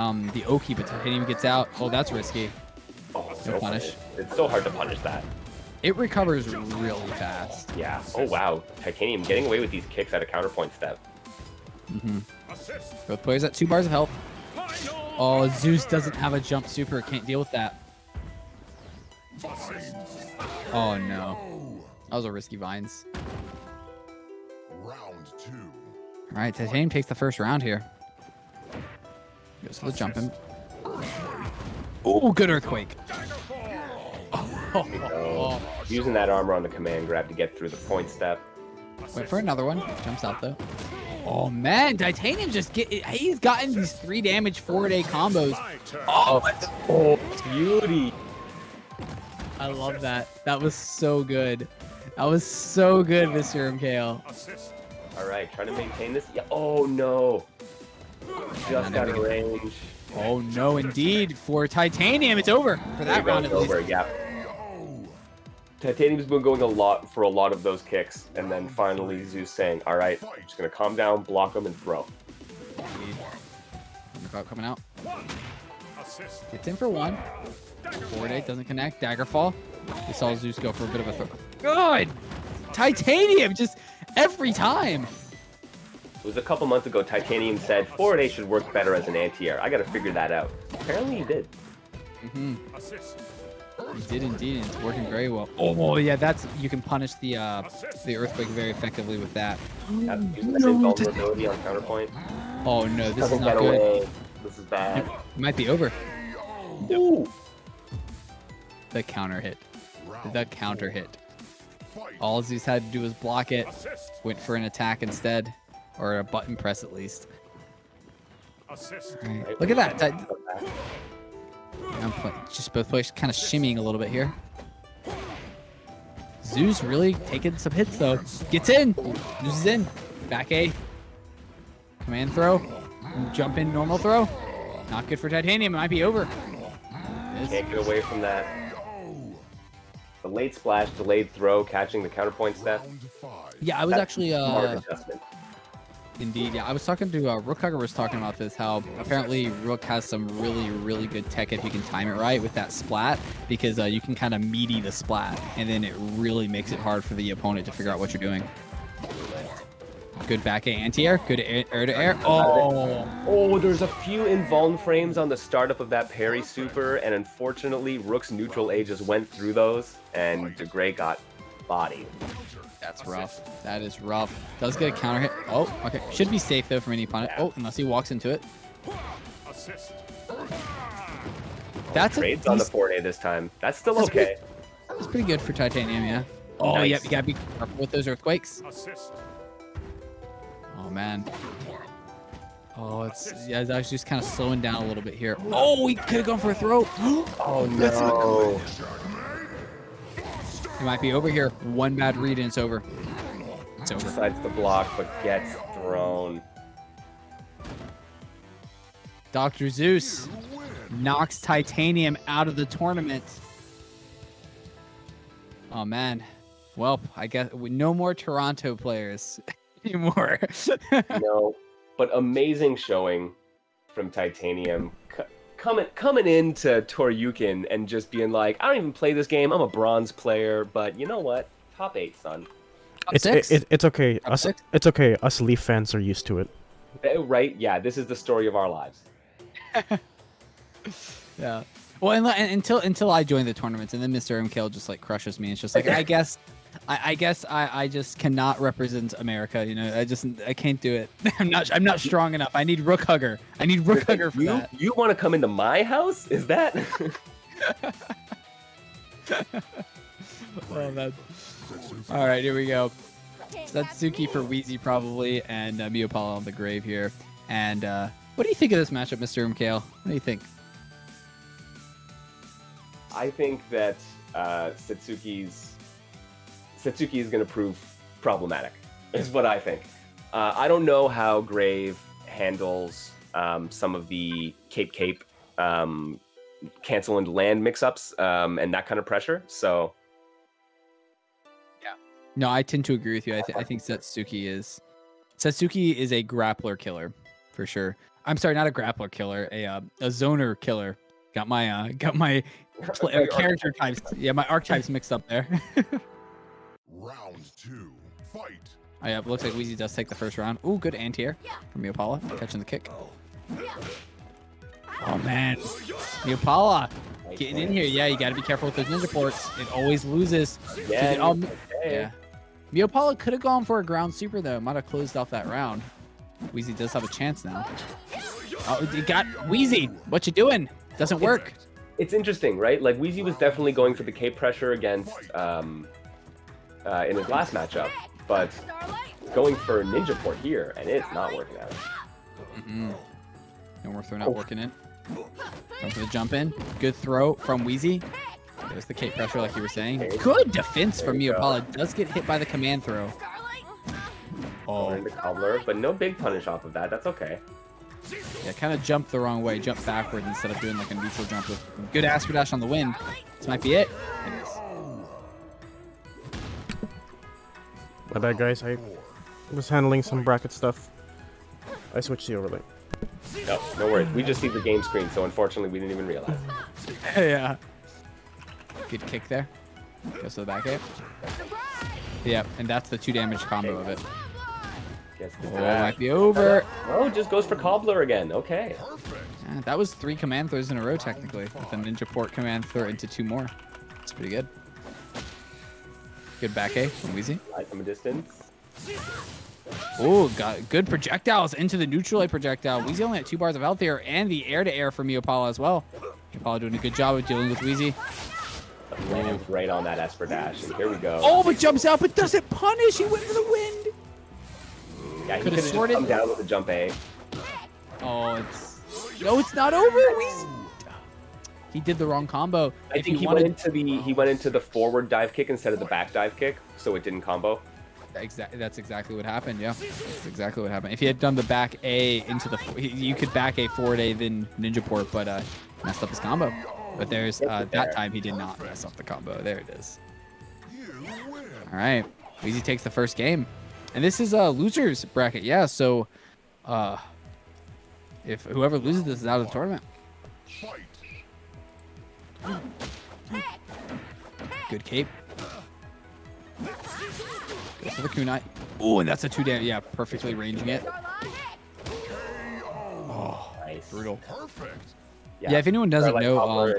[SPEAKER 3] Oki, but Titanium gets out. Oh, that's risky.
[SPEAKER 2] Oh,
[SPEAKER 3] no punish.
[SPEAKER 2] It's so hard to punish that.
[SPEAKER 3] It recovers really fast.
[SPEAKER 2] Yeah. Oh, wow. Titanium getting away with these kicks at a counterpoint step.
[SPEAKER 3] Both players at 2 bars of health. Oh, Zeus doesn't have a jump super. Can't deal with that. Oh, no. That was a risky Vines.
[SPEAKER 4] Round 2.
[SPEAKER 3] All right, Titanium takes the first round here. Goes for the jumping. Oh, good Earthquake.
[SPEAKER 2] Oh. Using that armor on the command grab to get through the point step.
[SPEAKER 3] Wait for another one. Jumps out though. Oh man, Titanium he's gotten these 3 damage 4-day combos.
[SPEAKER 2] Oh, beauty.
[SPEAKER 3] I love that. That was so good. That was so good, Mr. MKL.
[SPEAKER 2] All right, trying to maintain this. Yeah. Oh no. Just out of range.
[SPEAKER 3] Oh no, indeed. For Titanium, it's over for that round at least.
[SPEAKER 2] Over, yeah. Titanium's been going for a lot of those kicks, and then finally Zeus saying, all right, I'm just going to calm down, block them, and throw.
[SPEAKER 3] Undercloud coming out. Gets in for 1. 4-day, doesn't connect. Daggerfall. We saw Zeus go for a bit of a throw. Good! Titanium, just every time.
[SPEAKER 2] It was a couple months ago, Titanium said 4-day should work better as an anti-air. I got to figure that out. Apparently he did.
[SPEAKER 3] He did indeed, and it's working very well. Oh yeah, you can punish the Earthquake very effectively with that.
[SPEAKER 2] Using that invulnerability on counterpoint.
[SPEAKER 3] Oh no, this is not good.
[SPEAKER 2] This is bad.
[SPEAKER 3] It might be over.
[SPEAKER 2] Ooh.
[SPEAKER 3] The counter hit. The counter hit.
[SPEAKER 4] Fight.
[SPEAKER 3] All Zeus had to do was block it.
[SPEAKER 4] Assist.
[SPEAKER 3] Went for an attack instead. Or a button press at least.
[SPEAKER 4] Assist.
[SPEAKER 3] All right. Look at that. Just both players kind of shimmying a little bit here. Zeus really taking some hits though. Gets in. Zeus is in. Back A. Command throw. Jump in normal throw. Not good for Titanium. It might be over. It is.
[SPEAKER 2] Can't get away from that. The late splash, delayed throw, catching the counterpoint step.
[SPEAKER 4] Round 5.
[SPEAKER 3] Yeah, I was
[SPEAKER 2] That's
[SPEAKER 3] actually
[SPEAKER 2] smart adjustment.
[SPEAKER 3] indeed. Yeah, I was talking to Rookhugger was talking about this. How apparently Rook has some really good tech if you can time it right with that splat, because you can kind of meaty the splat, and then it really makes it hard for the opponent to figure out what you're doing. Good back A anti-air. Good air to air.
[SPEAKER 2] Oh, there's a few invuln frames on the startup of that parry super, and unfortunately, Rook's neutral A just went through those, and DeGray got bodied.
[SPEAKER 3] That's rough. That is rough. Does get a counter hit. Oh, okay. Should be safe though from any opponent. Oh, unless he walks into it.
[SPEAKER 4] Assist.
[SPEAKER 3] That's
[SPEAKER 2] Trades on the 4A this time. That's still
[SPEAKER 3] That's
[SPEAKER 2] okay.
[SPEAKER 3] That's pretty good for Titanium, yeah. Oh,
[SPEAKER 2] Nice.
[SPEAKER 3] yep. You gotta be careful with those earthquakes.
[SPEAKER 4] Assist.
[SPEAKER 3] Oh man. Oh, it's actually just kind of slowing down a little bit here. Oh, he could have gone for a throw.
[SPEAKER 2] Oh no.
[SPEAKER 3] It might be over here. One bad read and it's over. It's over.
[SPEAKER 2] Decides to block, but gets thrown.
[SPEAKER 3] Dr. Zeus knocks Titanium out of the tournament. Oh man. Well, I guess no more Toronto players anymore.
[SPEAKER 2] No, but amazing showing from Titanium. Coming into TORYUKEN and just being like, I don't even play this game. I'm a bronze player, but you know what? Top 8, son.
[SPEAKER 1] It's okay.
[SPEAKER 3] Top
[SPEAKER 1] Us,
[SPEAKER 3] 6?
[SPEAKER 1] it's okay. Us Leaf fans are used to it.
[SPEAKER 2] Right? Yeah, this is the story of our lives.
[SPEAKER 3] Yeah. Well, and until I join the tournaments, and then Mr. MKL just like crushes me. It's just like I guess I just cannot represent America. You know, I can't do it. I'm not strong enough. I need Rookhugger. I need Rookhugger for that.
[SPEAKER 2] You want to come into my house? Is that?
[SPEAKER 3] Oh man. All right, here we go. Satsuki for Wheezy probably, and Miyapala on the grave here. And what do you think of this matchup, Mr. MKL? What do you think?
[SPEAKER 2] I think that Satsuki is going to prove problematic, is what I think. I don't know how Grave handles some of the Cape cancel and land mix-ups and that kind of pressure. So,
[SPEAKER 3] yeah. No, I tend to agree with you. I think Satsuki is a grappler killer for sure. I'm sorry, not a grappler killer, a zoner killer. Got my character types. Yeah, my archetypes mixed up there.
[SPEAKER 4] Round 2. Fight.
[SPEAKER 3] Oh, yeah, it looks like Wheezy does take the first round. Ooh, good anti-air from Miyapala, catching the kick. Oh man, Miyapala getting in here. Yeah, you got to be careful with those ninja ports. It always loses.
[SPEAKER 2] yeah.
[SPEAKER 3] Yeah. Miyapala could have gone for a ground super though. Might have closed off that round. Wheezy does have a chance now. Oh, you got Wheezy. What you doing? Doesn't work.
[SPEAKER 2] It's interesting, right? Like, Wheezy was definitely going for the Cape pressure against in his last matchup, but going for Ninja Port here, and it's not working out.
[SPEAKER 3] No more throw not working in. Going for the jump in. Good throw from Wheezy. There's the Cape pressure, like you were saying. Good defense from Miyapala. Does get hit by the command throw.
[SPEAKER 2] Oh, the cobbler, but no big punish off of that. That's okay.
[SPEAKER 3] Yeah, kind of jumped the wrong way. Jumped backward instead of doing like a neutral jump with good Asper Dash on the win. This might be it. It is.
[SPEAKER 1] My bad, guys. I was handling some bracket stuff. I switched the overlay.
[SPEAKER 2] No worries. We just see the game screen, so unfortunately we didn't even realize.
[SPEAKER 3] Yeah. Good kick there. Goes to the back air. Yeah, and that's the 2 damage combo of it.
[SPEAKER 2] Gets the
[SPEAKER 3] Oh, might be over.
[SPEAKER 2] Oh, just goes for cobbler again. Okay.
[SPEAKER 3] Yeah, that was 3 command throws in a row, technically, with a ninja port command throw into 2 more. That's pretty good. Good back A from Wheezy.
[SPEAKER 2] Light from a distance.
[SPEAKER 3] Oh, got good projectiles into the neutral air projectile. Weezy only had 2 bars of health here, and the air-to-air for Miyapala as well. Miyapala doing a good job of dealing with Weezy.
[SPEAKER 2] Lands right on that Esper dash, and here we go.
[SPEAKER 3] Oh, but jumps out, but doesn't punish. He went for the wind.
[SPEAKER 2] Yeah, he
[SPEAKER 3] Could've
[SPEAKER 2] could have
[SPEAKER 3] sorted.
[SPEAKER 2] come down with a jump A.
[SPEAKER 3] Oh, no, it's not over. He did the wrong combo.
[SPEAKER 2] I think he went into the forward dive kick instead of the back dive kick, so it didn't combo.
[SPEAKER 3] That's exactly what happened. Yeah, that's exactly what happened. If he had done the back A into the, you could back A forward A then ninja port, but messed up his combo. But there's that time he did not mess up the combo. There it is. All right, Weezy takes the first game, and this is a losers bracket. Yeah, so if whoever loses this is out of the tournament. Good cape. Goes for the kunai. Oh, and that's a 2 damage. Yeah, perfectly ranging it. Oh,
[SPEAKER 2] Nice.
[SPEAKER 3] brutal.
[SPEAKER 4] Perfect.
[SPEAKER 3] Yeah, if anyone doesn't know,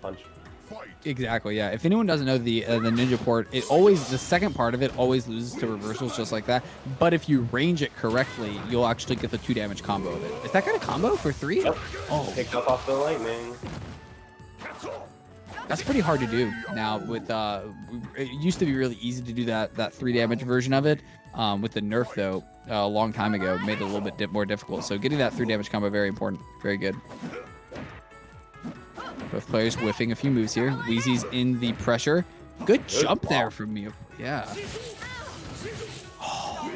[SPEAKER 4] Fight.
[SPEAKER 3] exactly. Yeah, if anyone doesn't know the ninja port, the second part of it always loses to reversals just like that. But if you range it correctly, you'll actually get the 2 damage combo of it. Is that kind of combo for 3?
[SPEAKER 2] Yep.
[SPEAKER 3] Oh,
[SPEAKER 2] Picked up off the lightning.
[SPEAKER 3] that's pretty hard to do now. With it used to be really easy to do that 3 damage version of it. With the nerf though, a long time ago, made it a little bit more difficult. So getting that 3 damage combo very important, very good. Both players whiffing a few moves here. Weezy's in the pressure. Good jump there from me. Yeah. Oh,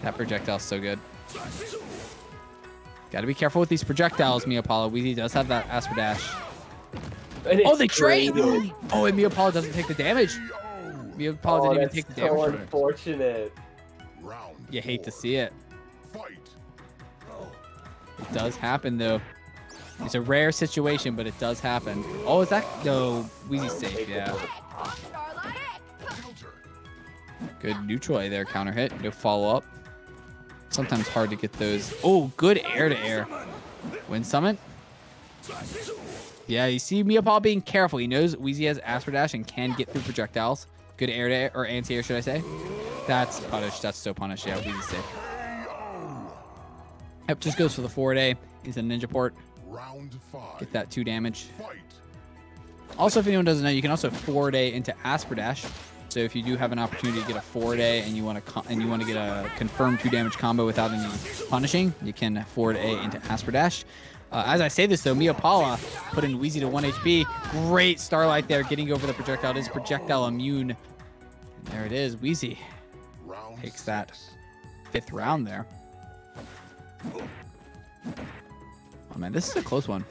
[SPEAKER 3] that projectile's so good. Got to be careful with these projectiles, Miyapala. Weezy does have that Asper Dash. Oh, they trade! Oh, and Miyapala doesn't take the damage. Miyapala didn't even take the damage.
[SPEAKER 2] So
[SPEAKER 3] from it.
[SPEAKER 2] unfortunate.
[SPEAKER 3] You hate to see it.
[SPEAKER 4] Fight.
[SPEAKER 3] It does happen, though. It's a rare situation, but it does happen. Oh, is that? No, Weezy's safe, yeah. Good neutral A there, counter hit. No follow up. Sometimes hard to get those. Oh, good air to air. Wind summon. Yeah, you see Miyapala being careful. He knows Weezy has Asper Dash and can get through projectiles. Good air to air, or anti-air, should I say. That's punished. That's so punished. Yeah, Weezy's safe. Yep, just goes for the forward A. He's a ninja port.
[SPEAKER 4] Round 5.
[SPEAKER 3] Get that 2 damage.
[SPEAKER 4] Fight.
[SPEAKER 3] Also, if anyone doesn't know, you can also forward A into Asper Dash. So if you do have an opportunity to get a forward A and you want to get a confirmed 2 damage combo without any punishing, you can forward A into Asper Dash. As I say this though, Miyapala putting Weezy to 1 HP. Great Starlight there, getting over the projectile. It is projectile immune. And there it is. Weezy takes that 5th round there. Oh man, this is a close one.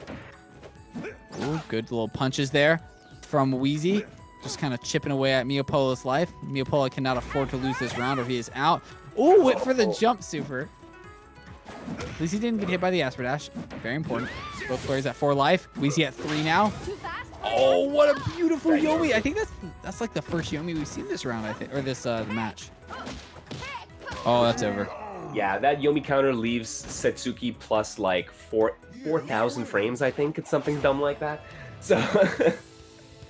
[SPEAKER 3] Ooh, good little punches there from Weezy. Just kind of chipping away at Miyapala's life. Miyapala cannot afford to lose this round or he is out. Ooh, went for the jump super. At least he didn't get hit by the Asper Dash. Very important. Both players at 4 life. Weezy at 3 now. Oh, what a beautiful Yomi. I think that's like the first Yomi we've seen this round, I think, or this match. Oh, that's over.
[SPEAKER 2] Yeah, that Yomi counter leaves Setsuki plus like 4,000 frames, I think. It's something dumb like that. So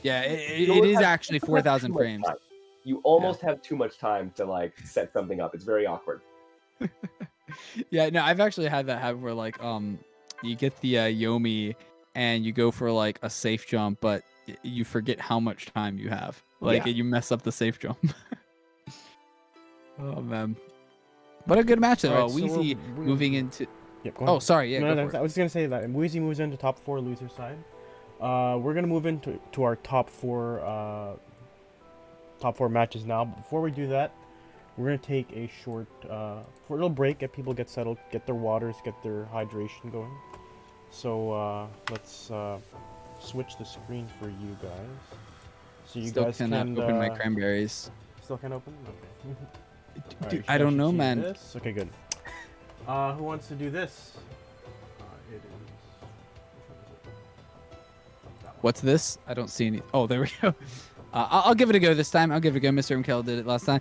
[SPEAKER 3] yeah, it is actually 4,000 frames.
[SPEAKER 2] You almost have too much time to like set something up. It's very awkward.
[SPEAKER 3] Yeah, no, I've actually had that happen where like you get the Yomi and you go for like a safe jump, but you forget how much time you have. Like you mess up the safe jump. Oh man. What a good match though.
[SPEAKER 1] Right, so
[SPEAKER 3] Weezy
[SPEAKER 1] we're
[SPEAKER 3] moving into.
[SPEAKER 1] Yep, go
[SPEAKER 3] Oh,
[SPEAKER 1] ahead.
[SPEAKER 3] sorry. Yeah,
[SPEAKER 1] No,
[SPEAKER 3] go for
[SPEAKER 1] I was gonna say that Weezy moves into top 4 loser side. We're gonna move into our top four matches now. But before we do that, we're gonna take a short little break, get people get settled, get their waters, get their hydration going. So let's switch the screen for you guys. So you
[SPEAKER 3] Still
[SPEAKER 1] guys
[SPEAKER 3] cannot
[SPEAKER 1] can
[SPEAKER 3] open my cranberries.
[SPEAKER 1] Still can't open? Okay.
[SPEAKER 3] Dude,
[SPEAKER 1] Alright,
[SPEAKER 3] I don't
[SPEAKER 1] should
[SPEAKER 3] know,
[SPEAKER 1] see
[SPEAKER 3] man.
[SPEAKER 1] this? Okay, good. Who wants to do this? It is.
[SPEAKER 3] What's this? I don't see any. Oh, there we go. I'll give it a go this time. I'll give it a go. Mr. MKL did it last time.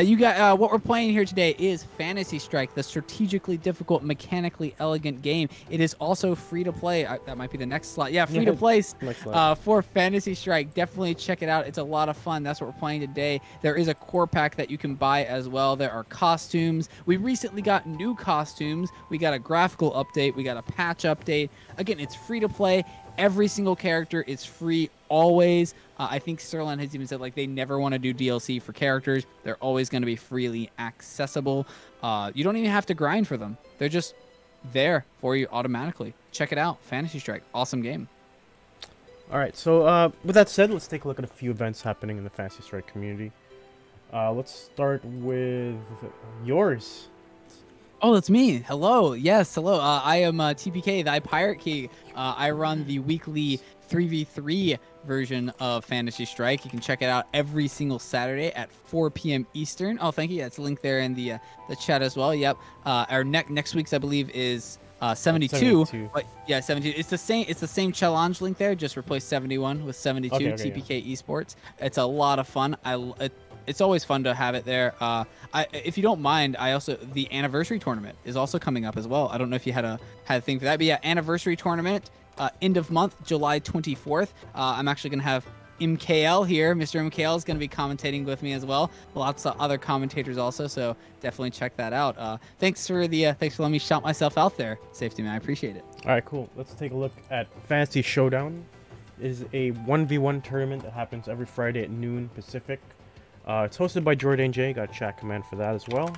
[SPEAKER 3] You got what we're playing here today is Fantasy Strike, the strategically difficult, mechanically elegant game. It is also free to play. That might be the next slide. Yeah, free to play for Fantasy Strike. Definitely check it out. It's a lot of fun. That's what we're playing today. There is a core pack that you can buy as well. There are costumes. We recently got new costumes. We got a graphical update. We got a patch update. Again, it's free to play. Every single character is free always. I think Sterling has even said like they never want to do DLC for characters. They're always going to be freely accessible. You don't even have to grind for them. They're just there for you automatically. Check it out. Fantasy Strike. Awesome game.
[SPEAKER 1] All right. So with that said, let's take a look at a few events happening in the Fantasy Strike community. Let's start with yours.
[SPEAKER 3] Oh, that's me. Hello. Yes, hello. I am TPK, thy Pirate King. I run the weekly 3v3 version of Fantasy Strike. You can check it out every single Saturday at 4 p.m. Eastern. Oh, thank you. That's linked there in the chat as well. Yep. Our next week's, I believe, is 72. But yeah, 72. It's the same challenge link there. Just replace 71 with 72.
[SPEAKER 1] Okay,
[SPEAKER 3] TPK Esports. It's a lot of fun. It's always fun to have it there. If you don't mind, the anniversary tournament is also coming up as well. I don't know if you had a thing for that, but yeah, anniversary tournament, end of month, July 24th. I'm actually gonna have MKL here. Mr. MKL is gonna be commentating with me as well. Lots of other commentators also, so definitely check that out. Thanks for letting me shout myself out there, Safety Man. I appreciate it.
[SPEAKER 1] All right, cool. Let's take a look at Fantasy Showdown. It is a 1v1 tournament that happens every Friday at noon Pacific. It's hosted by Jordan J. Got a chat command for that as well.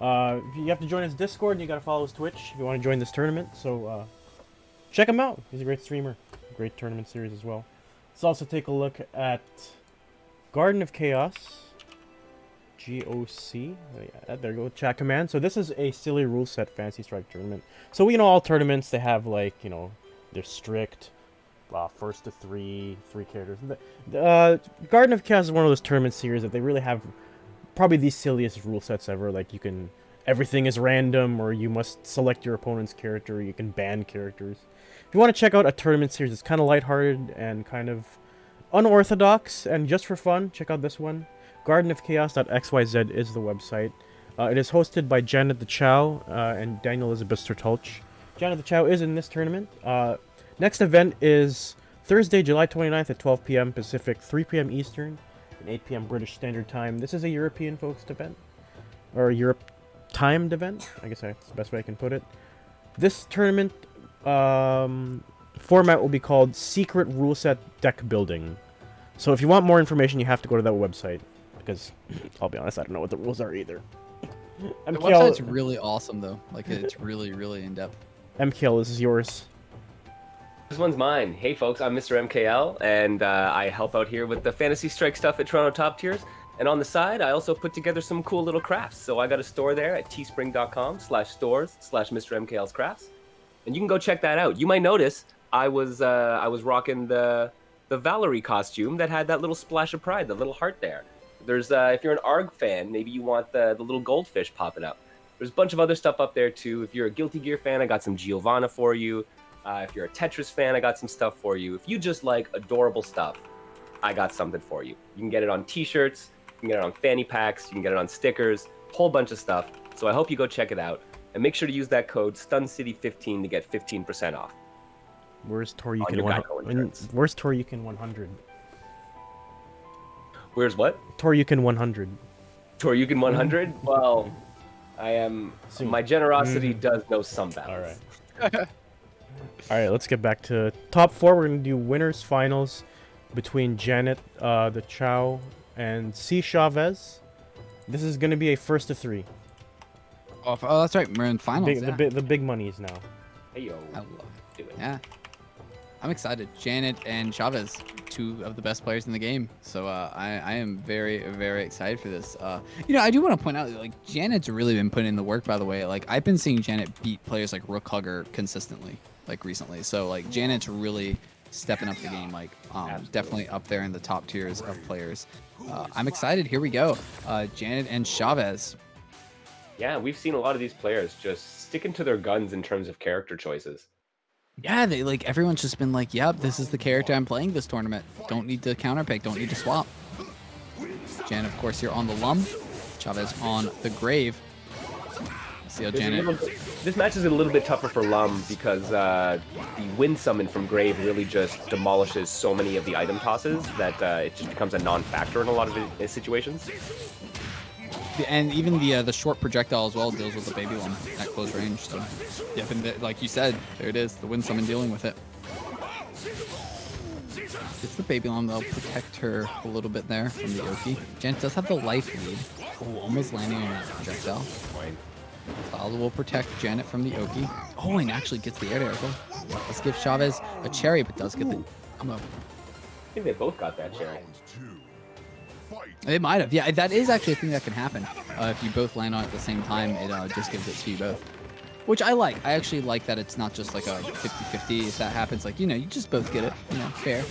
[SPEAKER 1] You have to join his Discord and you got to follow his Twitch if you want to join this tournament. So check him out. He's a great streamer. Great tournament series as well. Let's also take a look at Garden of Chaos. GOC. Yeah, there you go. Chat command. So this is a silly rule set Fantasy Strike tournament. So we know all tournaments, they have like, they're strict. First to three characters. Garden of Chaos is one of those tournament series that they really have probably the silliest rule sets ever. Like everything is random, or you must select your opponent's character, or you can ban characters. If you want to check out a tournament series that's kind of lighthearted and kind of unorthodox and just for fun, check out this one. GardenofChaos.xyz is the website. It is hosted by Janet the Chow and Daniel Elizabeth Sertolch. Janet the Chow is in this tournament. Next event is Thursday, July 29th at 12 p.m. Pacific, 3 p.m. Eastern, and 8 p.m. British Standard Time. This is a European-focused event, or a Europe-timed event. I guess that's the best way I can put it. This tournament format will be called Secret Rule Set Deck Building. So if you want more information, you have to go to that website, because I'll be honest, I don't know what the rules are either.
[SPEAKER 3] The website's really awesome, though. Like, it's really, really in-depth.
[SPEAKER 1] MKL, this is yours.
[SPEAKER 2] This one's mine. Hey folks, I'm Mr. MKL, and I help out here with the Fantasy Strike stuff at Toronto Top Tiers. And on the side, I also put together some cool little crafts. So I got a store there at teespring.com/stores/Mr. MKL's crafts. And you can go check that out. You might notice I was rocking the Valerie costume that had that little splash of pride, the little heart there. There's if you're an ARG fan, maybe you want the little goldfish popping up. There's a bunch of other stuff up there too. If you're a Guilty Gear fan, I got some Giovanna for you. If you're a Tetris fan, I got some stuff for you. If you just like adorable stuff, I got something for you. You can get it on t-shirts, you can get it on fanny packs, you can get it on stickers, whole bunch of stuff. So I hope you go check it out. And make sure to use that code StunCity15 to get 15% off.
[SPEAKER 1] Where's TORYUKEN 100? Where's TORYUKEN 100?
[SPEAKER 2] Where's what?
[SPEAKER 1] TORYUKEN 100.
[SPEAKER 2] TORYUKEN 100? Well, my generosity does know some balance.
[SPEAKER 1] All right. All right, let's get back to top four. We're going to do winners finals between Janet the Chow and C. Chavez. This is going to be a first to three.
[SPEAKER 3] Oh, that's right. We're in finals.
[SPEAKER 1] The big money is now.
[SPEAKER 2] Hey, yo.
[SPEAKER 3] I love it. Yeah. I'm excited. Janet and Chavez, two of the best players in the game. So I am very, very excited for this. I do want to point out, like, Janet's really been putting in the work, by the way. Like, I've been seeing Janet beat players like Rook Hugger consistently, like, recently. So, like, Janet's really stepping up the game, like, definitely up there in the top tiers of players. I'm excited. Here we go. Janet and Chavez.
[SPEAKER 2] Yeah, we've seen a lot of these players just sticking to their guns in terms of character choices.
[SPEAKER 3] Yeah, they like everyone's just been like, yep, this is the character I'm playing this tournament. Don't need to counter pick, don't need to swap. Jan, of course, here on the Lum. Chavez on the Grave. See how Janet.
[SPEAKER 2] This match is a little bit tougher for Lum because the wind summon from Grave really just demolishes so many of the item tosses that it just becomes a non-factor in a lot of situations.
[SPEAKER 3] And even the short projectile as well deals with the baby Lum at close range. So, yep, and like you said, there it is. The wind summon dealing with it. It's the baby Lum that'll protect her a little bit there from the Oki. Janet does have the life lead. Oh, almost landing on that projectile. Salza will protect Janet from the Oki. Oh, and actually gets the air as well. Let's give Chavez a cherry, but does get the combo.
[SPEAKER 2] I think they both got that cherry.
[SPEAKER 3] They might have. Yeah, that is actually a thing that can happen. If you both land on it at the same time, it just gives it to you both. Which I like. I actually like that it's not just like a 50-50. If that happens, like, you know, you just both get it. You know, fair.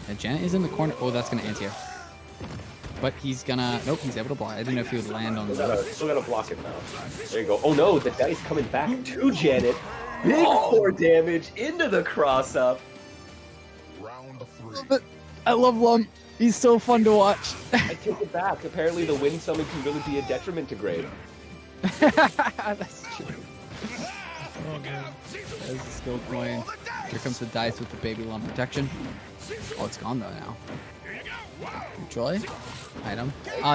[SPEAKER 3] And Janet is in the corner. Oh, that's going to anti-air. But he's gonna... Nope, he's able to block. I didn't know if he would land on the...
[SPEAKER 2] Still gotta block it now. There you go. Oh no, the dice coming back to Janet. Big 4 damage into the cross-up.
[SPEAKER 3] But I love Lum. He's so fun to watch.
[SPEAKER 2] I take it back. Apparently the wind summon can really be a detriment to Grave.
[SPEAKER 3] That's true. Oh, man. There's the skill coin. Here comes the dice with the baby Lum protection. Oh, it's gone though now. Neutral A item.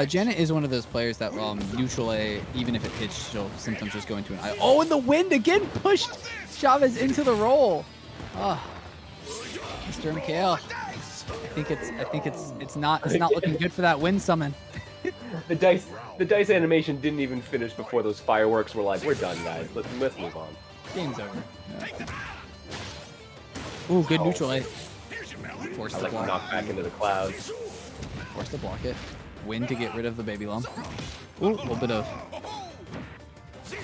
[SPEAKER 3] Janet is one of those players that neutral A, even if it hits, she'll sometimes just go into an I. Oh, and the wind again pushed Chavez into the roll. Oh, Mr. McHale. I think it's not looking good for that wind summon.
[SPEAKER 2] The dice animation didn't even finish before those fireworks were like, we're done, guys. Let's move on.
[SPEAKER 3] Game's over. Yeah. Ooh, good neutral A. Force the block.
[SPEAKER 2] Knock back into the clouds.
[SPEAKER 3] Force to block it. Wind to get rid of the baby Lum. Ooh, a little bit of...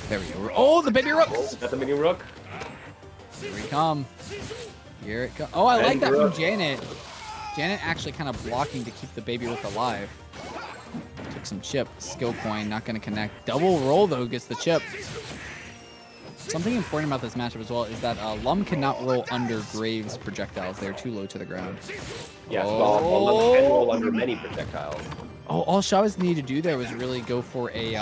[SPEAKER 3] There we go. Oh, the baby rook!
[SPEAKER 2] Oh, got the mini rook.
[SPEAKER 3] Here we come. Here it comes. Oh, I like that from Janet. Janet actually kind of blocking to keep the baby rook alive. Took some chip. Skill coin, not going to connect. Double roll, though, gets the chip. Something important about this matchup as well is that Lum cannot roll under Graves projectiles. They're too low to the ground.
[SPEAKER 2] Yes, well, Lum can roll under many projectiles.
[SPEAKER 3] Oh, all Chavez needed to do there was really go for a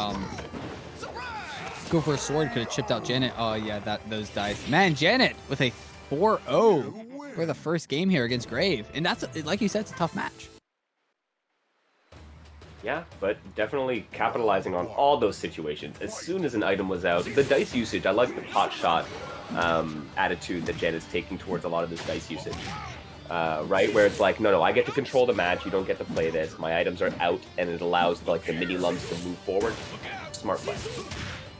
[SPEAKER 3] sword. Could have chipped out Janet. Oh yeah, those dice. Man, Janet with a 4-0 for the first game here against Grave, and that's, like you said, it's a tough match.
[SPEAKER 2] Yeah, but definitely capitalizing on all those situations. As soon as an item was out, the dice usage, I like the pot shot attitude that Janet's taking towards a lot of this dice usage. Right, where it's like, no, I get to control the match, you don't get to play this, my items are out, and it allows like the mini Lums to move forward. Smart play.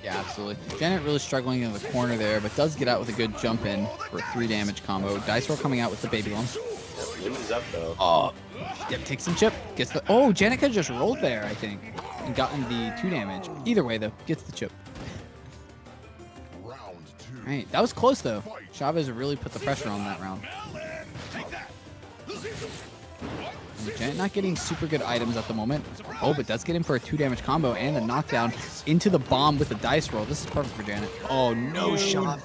[SPEAKER 3] Yeah, absolutely. Janet really struggling in the corner there, but does get out with a good jump in for a 3 damage combo. Dice roll coming out with the baby Lum.
[SPEAKER 2] Wind is up though.
[SPEAKER 3] Oh, yep, takes some chip. Gets the... Oh, Janet could have just rolled there, I think, and gotten the 2 damage. Either way, though, gets the chip. All right, that was close, though. Chavez really put the pressure on that round. And Janet not getting super good items at the moment. Oh, but does get him for a 2 damage combo and the knockdown into the bomb with the dice roll. This is perfect for Janet. Oh, no shot.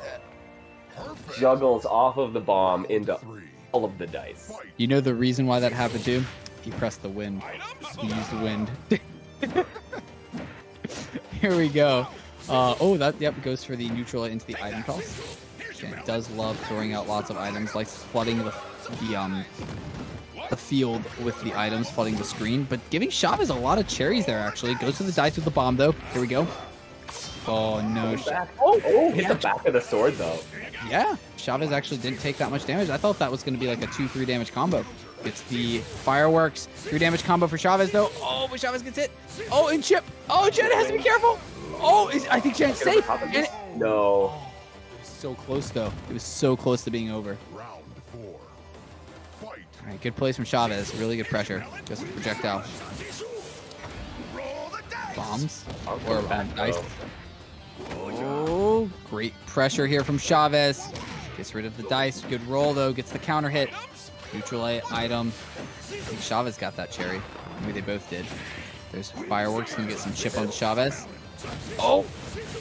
[SPEAKER 2] Juggles off of the bomb into all of the dice.
[SPEAKER 3] You know the reason why that happened too? He pressed the wind. He used the wind. Here we go. Oh, that, yep, goes for the neutral into the item toss. Janet does love throwing out lots of items, likes flooding the field with the items, flooding the screen, but giving Chavez a lot of cherries there, actually. Goes to the dice with the bomb, though. Here we go. Oh, no.
[SPEAKER 2] Hit the back of the sword, though.
[SPEAKER 3] Yeah, Chavez actually didn't take that much damage. I thought that was going to be like a 2-3 damage combo. Gets the fireworks. 3 damage combo for Chavez, though. Oh, but Chavez gets hit. Oh, and chip. Oh, Janet has to be careful. Oh, I think Janet's safe. Janet.
[SPEAKER 2] No.
[SPEAKER 3] So close, though. It was so close to being over. All right, good plays from Chavez. Really good pressure. Just a projectile. Bombs. Or dice. Oh, great pressure here from Chavez. Gets rid of the dice. Good roll, though. Gets the counter hit. Neutral A item. I think Chavez got that cherry. Maybe they both did. There's fireworks. Gonna get some chip on Chavez. Oh,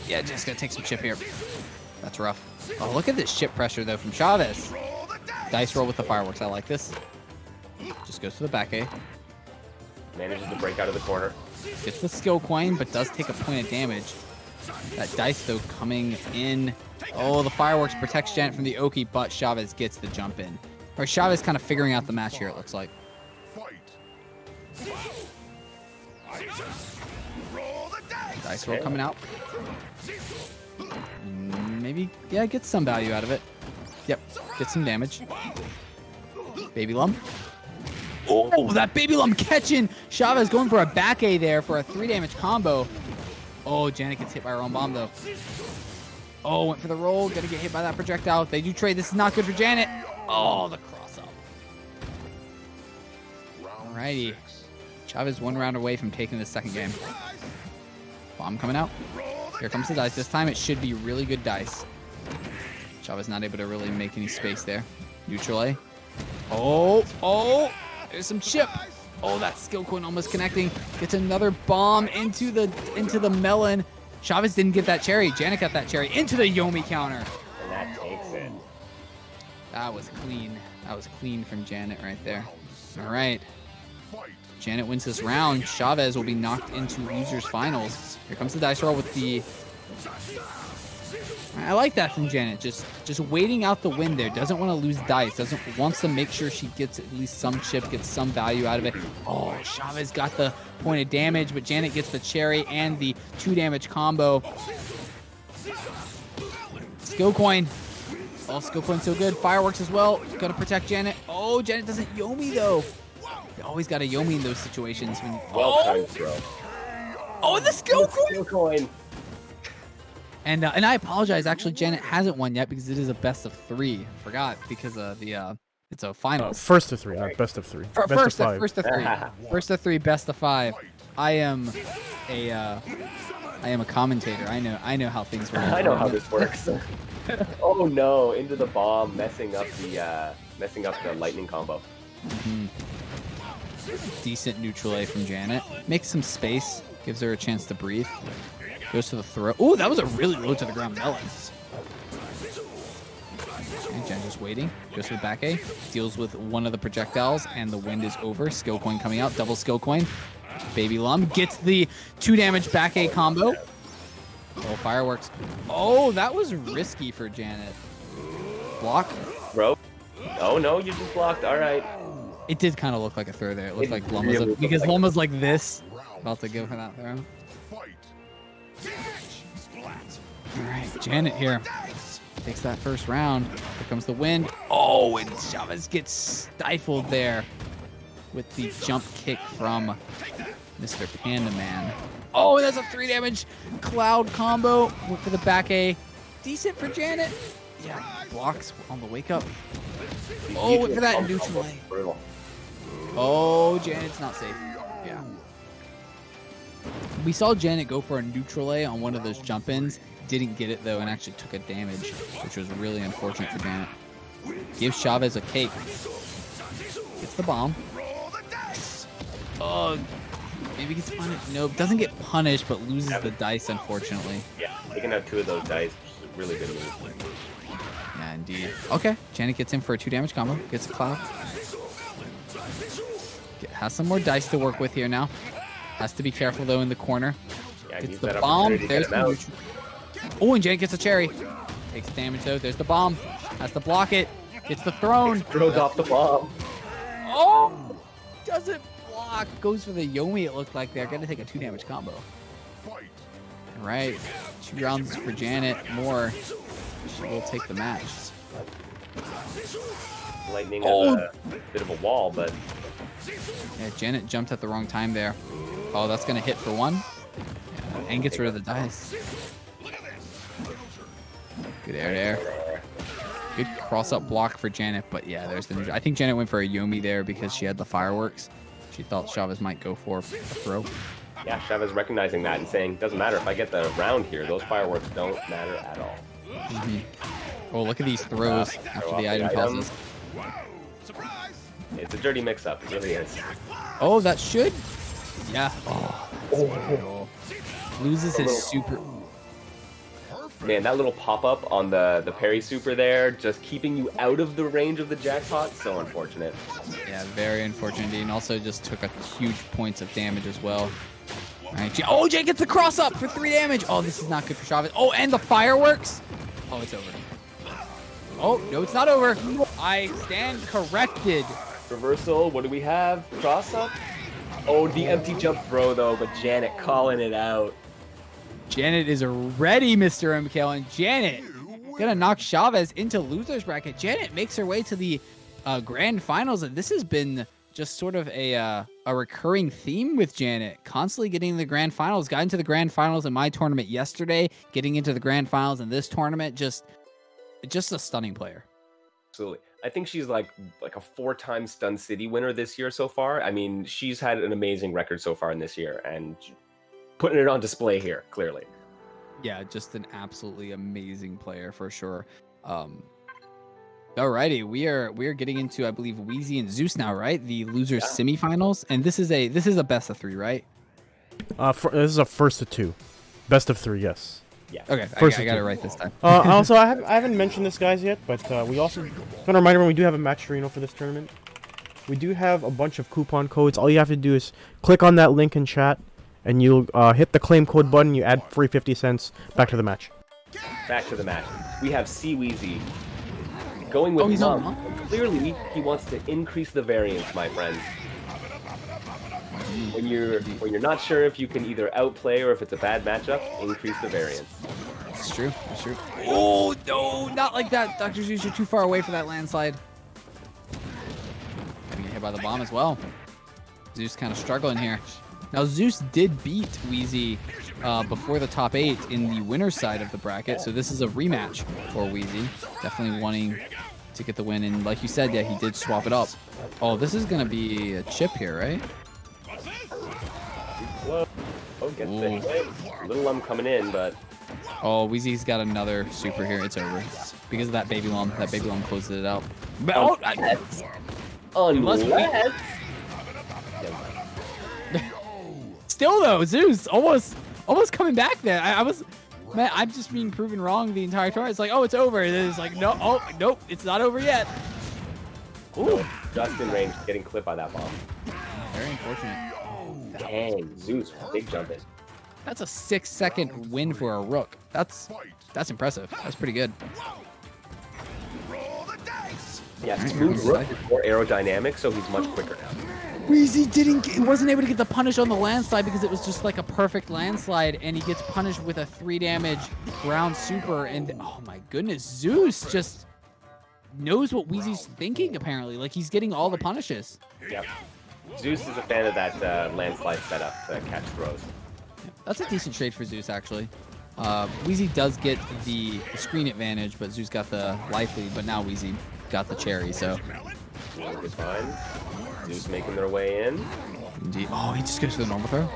[SPEAKER 3] Yeah, just gonna take some chip here. That's rough. Oh, look at this chip pressure, though, from Chavez. Dice roll with the fireworks. I like this. Just goes to the back A.
[SPEAKER 2] Manages to break out of the corner.
[SPEAKER 3] Gets the skill coin, but does take a point of damage. That dice, though, coming in. Oh, the fireworks protects Janet from the Oki, but Chavez gets the jump in. Or Chavez kind of figuring out the match here, it looks like. Dice roll coming out. And maybe, yeah, get some value out of it. Yep, get some damage. Baby Lum. Oh, that Baby Lum catching. Chavez going for a back A there for a 3 damage combo. Oh, Janet gets hit by her own bomb, though. Oh, went for the roll. Gonna get hit by that projectile. They do trade. This is not good for Janet. Oh, the cross up. Alrighty. Chavez 1 round away from taking the second game. Bomb coming out. Here comes the dice. This time it should be really good dice. Chavez not able to really make any space there. Neutral A. Oh, there's some chip. Oh, that skill coin almost connecting. Gets another bomb into the melon. Chavez didn't get that cherry. Janet got that cherry into the Yomi counter.
[SPEAKER 2] And that takes it.
[SPEAKER 3] That was clean. That was clean from Janet right there. All right. Janet wins this round. Chavez will be knocked into losers finals. Here comes the dice roll with the... I like that from Janet. Just waiting out the win there. Doesn't want to lose dice. Wants to make sure she gets at least some chip, gets some value out of it. Oh, Chavez got the point of damage, but Janet gets the cherry and the 2 damage combo. Skill coin. Oh, skill coin so good. Fireworks as well. Gotta protect Janet. Oh, Janet doesn't Yomi though. You always gotta Yomi in those situations.
[SPEAKER 2] Well timed throw.
[SPEAKER 3] Oh, the skill coin.
[SPEAKER 2] Skill coin.
[SPEAKER 3] And I apologize. Actually, Janet hasn't won yet because it is a best of 3. Forgot because it's a finals.
[SPEAKER 1] First of 3, not best of 3.
[SPEAKER 3] First of 3. First of 3, best of 5. I am a commentator. I know how things work.
[SPEAKER 2] I know how this works. Oh no! Into the bomb, messing up the lightning combo.
[SPEAKER 3] Decent neutral A from Janet. Makes some space. Gives her a chance to breathe. Goes to the throw. Oh, that was a really low to the ground melon. And Jen just waiting. Goes to the back A. Deals with one of the projectiles, and the wind is over. Skill coin coming out. Double skill coin. Baby Lum gets the 2 damage back A combo. Oh, fireworks. Oh, that was risky for Janet. Block.
[SPEAKER 2] Bro. Oh no, you just blocked. All right.
[SPEAKER 3] It did kind of look like a throw there. It looked like Lum was because Lum was like this. About to give her that throw. All right, Janet here takes that first round. Here comes the wind. Oh, and Chavez gets stifled there with the jump kick from Mr. Panda Man. Oh, that's a 3 damage cloud combo. Went for the back A. Decent for Janet. Yeah, blocks on the wake up. Oh, went for that neutral A. Oh, Janet's not safe. Yeah. We saw Janet go for a neutral A on one of those jump-ins. Didn't get it, though, and actually took a damage, which was really unfortunate for Janet. Gives Chavez a cake. Gets the bomb. Oh, maybe gets punished. Nope, doesn't get punished, but loses the dice, unfortunately.
[SPEAKER 2] Yeah, taking out 2 of those dice, which is a really good move.
[SPEAKER 3] Yeah, indeed. Okay, Janet gets in for a 2 damage combo. Gets a cloud. Has some more dice to work with here now. Has to be careful, though, in the corner.
[SPEAKER 2] Yeah,
[SPEAKER 3] gets the bomb. There's the neutral. Oh, and Janet gets a cherry. Takes damage, though. There's the bomb. Has to block it. Gets the thrown.
[SPEAKER 2] Throws off the bomb.
[SPEAKER 3] Oh! Doesn't block. Goes for the Yomi, it looked like. They're going to take a 2 damage combo. All right. 2 rounds for Janet. More. She will take the match.
[SPEAKER 2] Lightning is a bit of a wall, but...
[SPEAKER 3] Yeah, Janet jumped at the wrong time there. Oh, that's going to hit for 1. Yeah, and gets rid of the dice. Good air there. Good cross-up block for Janet, but yeah, there's the... I think Janet went for a Yomi there because she had the fireworks. She thought Chavez might go for a throw.
[SPEAKER 2] Yeah, Chavez recognizing that and saying, doesn't matter if I get the round here. Those fireworks don't matter at all.
[SPEAKER 3] Oh, look at these throws after the item tosses.
[SPEAKER 2] It's a dirty mix-up. It really is.
[SPEAKER 3] Oh, that should... Yeah. Oh, that's brutal. Loses his super...
[SPEAKER 2] Man, that little pop-up on the parry super there, just keeping you out of the range of the jackpot, so unfortunate.
[SPEAKER 3] Yeah, very unfortunate. And also just took a huge points of damage as well. All right, oh, Jay gets the cross up for 3 damage. Oh, this is not good for Chavez. Oh, and the fireworks. Oh, it's over. Oh, no, it's not over. I stand corrected.
[SPEAKER 2] Reversal, what do we have? Cross up? Oh, the empty jump throw, though, but Janet calling it out.
[SPEAKER 3] Janet is ready, Mr. MKL, and Janet gonna knock Chavez into loser's bracket. Janet makes her way to the grand finals, and this has been just sort of a recurring theme with Janet, constantly getting the grand finals. Got into the grand finals in my tournament yesterday, getting into the grand finals in this tournament. Just a stunning player.
[SPEAKER 2] Absolutely. I think she's like a 4-time Stun City winner this year so far. I mean, she's had an amazing record so far in this year, and putting it on display here, clearly.
[SPEAKER 3] Yeah, just an absolutely amazing player for sure. Alrighty, we are getting into, I believe, Wheezy and Zeus now, right? The losers semifinals, and this is a best of 3, right?
[SPEAKER 1] This is a first of 2, best of 3, yes.
[SPEAKER 2] Yeah.
[SPEAKER 3] Okay,
[SPEAKER 1] First
[SPEAKER 3] I got it right this time.
[SPEAKER 1] Also, I haven't mentioned this, guys, yet, but we also want to remind everyone we do have a match arena for this tournament. We do have a bunch of coupon codes. All you have to do is click on that link in chat, and you'll hit the claim code button. You add free 50 cents. Back to the match.
[SPEAKER 2] Back to the match. We have C Wheezy going with Mum. Clearly, he wants to increase the variance, my friends. When you're not sure if you can either outplay or if it's a bad matchup, increase the variance.
[SPEAKER 3] It's true. It's true. Oh no, not like that, Dr. Zeus. You're too far away for that landslide. Gonna get hit by the bomb as well. Zeus kind of struggling here. Now Zeus did beat Wheezy before the top 8 in the winner's side of the bracket, so this is a rematch for Wheezy. Definitely wanting to get the win, and like you said, yeah, he did swap it up. Oh, this is gonna be a chip here, right?
[SPEAKER 2] Whoa. Oh, gets the hit. Little Lum coming in, but...
[SPEAKER 3] Oh, Wheezy's got another super here. It's over. Because of that baby Lum. That baby Lum closed it out. But,
[SPEAKER 2] Unless...
[SPEAKER 3] Still though, Zeus almost coming back there. I was... Man, I'm just being proven wrong the entire tournament. It's like, oh, it's over. And then it's like, no, oh, nope, it's not over yet. Ooh.
[SPEAKER 2] No, just in range, getting clipped by that bomb.
[SPEAKER 3] Very unfortunate.
[SPEAKER 2] Dang, Zeus, big jump in.
[SPEAKER 3] That's a 6-second win for a Rook. That's impressive. That's pretty good.
[SPEAKER 2] Yeah, smooth Rook is more aerodynamic, so he's much quicker now.
[SPEAKER 3] Wheezy wasn't able to get the punish on the landslide because it was just like a perfect landslide, and he gets punished with a 3 damage ground super, and oh my goodness, Zeus just knows what Wheezy's thinking apparently. Like he's getting all the punishes.
[SPEAKER 2] Yep. Zeus is a fan of that landslide setup to catch throws.
[SPEAKER 3] That's a decent trade for Zeus, actually. Wheezy does get the screen advantage, but Zeus got the life lead, but now Wheezy got the cherry, so.
[SPEAKER 2] Good find. Zeus making their way in.
[SPEAKER 3] Indeed. Oh, he just goes for the normal throw.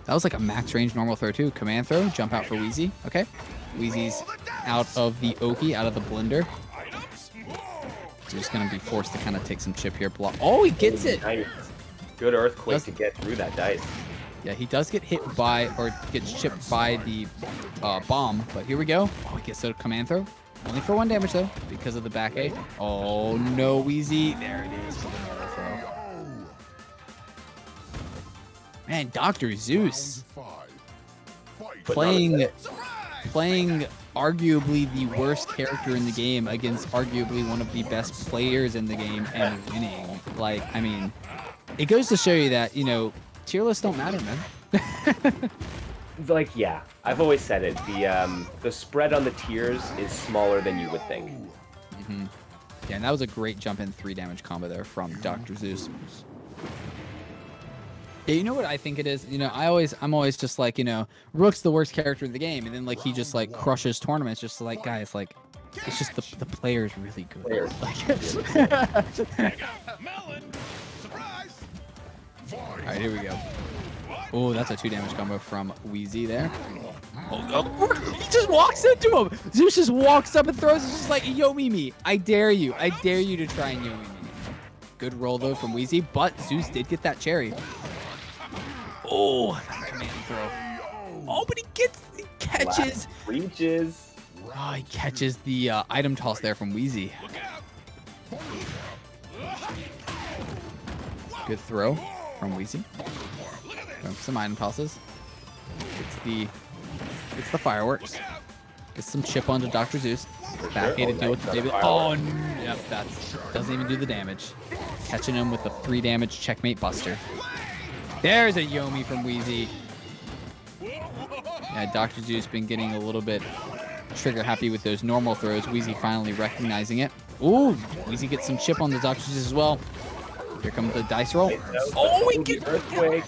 [SPEAKER 3] That was like a max range normal throw, too. Command throw, jump out for Wheezy. Okay. Wheezy's out of the Oki, out of the blender. He's just going to be forced to kind of take some chip here. Block. Oh, he gets it.
[SPEAKER 2] Nice. Good earthquake to get through that dice.
[SPEAKER 3] Yeah, he does get hit by, or gets chipped by the bomb, but here we go. Oh, he gets the command throw. Only for 1 damage, though, because of the back 8. Oh, no, Wheezy. There it is for the normal throw. Man, Dr. Zeus playing arguably the worst character in the game against arguably one of the best players in the game and winning. Like, I mean, it goes to show you that, you know, tier lists don't matter, man.
[SPEAKER 2] Like, yeah, I've always said it. The spread on the tiers is smaller than you would think.
[SPEAKER 3] Mm-hmm. Yeah, and that was a great jump in 3 damage combo there from Dr. Zeus. Yeah, you know what I think it is? You know, I'm always just like, you know, Rook's the worst character in the game, and then like he just like crushes tournaments. Just like, guys, like it's just the player's really good. Like, all right, here we go. Oh, that's a 2 damage combo from Wheezy there. Oh, he just walks into him. Zeus just walks up and throws. It's just like, yo, Mimi, I dare you. I dare you to try and yo, Mimi. Good roll, though, from Wheezy, but Zeus did get that cherry. Oh, that command throw. Oh, but he catches.
[SPEAKER 2] Wow. reaches.
[SPEAKER 3] Oh, he catches the item toss there from Wheezy. Good throw from Wheezy. Some item tosses. It's the fireworks. Get some chip onto Dr. Zeus. Back A to deal with the baby. Oh, yep, that doesn't even do the damage. Catching him with a 3 damage checkmate buster. There's a Yomi from Wheezy. Yeah, Dr. Zeus been getting a little bit trigger happy with those normal throws. Wheezy finally recognizing it. Ooh, Wheezy gets some chip on the Dr. Zeus as well. Here comes the dice roll. Oh, he gets
[SPEAKER 2] earthquake.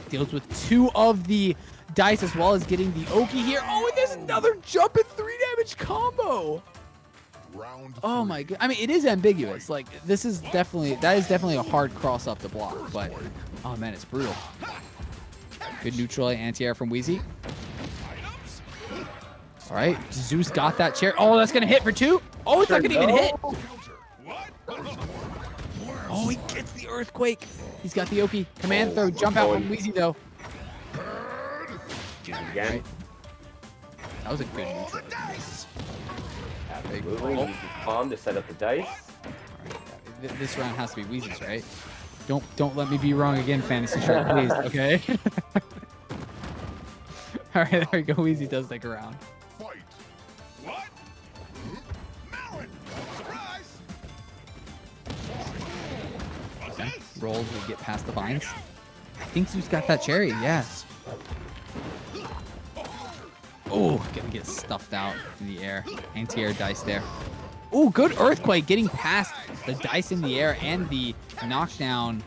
[SPEAKER 3] Deals with 2 of the dice as well as getting the Oki here. Oh, and there's another jump and 3 damage combo. Oh my god. I mean, it is ambiguous. Like, that is definitely a hard cross up the block, but oh man, it's brutal. Good neutral anti-air from Wheezy. All right, Zeus got that chair. Oh, that's gonna hit for 2. Oh, it's not gonna even hit. Oh, he gets the earthquake. He's got the Oki. Command throw, jump out from Wheezy though.
[SPEAKER 2] Again.
[SPEAKER 3] That was a good neutral.
[SPEAKER 2] Moving, bomb to set up the dice.
[SPEAKER 3] Right. This round has to be Wheezy's, right? Don't let me be wrong again, Fantasy Shark, please. Okay. All right, there we go. Wheezy does stick around. Okay. Rolls will get past the vines. I think Zeus got that cherry. Yeah. Oh, gonna get stuffed out in the air. Anti-air dice there. Oh, good earthquake getting past the dice in the air and the knockdown,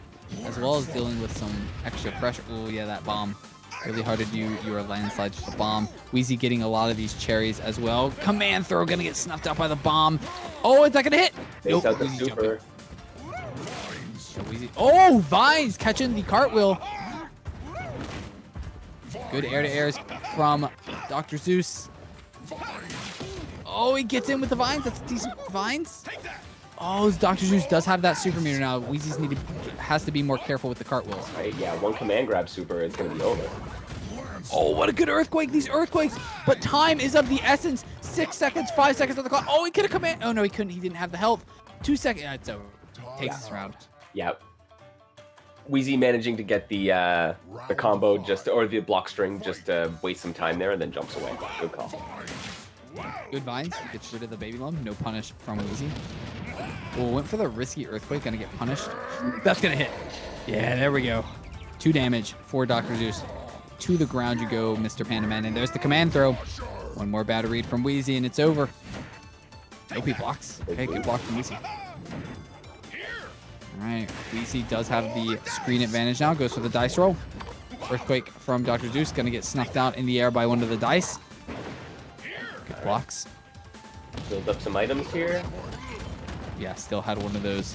[SPEAKER 3] as well as dealing with some extra pressure. Oh yeah, that bomb. Really hard to do your landslides with the bomb. Wheezy getting a lot of these cherries as well. Command throw gonna get snuffed out by the bomb. Oh, it's not gonna hit.
[SPEAKER 2] Nope, out the super.
[SPEAKER 3] Wheezy. Oh, Vines catching the cartwheel. Good air-to-airs from Dr. Zeus. Oh, he gets in with the vines. That's decent vines. Oh, Dr. Zeus does have that super meter now. Wheezy's has to be more careful with the cartwheels.
[SPEAKER 2] Right, yeah, one command grab super, it's going to be over.
[SPEAKER 3] Oh, what a good earthquake. These earthquakes. But time is of the essence. 6 seconds, 5 seconds on the clock. Oh, he could have command. Oh, no, he couldn't. He didn't have the health. 2 seconds. It's over. Takes this round.
[SPEAKER 2] Yeah. Wheezy managing to get the combo or the block string just to waste some time there and then jumps away. Good call.
[SPEAKER 3] Good vines. Gets rid of the baby lump. No punish from Wheezy. Oh, went for the risky earthquake. Gonna get punished. That's gonna hit. Yeah, there we go. 2 damage for Dr. Zeus. To the ground you go, Mr. Panda Man. And there's the command throw. One more bad read from Wheezy and it's over. OP blocks. Okay, good block from Wheezy. All right, Wheezy does have the screen advantage now. Goes for the dice roll. Earthquake from Dr. Zeus. Gonna get snuffed out in the air by one of the dice. Good blocks.
[SPEAKER 2] Build up some items here.
[SPEAKER 3] Yeah, still had one of those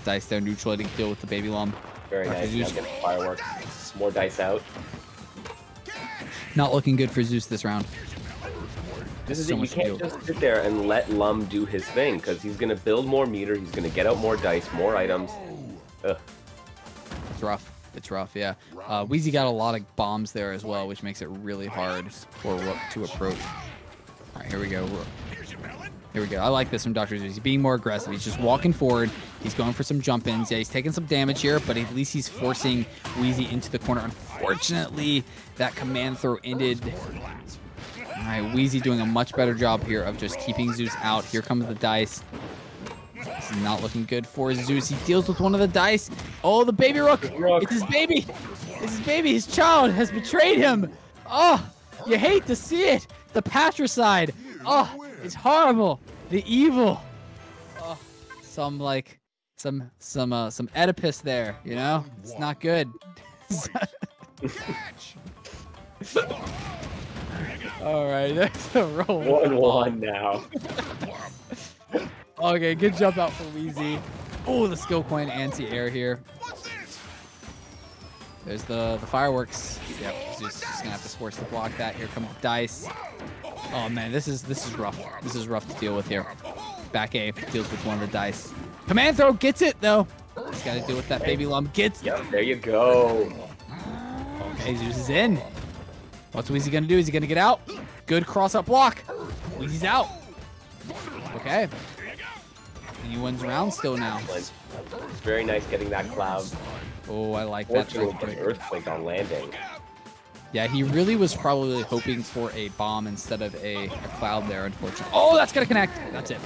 [SPEAKER 3] dice there. Neutral to deal with the baby lump.
[SPEAKER 2] Very nice. Now getting fireworks. More dice out.
[SPEAKER 3] Not looking good for Zeus this round.
[SPEAKER 2] This is it. You can't just sit there and let Lum do his thing, because he's going to build more meter, he's going to get out more dice, more items. Ugh.
[SPEAKER 3] It's rough. It's rough, yeah. Wheezy got a lot of bombs there as well, which makes it really hard for Rook to approach. All right, here we go. Rook. Here we go. I like this from Dr. Zeus. He's being more aggressive. He's just walking forward. He's going for some jump-ins. Yeah, he's taking some damage here, but at least he's forcing Wheezy into the corner. Unfortunately, that command throw ended. All right, Wheezy doing a much better job here of just keeping Zeus out. Here comes the dice. This is not looking good for Zeus. He deals with one of the dice. Oh, the baby Rook. It's his baby. It's his baby. His child has betrayed him. Oh, you hate to see it. The patricide. Oh, it's horrible. The evil. Oh, some Oedipus there, you know? It's not good. All right, that's a roll.
[SPEAKER 2] 1-1 now.
[SPEAKER 3] Okay, good jump out for Wheezy. Oh, the skill coin anti-air here. There's the fireworks. Yep, just gonna have to force to block that. Here come the dice. Oh man, this is rough. This is rough to deal with here. Back A deals with one of the dice. Command throw gets it though. He's got to deal with that baby lump. Gets.
[SPEAKER 2] Yep, there you go.
[SPEAKER 3] Okay, Zeus is in. What's Wheezy gonna do? Is he gonna get out? Good cross-up block. Wheezy's out. Okay. And he wins round still now.
[SPEAKER 2] It's very nice getting that cloud.
[SPEAKER 3] Oh, I like that.
[SPEAKER 2] Fortunately, earthquake on landing.
[SPEAKER 3] Yeah, he really was probably hoping for a bomb instead of a cloud there, unfortunately. Oh, that's going to connect. That's it.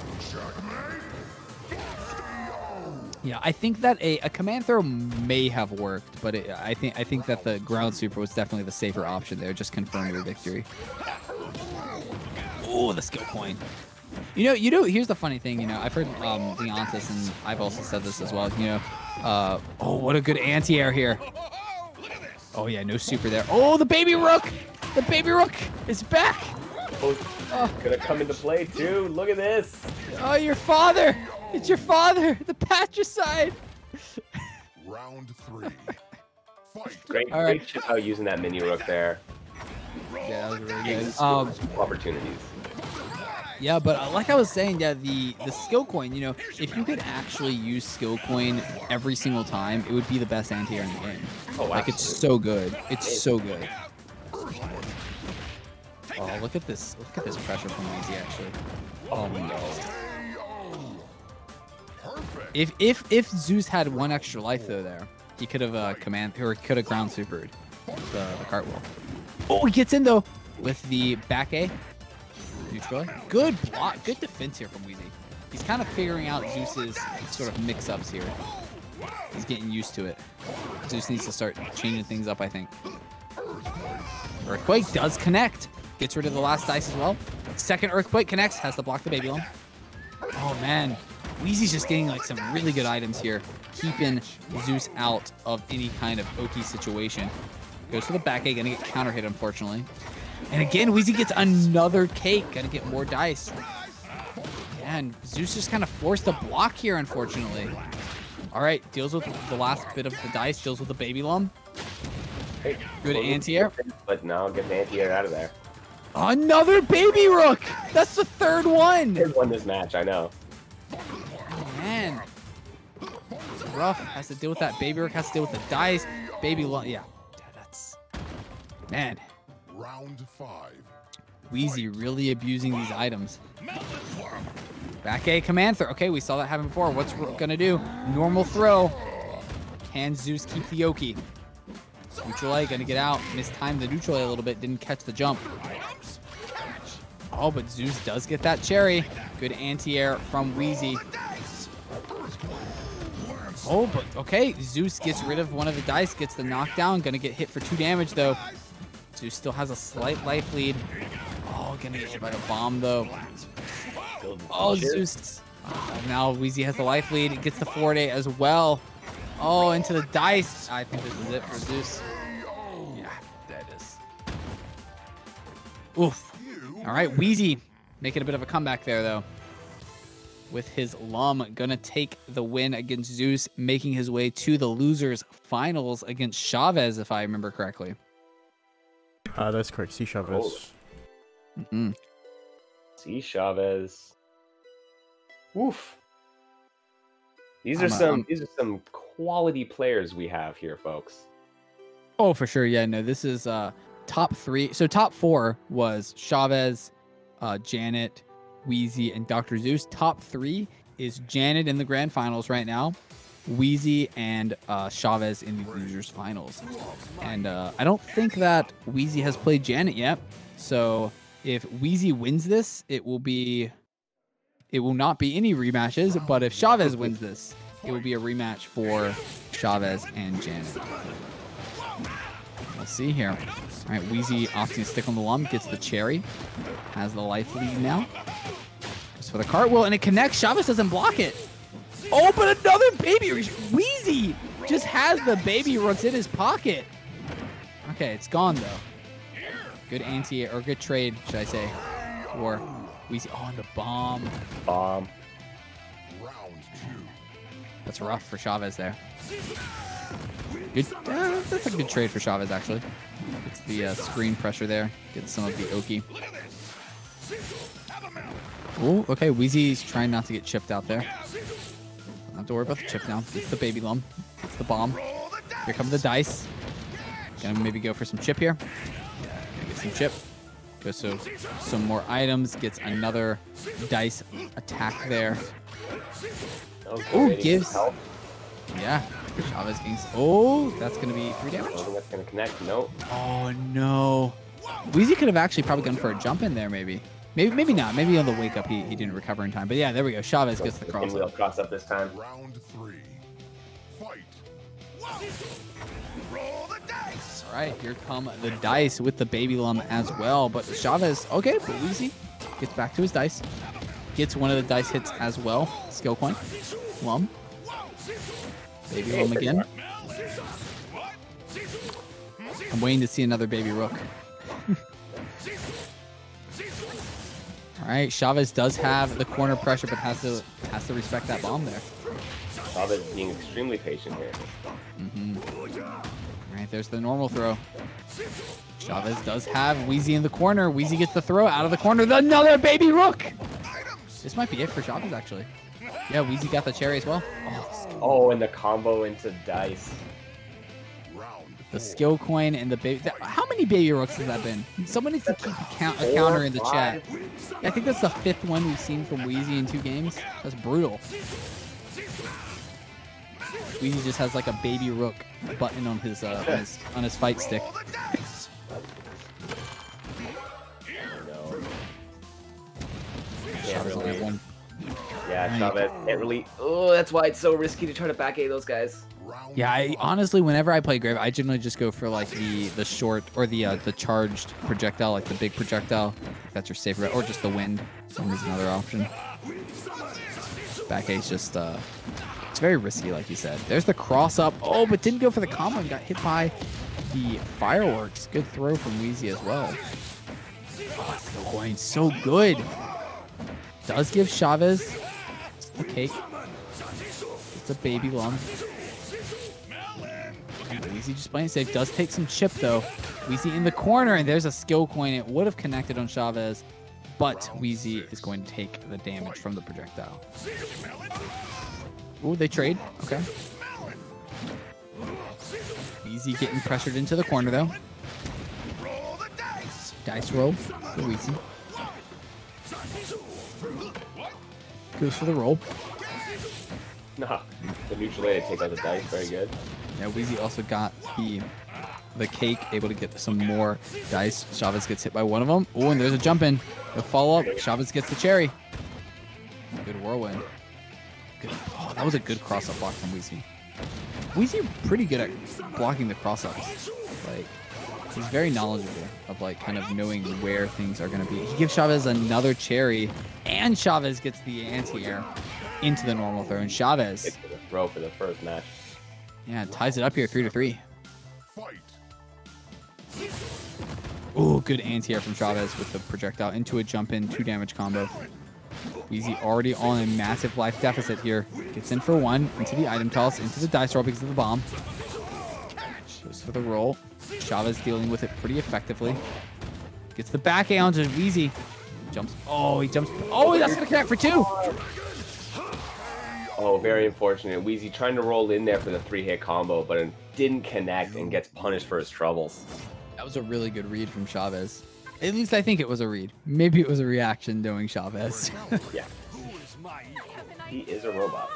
[SPEAKER 3] Yeah, I think that a command throw may have worked, but I think that the ground super was definitely the safer option there, just confirming the victory. Oh, the skill point. You know, here's the funny thing, I've heard Leontis, and I've also said this as well, oh, what a good anti-air here. Oh, yeah, no super there. Oh, the baby rook! The baby rook is back!
[SPEAKER 2] Oh, gonna come into play, too. Look at this.
[SPEAKER 3] Oh, your father! It's your father! The patricide!
[SPEAKER 4] Round 3. Fight.
[SPEAKER 2] Great shit out using that mini rook there.
[SPEAKER 3] Yeah, that was really good.
[SPEAKER 2] Opportunities.
[SPEAKER 3] Yeah, but like I was saying, yeah, the skill coin, if you could actually use skill coin every single time, it would be the best anti-air in the game.
[SPEAKER 2] Oh,
[SPEAKER 3] like, it's so good. It's so good. Oh, look at this. Look at this pressure from Easy, actually. Oh my god. If Zeus had one extra life though there, he could have could have ground supered the cartwheel. Oh, he gets in though with the back A. Neutral. Good block. Good defense here from Wheezy. He's kind of figuring out Zeus's sort of mix-ups here. He's getting used to it. Zeus needs to start changing things up, I think. Earthquake does connect. Gets rid of the last dice as well. Second Earthquake connects. Has to block the baby lump. Oh, man. Wheezy's just getting like some really good items here. Keeping Zeus out of any kind of Oki situation. Goes for the back A. Gonna get counter hit, unfortunately. And again, Wheezy gets another cake. Gonna get more dice. And Zeus just kind of forced a block here, unfortunately. All right, deals with the last bit of the dice. Deals with the baby lum. Good anti-air.
[SPEAKER 2] But no, get the anti-air out of there.
[SPEAKER 3] Another baby rook. That's the third one.
[SPEAKER 2] Third one this match, I know.
[SPEAKER 3] Oh, man. It's rough. Has to deal with that baby rook. Has to deal with the dice. Baby lum. Yeah, that's... Man.
[SPEAKER 4] Round 5.
[SPEAKER 3] Wheezy really abusing these items. Back A command throw. Okay, we saw that happen before. What's gonna do? Normal throw. Can Zeus keep the Yoki? Neutral A gonna get out. Mistimed the neutral A little bit. Didn't catch the jump. Oh, but Zeus does get that cherry. Good anti-air from Wheezy. Oh, but okay. Zeus gets rid of one of the dice. Gets the knockdown. Gonna get hit for 2 damage though. Zeus still has a slight life lead. Oh, gonna get hit by the bomb though. Oh, Zeus. Oh, now Wheezy has the life lead. It gets the forward A as well. Oh, into the dice. I think this is it for Zeus. Yeah, that is. Oof. All right, Wheezy making a bit of a comeback there though. With his lum, gonna take the win against Zeus, making his way to the losers finals against Chavez, if I remember correctly.
[SPEAKER 1] That's correct. See Chavez.
[SPEAKER 3] Mm-hmm.
[SPEAKER 2] See Chavez. Oof. These are some quality players we have here, folks.
[SPEAKER 3] Oh, for sure. Yeah, no, this is top 3. So top 4 was Chavez, Janet, Wheezy, and Dr. Zeus. Top 3 is Janet in the grand finals right now, Wheezy and Chavez in the losers finals. And I don't think that Wheezy has played Janet yet. So if Wheezy wins this, it will not be any rematches. But if Chavez wins this, it will be a rematch for Chavez and Janet. We'll see here. All right, Wheezy opting to stick on the lum, gets the cherry, has the life lead now. Goes for the cartwheel, and it connects. Chavez doesn't block it. Oh, but another baby. Wheezy just has the baby rooks in his pocket. Okay, it's gone though. Good or good trade, should I say, for Wheezy. Oh, and the bomb.
[SPEAKER 2] Bomb.
[SPEAKER 4] Round 2.
[SPEAKER 3] That's rough for Chavez there. Good. That's a good trade for Chavez, actually. Gets the screen pressure there. Gets some of the Oki. Oh, okay. Wheezy's trying not to get chipped out there. Don't have to worry about the chip now. Gets the baby lum. Gets the bomb. Here come the dice. Gonna maybe go for some chip here. Get some chip. Goes to some more items, gets another dice attack there. Oh, gives. Yeah, Chavez gains. Oh, that's going to be 3 damage.
[SPEAKER 2] I don't think that's going to connect. Nope.
[SPEAKER 3] Oh, no. Weezy could have actually probably gone for a jump in there, maybe. Maybe not. Maybe on the wake up he didn't recover in time. But yeah, there we go. Chavez gets the cross up.
[SPEAKER 2] Cross up this time.
[SPEAKER 4] Round 3. Fight.
[SPEAKER 5] Roll the dice.
[SPEAKER 3] All right, here come the dice with the baby lum as well. But Chavez, okay, but Weezy gets back to his dice. Gets one of the dice hits as well. Skill coin. Lum. Baby lum again. I'm waiting to see another baby rook. All right, Chavez does have the corner pressure, but has to respect that bomb there.
[SPEAKER 2] Chavez being extremely patient here.
[SPEAKER 3] All right, there's the normal throw. Chavez does have Weezy in the corner. Weezy gets the throw out of the corner. Another baby rook. This might be it for Chavez, actually. Yeah, Weezy got the cherry as well.
[SPEAKER 2] Oh, and the combo into dice.
[SPEAKER 3] The skill coin and the baby. How many baby rooks has that been? Someone needs to keep a counter in the chat. I think that's the 5th one we've seen from Weezy in 2 games. That's brutal. Weezy just has like a baby rook button on his fight stick. Chavez only have one.
[SPEAKER 2] Yeah, Chavez can't really. Oh, that's why it's so risky to try to back A those guys.
[SPEAKER 3] Yeah, honestly, whenever I play Grave, I generally just go for like the short or the charged projectile, like the big projectile. If that's your safer bet, or just the wind. Wind is another option. Back A's just it's very risky, like you said. There's the cross up. Oh, but didn't go for the combo and got hit by the fireworks. Good throw from Weezy as well. Oh, skill coin, so good. Does give Chavez a cake. It's a baby lum. Weezy just playing safe. Does take some chip, though. Weezy in the corner, and there's a skill coin. It would have connected on Chavez, but Weezy is going to take the damage from the projectile. Ooh, they trade. Okay. Weezy getting pressured into the corner, though. Dice roll for Weezy. Goes for the roll.
[SPEAKER 2] Nah, the neutral way to take out the dice. Very good.
[SPEAKER 3] Yeah, Weezy also got the cake, able to get some more dice. Chavez gets hit by one of them. Oh, and there's a jump in. The follow up. Chavez gets the cherry. Good whirlwind. Good. Oh, that was a good cross up block from Weezy. Weezy pretty good at blocking the cross ups. Like, he's very knowledgeable of like kind of knowing where things are going to be. He gives Chavez another cherry, and Chavez gets the anti-air into the normal throw. And Chavez
[SPEAKER 2] It's the throw for the first match.
[SPEAKER 3] Yeah, ties it up here 3-3. Ooh, good anti-air from Chavez with the projectile into a jump in, 2 damage combo. Weezy already on a massive life deficit here. Gets in for 1, into the item toss, into the dice roll because of the bomb. Goes for the roll. Chavez dealing with it pretty effectively. Gets the back A onto Weezy. Jumps. Oh, he jumps. Oh, that's going to connect for 2.
[SPEAKER 2] Oh, very unfortunate. Weezy trying to roll in there for the 3-hit combo, but it didn't connect and gets punished for his troubles.
[SPEAKER 3] That was a really good read from Chavez. At least I think it was a read. Maybe it was a reaction doing Chavez.
[SPEAKER 2] Yeah. He is a robot.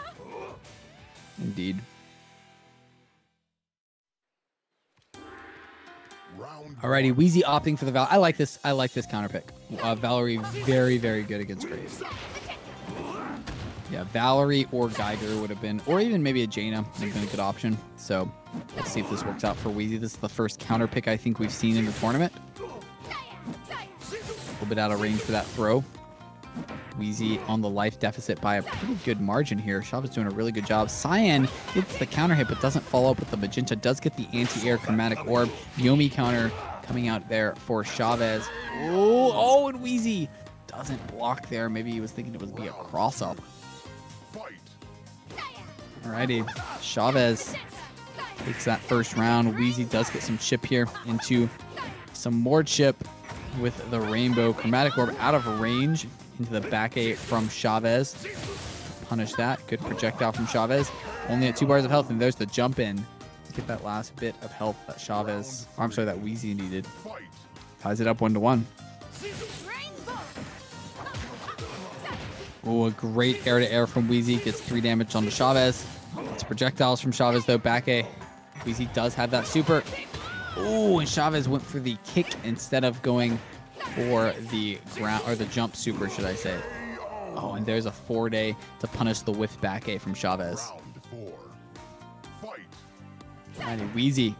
[SPEAKER 3] Indeed. Alrighty, Weezy opting for the Val. I like this counter pick. Valerie, very, very good against Graves. Yeah, Valerie or Geiger would have been, or even maybe a Jaina would have been a good option. So let's see if this works out for Weezy. This is the first counter pick I think we've seen in the tournament. A little bit out of range for that throw. Weezy on the life deficit by a pretty good margin here. Chavez doing a really good job. Cyan gets the counter hit, but doesn't follow up with the magenta. Does get the anti-air chromatic orb. Yomi counter coming out there for Chavez. Oh, and Weezy doesn't block there. Maybe he was thinking it would be a cross-up. Alrighty, Chavez takes that first round. Weezy does get some chip here into some more chip with the rainbow chromatic orb out of range into the back A from Chavez. Punish that. Good projectile from Chavez. Only at 2 bars of health, and there's the jump in to get that last bit of health that Chavez, or I'm sorry, that Weezy needed. Ties it up 1-1. Oh, a great air-to-air from Wheezy. Gets 3 damage onto Chavez. It's projectiles from Chavez, though. Back A. Wheezy does have that super. Oh, and Chavez went for the kick instead of going for the ground, or the jump super, should I say. Oh, and there's a 4-day to punish the whiff back A from Chavez.
[SPEAKER 4] Round 4. Fight.
[SPEAKER 3] Alrighty, Wheezy.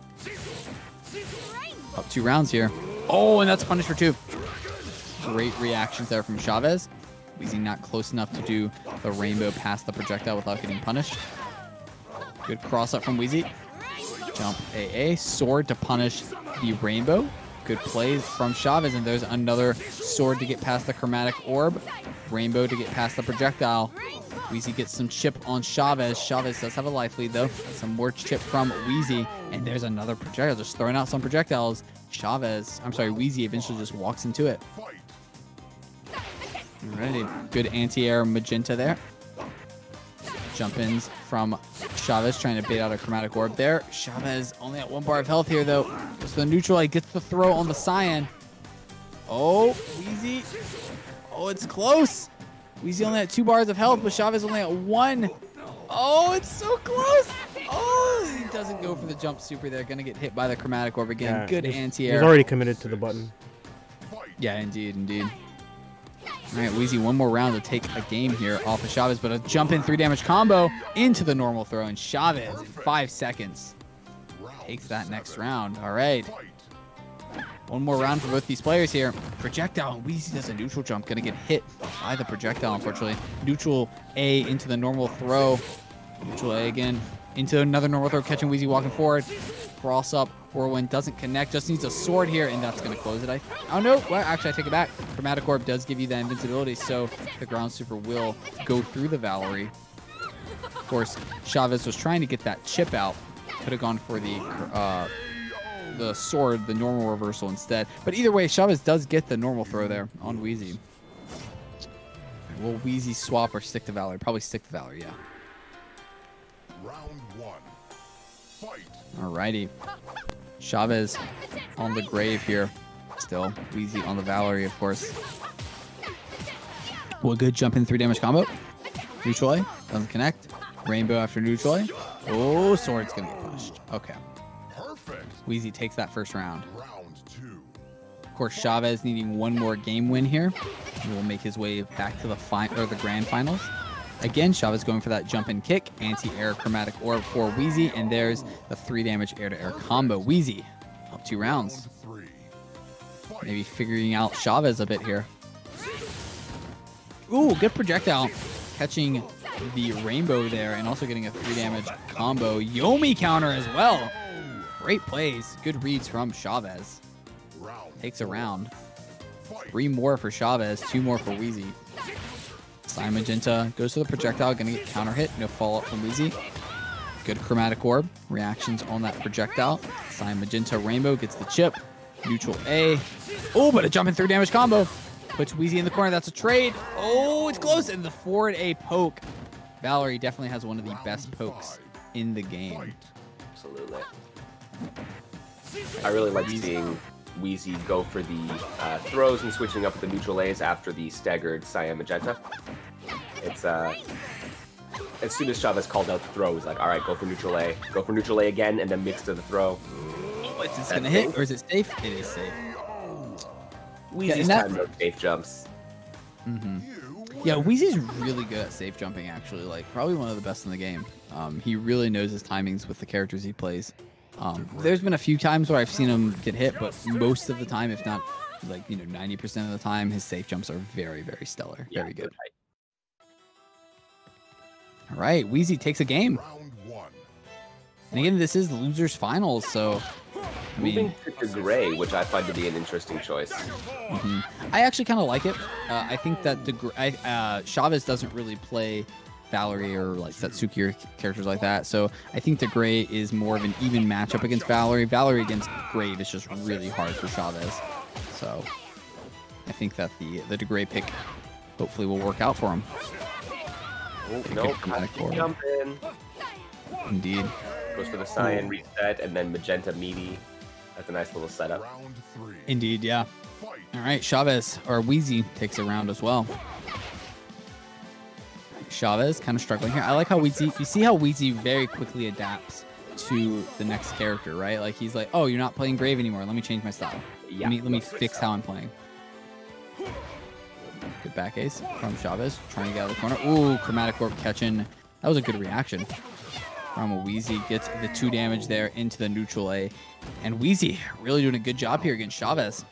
[SPEAKER 3] Up 2 rounds here. Oh, and that's punished for 2. Great reactions there from Chavez. Wheezy not close enough to do the rainbow past the projectile without getting punished. Good cross up from Wheezy. Jump AA. Sword to punish the rainbow. Good plays from Chavez, and there's another sword to get past the chromatic orb. Rainbow to get past the projectile. Wheezy gets some chip on Chavez. Chavez does have a life lead, though. Some more chip from Wheezy, and there's another projectile. Just throwing out some projectiles. Wheezy eventually just walks into it. Alrighty, good anti-air magenta there. Jump-ins from Chavez trying to bait out a chromatic orb there. Chavez only at 1 bar of health here, though. So the neutral A gets the throw on the Cyan. Oh, Wheezy. Oh, it's close. Wheezy only at 2 bars of health, but Chavez only at 1. Oh, it's so close. Oh, he doesn't go for the jump super there. Gonna get hit by the chromatic orb again.
[SPEAKER 1] Yeah,
[SPEAKER 3] good anti-air.
[SPEAKER 1] He's already committed to the button.
[SPEAKER 3] Yeah, indeed, indeed. All right, Wheezy, 1 more round to take a game here off of Chavez, but a jump-in 3 damage combo into the normal throw, and Chavez in 5 seconds takes that next round. All right. 1 more round for both these players here. Projectile, and Wheezy does a neutral jump. Gonna get hit by the projectile, unfortunately. Neutral A into the normal throw. Neutral A again into another normal throw, catching Wheezy walking forward. Cross up, whirlwind doesn't connect, just needs a sword here, and that's gonna close it. Oh no, well, actually I take it back. Chromatic Orb does give you that invincibility, so the ground super will go through the Valerie. Of course, Chavez was trying to get that chip out. Could have gone for the sword, the normal reversal instead. But either way, Chavez does get the normal throw there on Wheezy. Will Wheezy swap or stick to Valerie? Probably stick to Valerie, yeah.
[SPEAKER 4] Round 1. Fight.
[SPEAKER 3] Alrighty. Chavez on the grave here. Still. Wheezy on the Valerie, of course. Well, good jump in 3 damage combo. Neutral A. Doesn't connect. Rainbow after neutral A. Oh, sword's gonna get punished. Okay.
[SPEAKER 4] Perfect.
[SPEAKER 3] Wheezy takes that first round.
[SPEAKER 4] Round 2.
[SPEAKER 3] Of course, Chavez needing 1 more game win here. He will make his way back to the grand finals. Again, Chavez going for that jump and kick, anti-air chromatic orb for Wheezy, and there's the 3 damage air-to-air combo. Wheezy up 2 rounds.
[SPEAKER 4] Round 3. Fight.
[SPEAKER 3] Maybe figuring out Chavez a bit here. Ooh, good projectile. Catching the rainbow there and also getting a 3 damage combo. Yomi counter as well. Great plays. Good reads from Chavez.
[SPEAKER 4] Round
[SPEAKER 3] Takes a round.
[SPEAKER 4] Fight.
[SPEAKER 3] 3 more for Chavez, 2 more for Wheezy. Cyan Magenta goes to the projectile, gonna get counter hit. No follow-up from Wheezy. Good chromatic orb. Reactions on that projectile. Cyan Magenta Rainbow gets the chip. Neutral A. Oh, but a jump in 3 damage combo. Puts Wheezy in the corner. That's a trade. Oh, it's close. And the forward A poke. Valerie definitely has one of the best pokes in the game.
[SPEAKER 2] Absolutely. I really like seeing Wheezy go for the throws and switching up the neutral A's after the staggered Cyan Magenta. It's as soon as Chavez called out the throw, it was like, all right, go for neutral A again, and then mix to the throw.
[SPEAKER 3] Oh, is this gonna hit or is it safe? It is safe.
[SPEAKER 2] Wheezy's time no safe jumps.
[SPEAKER 3] Yeah, Wheezy's really good at safe jumping, actually. Like, probably one of the best in the game. He really knows his timings with the characters he plays. There's been a few times where I've seen him get hit, but most of the time, if not, 90% of the time, his safe jumps are very, very stellar.
[SPEAKER 2] Yeah,
[SPEAKER 3] very good. All right, Wheezy takes a game.
[SPEAKER 4] Round 1.
[SPEAKER 3] And again, this is the losers finals, so I mean,
[SPEAKER 2] Moving to Gray, which I find to be an interesting choice.
[SPEAKER 3] I actually kind of like it. I think that Chavez doesn't really play Valerie or like Satsuki or characters like that, so I think the Gray is more of an even matchup against Valerie. Valerie against Grave is just really hard for Chavez, so I think that the Gray pick hopefully will work out for him.
[SPEAKER 2] Oh,
[SPEAKER 3] Good
[SPEAKER 2] nope,
[SPEAKER 3] chromatic orb.
[SPEAKER 2] jump in.
[SPEAKER 3] Indeed.
[SPEAKER 2] Goes for the Cyan reset, and then Magenta Meaty. That's a nice little setup.
[SPEAKER 4] Round 3.
[SPEAKER 3] Indeed, yeah.
[SPEAKER 4] Fight.
[SPEAKER 3] All right, Chavez or Wheezy takes a round as well. Chavez kind of struggling here. I like how Wheezy, you see how Wheezy very quickly adapts to the next character, right? Like he's like, oh, you're not playing Brave anymore. Let me change my style.
[SPEAKER 2] Yeah.
[SPEAKER 3] Let me fix how I'm playing. Good back ace from Chavez, trying to get out of the corner. Ooh, Chromatic Orb catching. That was a good reaction. From Wheezy gets the 2 damage there into the neutral A. And Wheezy really doing a good job here against Chavez.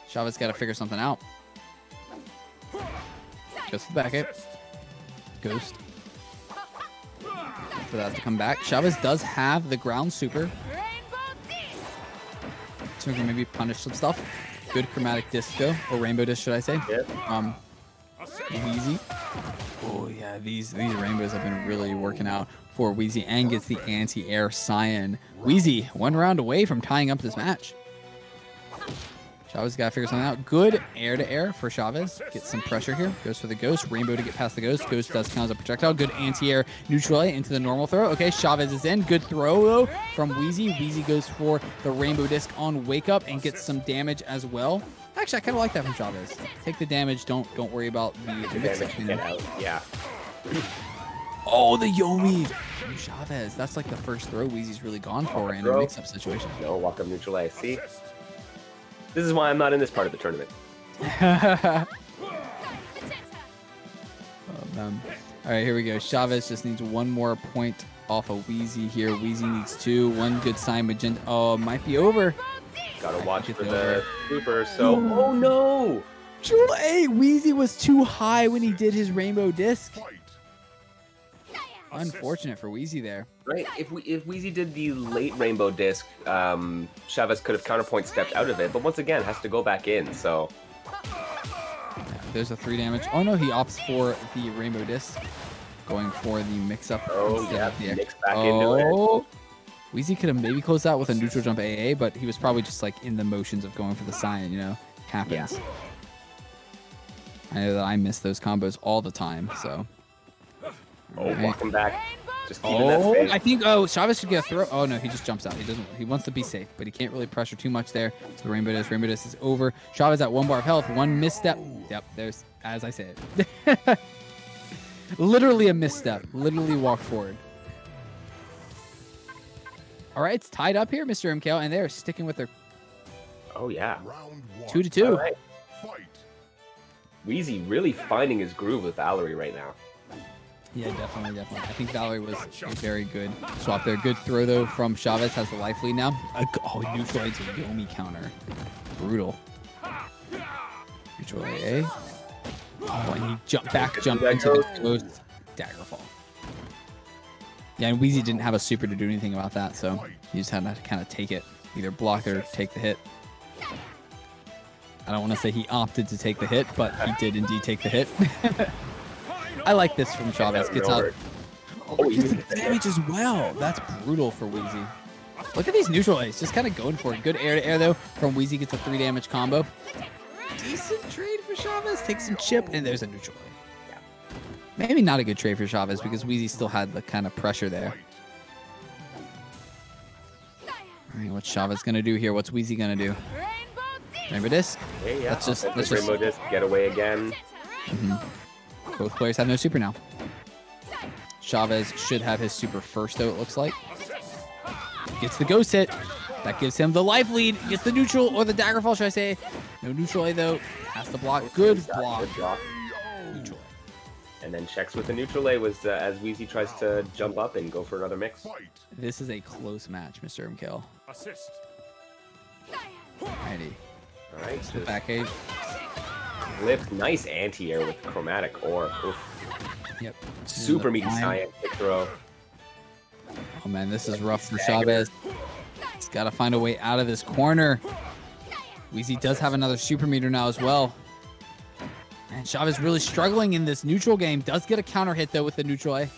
[SPEAKER 3] Chavez got to figure something out. Goes to the back ace. Ghost. For that to come back. Chavez does have the ground super. So we can maybe punish some stuff. Good chromatic disc though, or rainbow disc should I say.
[SPEAKER 2] Yep.
[SPEAKER 3] Wheezy. Oh yeah, these rainbows have been really working out for Wheezy, and gets the anti-air Cyan. Wheezy 1 round away from tying up this match. Chavez got to figure something out. Good air-to-air for Chavez. Gets some pressure here. Goes for the Ghost. Rainbow to get past the Ghost. Ghost does count as a projectile. Good anti-air neutral A into the normal throw. Okay, Chavez is in. Good throw, though, from Wheezy. Wheezy goes for the Rainbow Disc on Wake Up and gets some damage as well. Actually, I kind of like that from Chavez. Take the damage. Don't worry about the mix-up.
[SPEAKER 2] Get out. Yeah.
[SPEAKER 3] Oh, the Yomi from Chavez. That's like the first throw Wheezy's really gone for in a mix-up situation.
[SPEAKER 2] No, walk up neutral A. See? This is why I'm not in this part of the tournament.
[SPEAKER 3] Oh, man. All right, here we go. Chavez just needs 1 more point off of Wheezy here. Wheezy needs 2. 1 good sign. Magenta. Oh, might be over.
[SPEAKER 2] Gotta watch for the super. So, oh no!
[SPEAKER 3] Neutral A. Wheezy was too high when he did his Rainbow Disc. Unfortunate for Wheezy there.
[SPEAKER 2] Right, if Wheezy did the late Rainbow Disc, Chavez could have counterpoint stepped out of it, but once again has to go back in. So
[SPEAKER 3] yeah, there's a 3 damage. Oh no, he opts for the Rainbow Disc, going for the mix-up.
[SPEAKER 2] oh yeah, mix back into it.
[SPEAKER 3] Wheezy could have maybe closed out with a neutral jump AA, but he was probably just like in the motions of going for the Cyan. You know, happens.
[SPEAKER 2] Yeah.
[SPEAKER 3] I know that I miss those combos all the time. So.
[SPEAKER 2] Oh, walking back. Just keeping that space.
[SPEAKER 3] I think, Chavez should get a throw. Oh, no, he just jumps out. He doesn't. He wants to be safe, but he can't really pressure too much there. So the Rainbow Disc is over. Chavez at 1 bar of health. 1 misstep. Yep, there's, as I said. Literally a misstep. Literally walk forward. All right, it's tied up here, Mr. MKL, and they're sticking with their...
[SPEAKER 2] Oh, yeah.
[SPEAKER 3] 2-2.
[SPEAKER 2] All right. Wheezy really finding his groove with Valerie right now.
[SPEAKER 3] Yeah, definitely. I think Valerie was a very good swap there. Good throw, though, from Chavez. Has the life lead now. Oh, neutral A to Yomi counter. Brutal. Neutral AA. Oh, and he jumped into the Ghost. Daggerfall. Yeah, and Wheezy didn't have a super to do anything about that, so he just had to kind of take it. Either block it or take the hit. I don't want to say he opted to take the hit, but he did indeed take the hit. I like this from Chavez. Gets out. Oh, he gets the damage as well. That's brutal for Wheezy. Look at these neutral A's. Just kind of going for it. Good air-to-air, though, from Wheezy. Gets a 3 damage combo. Decent trade for Chavez. Takes some chip, and there's a neutral A. Yeah. Maybe not a good trade for Chavez because Wheezy still had the kind of pressure there. All right, what's Chavez going to do here? What's Wheezy going to do? Rainbow Disc?
[SPEAKER 2] Hey, yeah.
[SPEAKER 3] Let's just
[SPEAKER 2] Rainbow Disc, get away again.
[SPEAKER 3] Both players have no super now. Chavez should have his super first, though, it looks like. Gets the Ghost hit. That gives him the life lead. Gets the neutral, or the Daggerfall, should I say. No neutral A, though. Has to block. Good block.
[SPEAKER 2] Good block.
[SPEAKER 3] Neutral A.
[SPEAKER 2] And then checks with the neutral A was as Wheezy tries to jump up and go for another mix.
[SPEAKER 3] This is a close match, Mr. MKL.
[SPEAKER 5] Assist.
[SPEAKER 3] Alrighty.
[SPEAKER 2] All right.
[SPEAKER 3] So back eight.
[SPEAKER 2] Flipped. Nice anti-air with chromatic orb. Oof.
[SPEAKER 3] Yep.
[SPEAKER 2] Super meaty Cyan kick throw.
[SPEAKER 3] Oh man, this is rough for Chavez. He's got to find a way out of this corner. Wheezy does have another super meter now as well. And Chavez really struggling in this neutral game. Does get a counter hit though with the neutral A.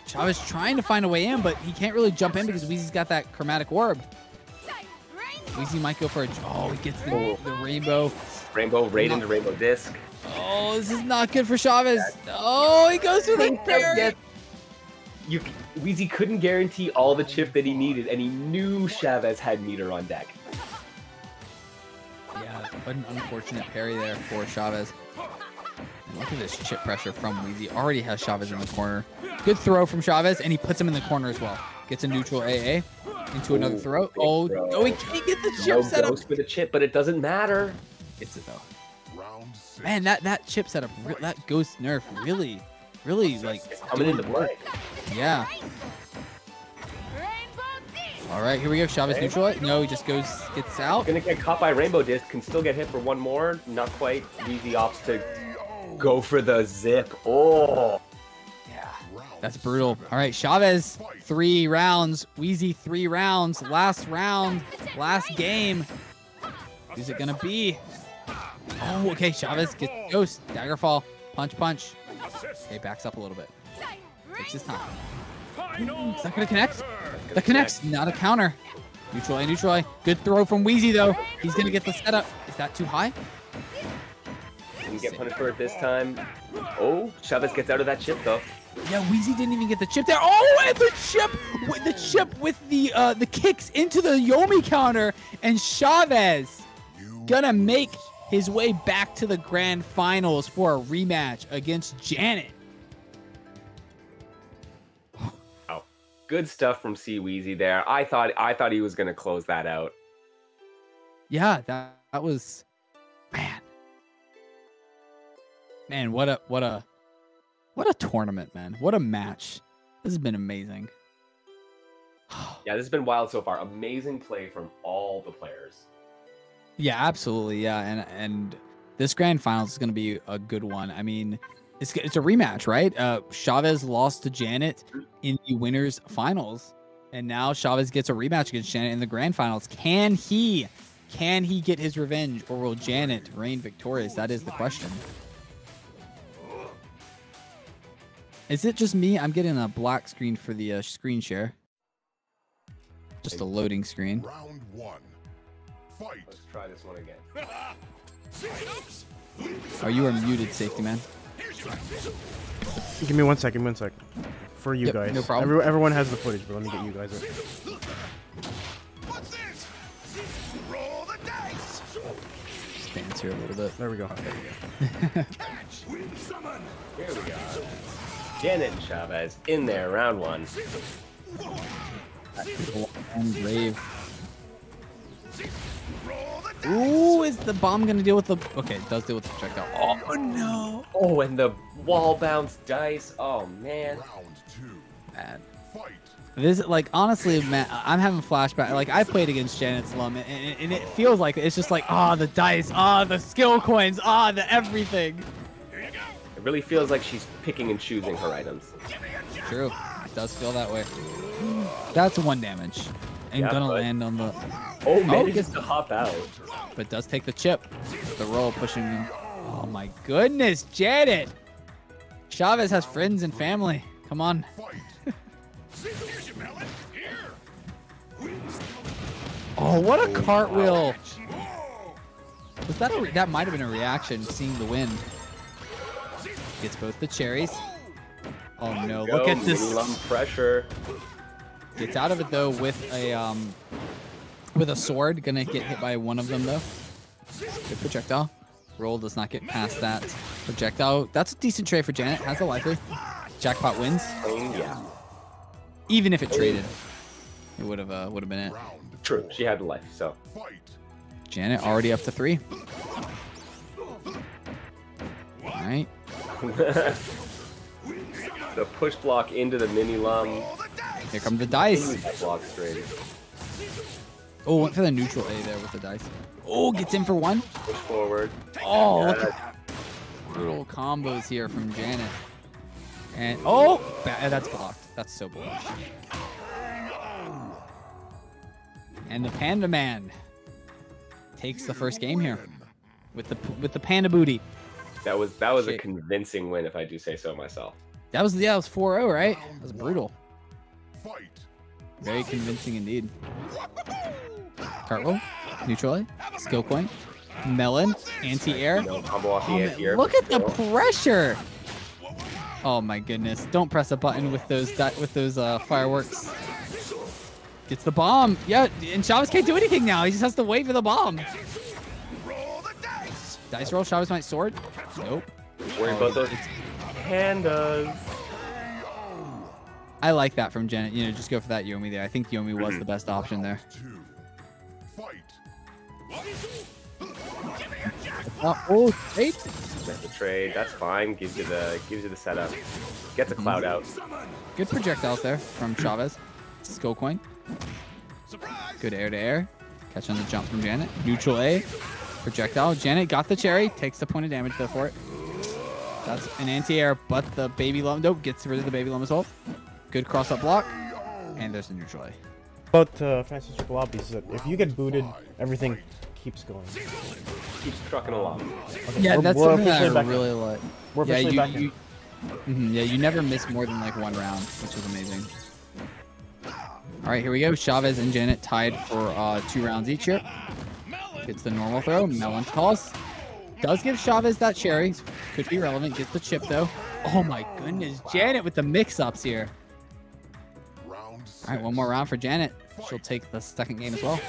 [SPEAKER 3] Chavez trying to find a way in, but he can't really jump in because Wheezy's got that chromatic orb. Wheezy might go for a... Oh, he gets the rainbow.
[SPEAKER 2] Rainbow right into Rainbow Disc.
[SPEAKER 3] Oh, this is not good for Chavez. Oh, he goes for the parry.
[SPEAKER 2] Wheezy couldn't guarantee all the chip that he needed, and he knew Chavez had meter on deck.
[SPEAKER 3] Yeah, What an unfortunate parry there for Chavez. And look at this chip pressure from Wheezy. Already has Chavez in the corner. Good throw from Chavez, and he puts him in the corner as well. Gets a neutral AA into another throw. Oh, no, he can't get the chip set up.
[SPEAKER 2] Goes for the chip, but it doesn't matter.
[SPEAKER 3] It's it though.
[SPEAKER 4] Round 6.
[SPEAKER 3] Man, that chip setup, that ghost nerf really like
[SPEAKER 2] It's coming into play.
[SPEAKER 3] yeah. All right, here we go. Chavez neutral. No, he just gets out.
[SPEAKER 2] Gonna get caught by Rainbow Disc, can still get hit for one more. Not quite. Wheezy opts to go for the zip. Oh.
[SPEAKER 3] Yeah, that's brutal. All right, Chavez, 3 rounds. Wheezy, 3 rounds. Last round, last game. Who's it gonna be? Oh, okay. Chavez gets ghost. Daggerfall. Punch, punch. Okay, backs up a little bit. Takes his time. Is that gonna connect? That connects. Not a counter. Neutral A, neutral A. Good throw from Wheezy though. He's gonna get the setup. Is that too high?
[SPEAKER 2] Didn't get punished for it this time. Oh, Chavez gets out of that chip though.
[SPEAKER 3] Yeah, Wheezy didn't even get the chip there. Oh, and the chip with the kicks into the Yomi counter, and Chavez gonna make his way back to the grand finals for a rematch against Janet.
[SPEAKER 2] Oh, good stuff from C Wheezy there. I thought he was gonna close that out.
[SPEAKER 3] Yeah, that was, man, what a tournament, man. What a match. This has been amazing.
[SPEAKER 2] Yeah, this has been wild so far. Amazing play from all the players.
[SPEAKER 3] Yeah, absolutely. Yeah, and this grand finals is going to be a good one. I mean, it's a rematch, right? Chavez lost to Janet in the winners finals, and now Chavez gets a rematch against Janet in the grand finals. Can he get his revenge, or will Janet reign victorious? That is the question. Is it just me? I'm getting a black screen for the screen share. Just a loading screen.
[SPEAKER 4] Round 1. Fight.
[SPEAKER 2] Let's try this one again.
[SPEAKER 3] Oh, you are muted, safety man.
[SPEAKER 1] Give me 1 second, for you
[SPEAKER 3] Yep,
[SPEAKER 1] guys.
[SPEAKER 3] no problem.
[SPEAKER 1] Everyone has the footage, but let me get you guys it.
[SPEAKER 5] What's this? Roll the dice.
[SPEAKER 3] Just dance here a little bit.
[SPEAKER 1] There we go.
[SPEAKER 5] Catch. Summon.
[SPEAKER 2] Here we go. Janet and Chavez in there, round 1.
[SPEAKER 3] And Grave.
[SPEAKER 5] Roll the dice.
[SPEAKER 3] Ooh, is the bomb gonna deal with the? Okay, it does deal with the projectile. Oh no!
[SPEAKER 2] Oh, and the wall bounce dice. Oh man.
[SPEAKER 4] Round 2.
[SPEAKER 3] Bad.
[SPEAKER 4] Fight.
[SPEAKER 3] This, like, honestly, man, I'm having flashback. Like, I played against Janet Slum, and it feels like it's just like, the dice, the skill coins, the everything.
[SPEAKER 2] It really feels like she's picking and choosing her items.
[SPEAKER 3] True, it does feel that way. That's 1 damage, and
[SPEAKER 2] Yeah,
[SPEAKER 3] gonna
[SPEAKER 2] but-
[SPEAKER 3] land on the.
[SPEAKER 2] Oh, manages
[SPEAKER 3] gets-
[SPEAKER 2] to hop out.
[SPEAKER 3] But does take the chip. The roll pushing him. Oh my goodness, Janet! Chavez has friends and family. Come on.
[SPEAKER 5] Here's your melon. Here.
[SPEAKER 3] Oh, what a cartwheel!
[SPEAKER 5] Whoa.
[SPEAKER 3] Was that that might have been a reaction, seeing the win. Gets both the cherries. Oh no! Look at this.
[SPEAKER 2] Lum pressure.
[SPEAKER 3] Gets out of it though with a sword. Gonna get hit by one of them though. Good projectile. Roll does not get past that projectile. That's a decent trade for Janet. Has a lifer. Jackpot wins.
[SPEAKER 2] Yeah.
[SPEAKER 3] Even if it traded, it would have been it.
[SPEAKER 4] Round
[SPEAKER 2] True. She had life, so.
[SPEAKER 4] Fight.
[SPEAKER 3] Janet already up to 3. All right.
[SPEAKER 2] The push block into the mini lum.
[SPEAKER 5] Roll the dice.
[SPEAKER 3] Here come the dice.
[SPEAKER 2] That block straight.
[SPEAKER 3] Oh, went for the neutral A there with the dice. Oh, gets in for 1.
[SPEAKER 2] Push forward.
[SPEAKER 3] Oh, look at that. Brutal combos here from Janet. And that's blocked. That's so blocked. And the Panda Man takes the first game here with the Panda booty.
[SPEAKER 2] That was a
[SPEAKER 3] Shit.
[SPEAKER 2] convincing win, if I do say so myself.
[SPEAKER 3] That was 4-0, right? That was brutal.
[SPEAKER 4] Fight.
[SPEAKER 3] Very convincing indeed. Cartwheel, neutral A, skill coin, melon, anti-air.
[SPEAKER 2] No combo off the
[SPEAKER 3] Oh,
[SPEAKER 2] edge
[SPEAKER 3] man,
[SPEAKER 2] here.
[SPEAKER 3] look
[SPEAKER 2] but
[SPEAKER 3] at the
[SPEAKER 2] still.
[SPEAKER 3] pressure. Oh my goodness! Don't press a button with those fireworks. Gets the bomb. Yeah, and Chavez can't do anything now. He just has to wait for the bomb.
[SPEAKER 5] Roll the
[SPEAKER 3] Dice roll, Chavez might sword. Nope.
[SPEAKER 2] Worry about those pandas.
[SPEAKER 3] I like that from Janet. You know, just go for that Yomi there. I think Yomi was the best option there.
[SPEAKER 4] 2. Fight.
[SPEAKER 3] Oh, trade.
[SPEAKER 2] That's a trade. That's fine. Gives you the setup. Gets a cloud out.
[SPEAKER 3] Good projectiles there from Chavez. Skill coin. Good air to air. Catch on the jump from Janet. Neutral A. Projectile. Janet got the cherry. Takes the point of damage though for it. That's an anti-air, but the baby lum. Nope, gets rid of the baby lum as well. Good cross-up block. And there's the neutral A.
[SPEAKER 1] About Francis Triple Lobby is that if you get booted, everything keeps going.
[SPEAKER 2] Keeps trucking along.
[SPEAKER 1] Okay,
[SPEAKER 3] Yeah, that's
[SPEAKER 1] we're
[SPEAKER 3] something that
[SPEAKER 1] officially
[SPEAKER 3] I
[SPEAKER 1] back in.
[SPEAKER 3] really like.
[SPEAKER 1] We're officially back in.
[SPEAKER 3] Yeah, you never miss more than like one round, which is amazing. All right, here we go. Chavez and Janet tied for 2 rounds each here. Gets the normal throw, melon toss. Does give Chavez that cherry. Could be relevant. Gets the chip though. Oh my goodness, Janet with the mix-ups here.
[SPEAKER 4] Round 6.
[SPEAKER 3] All right, one more round for Janet. She'll take the second game as well.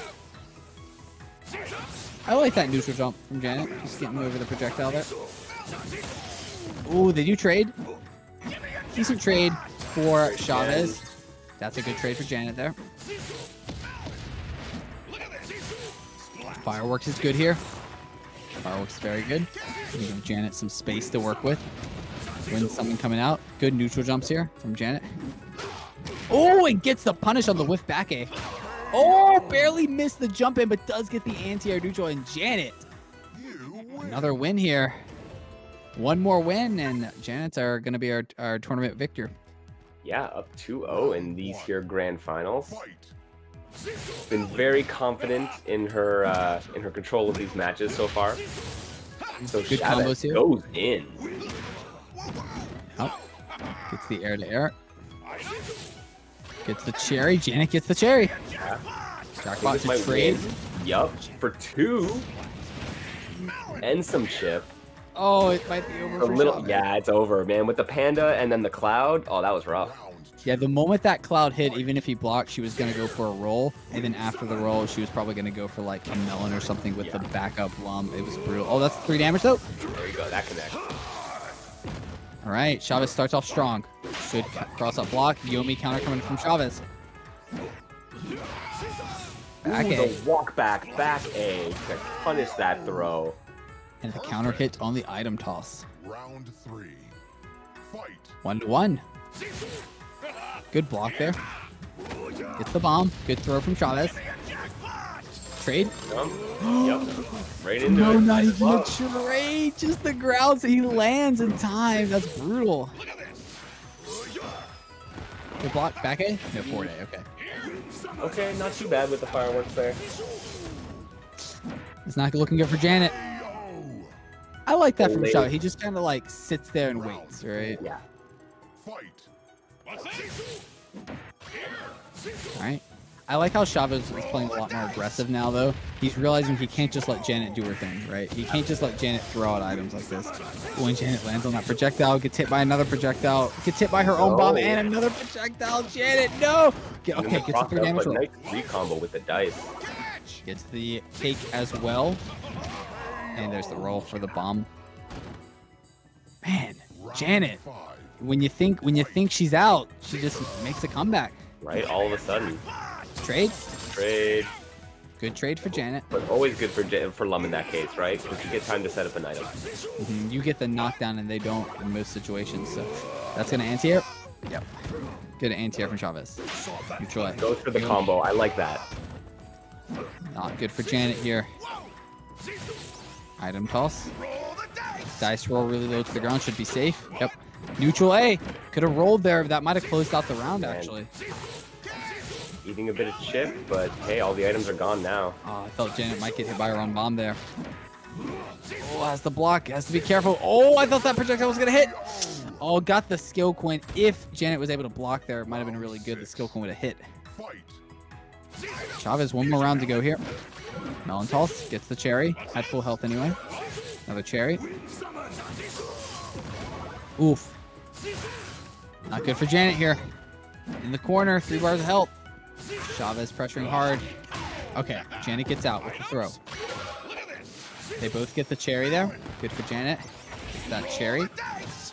[SPEAKER 3] I like that neutral jump from Janet. Just getting over the projectile there. Ooh, they do trade. Decent trade for Chavez. That's a good trade for Janet there. Fireworks is good here. Fireworks is very good. Give Janet some space to work with. When something coming out. Good neutral jumps here from Janet. Oh, it gets the punish on the whiff back A. Oh, barely missed the jump in, but does get the anti-air neutral. And Janet, another win here. One more win, and Janet's are going to be our tournament victor.
[SPEAKER 2] Yeah, up 2-0 in these here grand finals. Been very confident in her control of these matches so far. So
[SPEAKER 3] Good
[SPEAKER 2] Chavez
[SPEAKER 3] combos here.
[SPEAKER 2] goes in.
[SPEAKER 3] Oh, gets the air to air. Gets the cherry. Janet gets the cherry.
[SPEAKER 2] Yeah.
[SPEAKER 3] Jackpot
[SPEAKER 2] This
[SPEAKER 3] to
[SPEAKER 2] might
[SPEAKER 3] trade.
[SPEAKER 2] win. Yup, for 2 and some chip.
[SPEAKER 3] Oh, it might be over
[SPEAKER 2] A
[SPEAKER 3] for
[SPEAKER 2] little,
[SPEAKER 3] Chavez.
[SPEAKER 2] yeah, it's over, man. With the panda and then the cloud, oh, that was rough.
[SPEAKER 3] Yeah, the moment that cloud hit, even if he blocked, she was going to go for a roll. And then after the roll, she was probably going to go for like a melon or something with the backup lum. It was brutal. Oh, that's 3 damage though.
[SPEAKER 2] There you go, that connect.
[SPEAKER 3] All right, Chavez starts off strong. Good cross-up block. Yomi counter coming from Chavez. Back
[SPEAKER 2] Ooh,
[SPEAKER 3] A.
[SPEAKER 2] the walk back A to punish that throw.
[SPEAKER 3] And the counter hit on the item toss.
[SPEAKER 4] Round 3. Fight.
[SPEAKER 3] 1-1. Good block there. Gets the bomb. Good throw from Chavez. Trade.
[SPEAKER 2] Yep. Right into
[SPEAKER 3] No,
[SPEAKER 2] it.
[SPEAKER 3] not even a trade. Just the grounds that he lands in time. That's brutal. Good block. Back A? No, forward A. Okay.
[SPEAKER 2] Okay, not too bad with the fireworks there.
[SPEAKER 3] It's not looking good for Janet. I like that from
[SPEAKER 2] Late.
[SPEAKER 3] Chavez. He just kind of like sits there and waits, right?
[SPEAKER 2] Yeah.
[SPEAKER 4] Fight.
[SPEAKER 3] All right. I like how Chavez is playing a lot more aggressive now, though. He's realizing he can't just let Janet do her thing, right? He can't just let Janet throw out items like this. When Janet lands on that projectile, gets hit by another projectile, gets hit by her own bomb,
[SPEAKER 2] No.
[SPEAKER 3] and another projectile. Janet, no! Okay, gets the 3 damage roll.
[SPEAKER 2] Nice re-combo with the dice.
[SPEAKER 3] Gets the cake as well. And there's the roll for the bomb. Man, Janet, when you think she's out, she just makes a comeback.
[SPEAKER 2] Right, all of a sudden.
[SPEAKER 3] Trade.
[SPEAKER 2] Trade.
[SPEAKER 3] Good trade for Janet.
[SPEAKER 2] But always good for Lum in that case, right? Because you get time to set up an item.
[SPEAKER 3] You get the knockdown and they don't in most situations. So that's going to anti-air. Yep. Good anti-air from Chavez. Neutral A.
[SPEAKER 2] Goes for the combo. I like that.
[SPEAKER 3] Not good for Janet here. Item toss. Dice roll really low to the ground. Should be safe. Yep. Neutral A. Could have rolled there. That might have closed out the round, actually.
[SPEAKER 2] Eating a bit of chip, but hey, all the items are gone now.
[SPEAKER 3] Oh, I felt Janet might get hit by her own bomb there. Oh, has the block. Has to be careful. Oh, I thought that projectile was going to hit. Oh, got the skill coin. If Janet was able to block there, it might have been really good. The skill coin would have hit. Chavez, one more round to go here. Melon toss. Gets the cherry. Had full health anyway. Another cherry. Oof. Not good for Janet here. In the corner. 3 bars of health. Chavez pressuring hard. Okay, Janet gets out with the throw. They both get the cherry there. Good for Janet. Gets that cherry.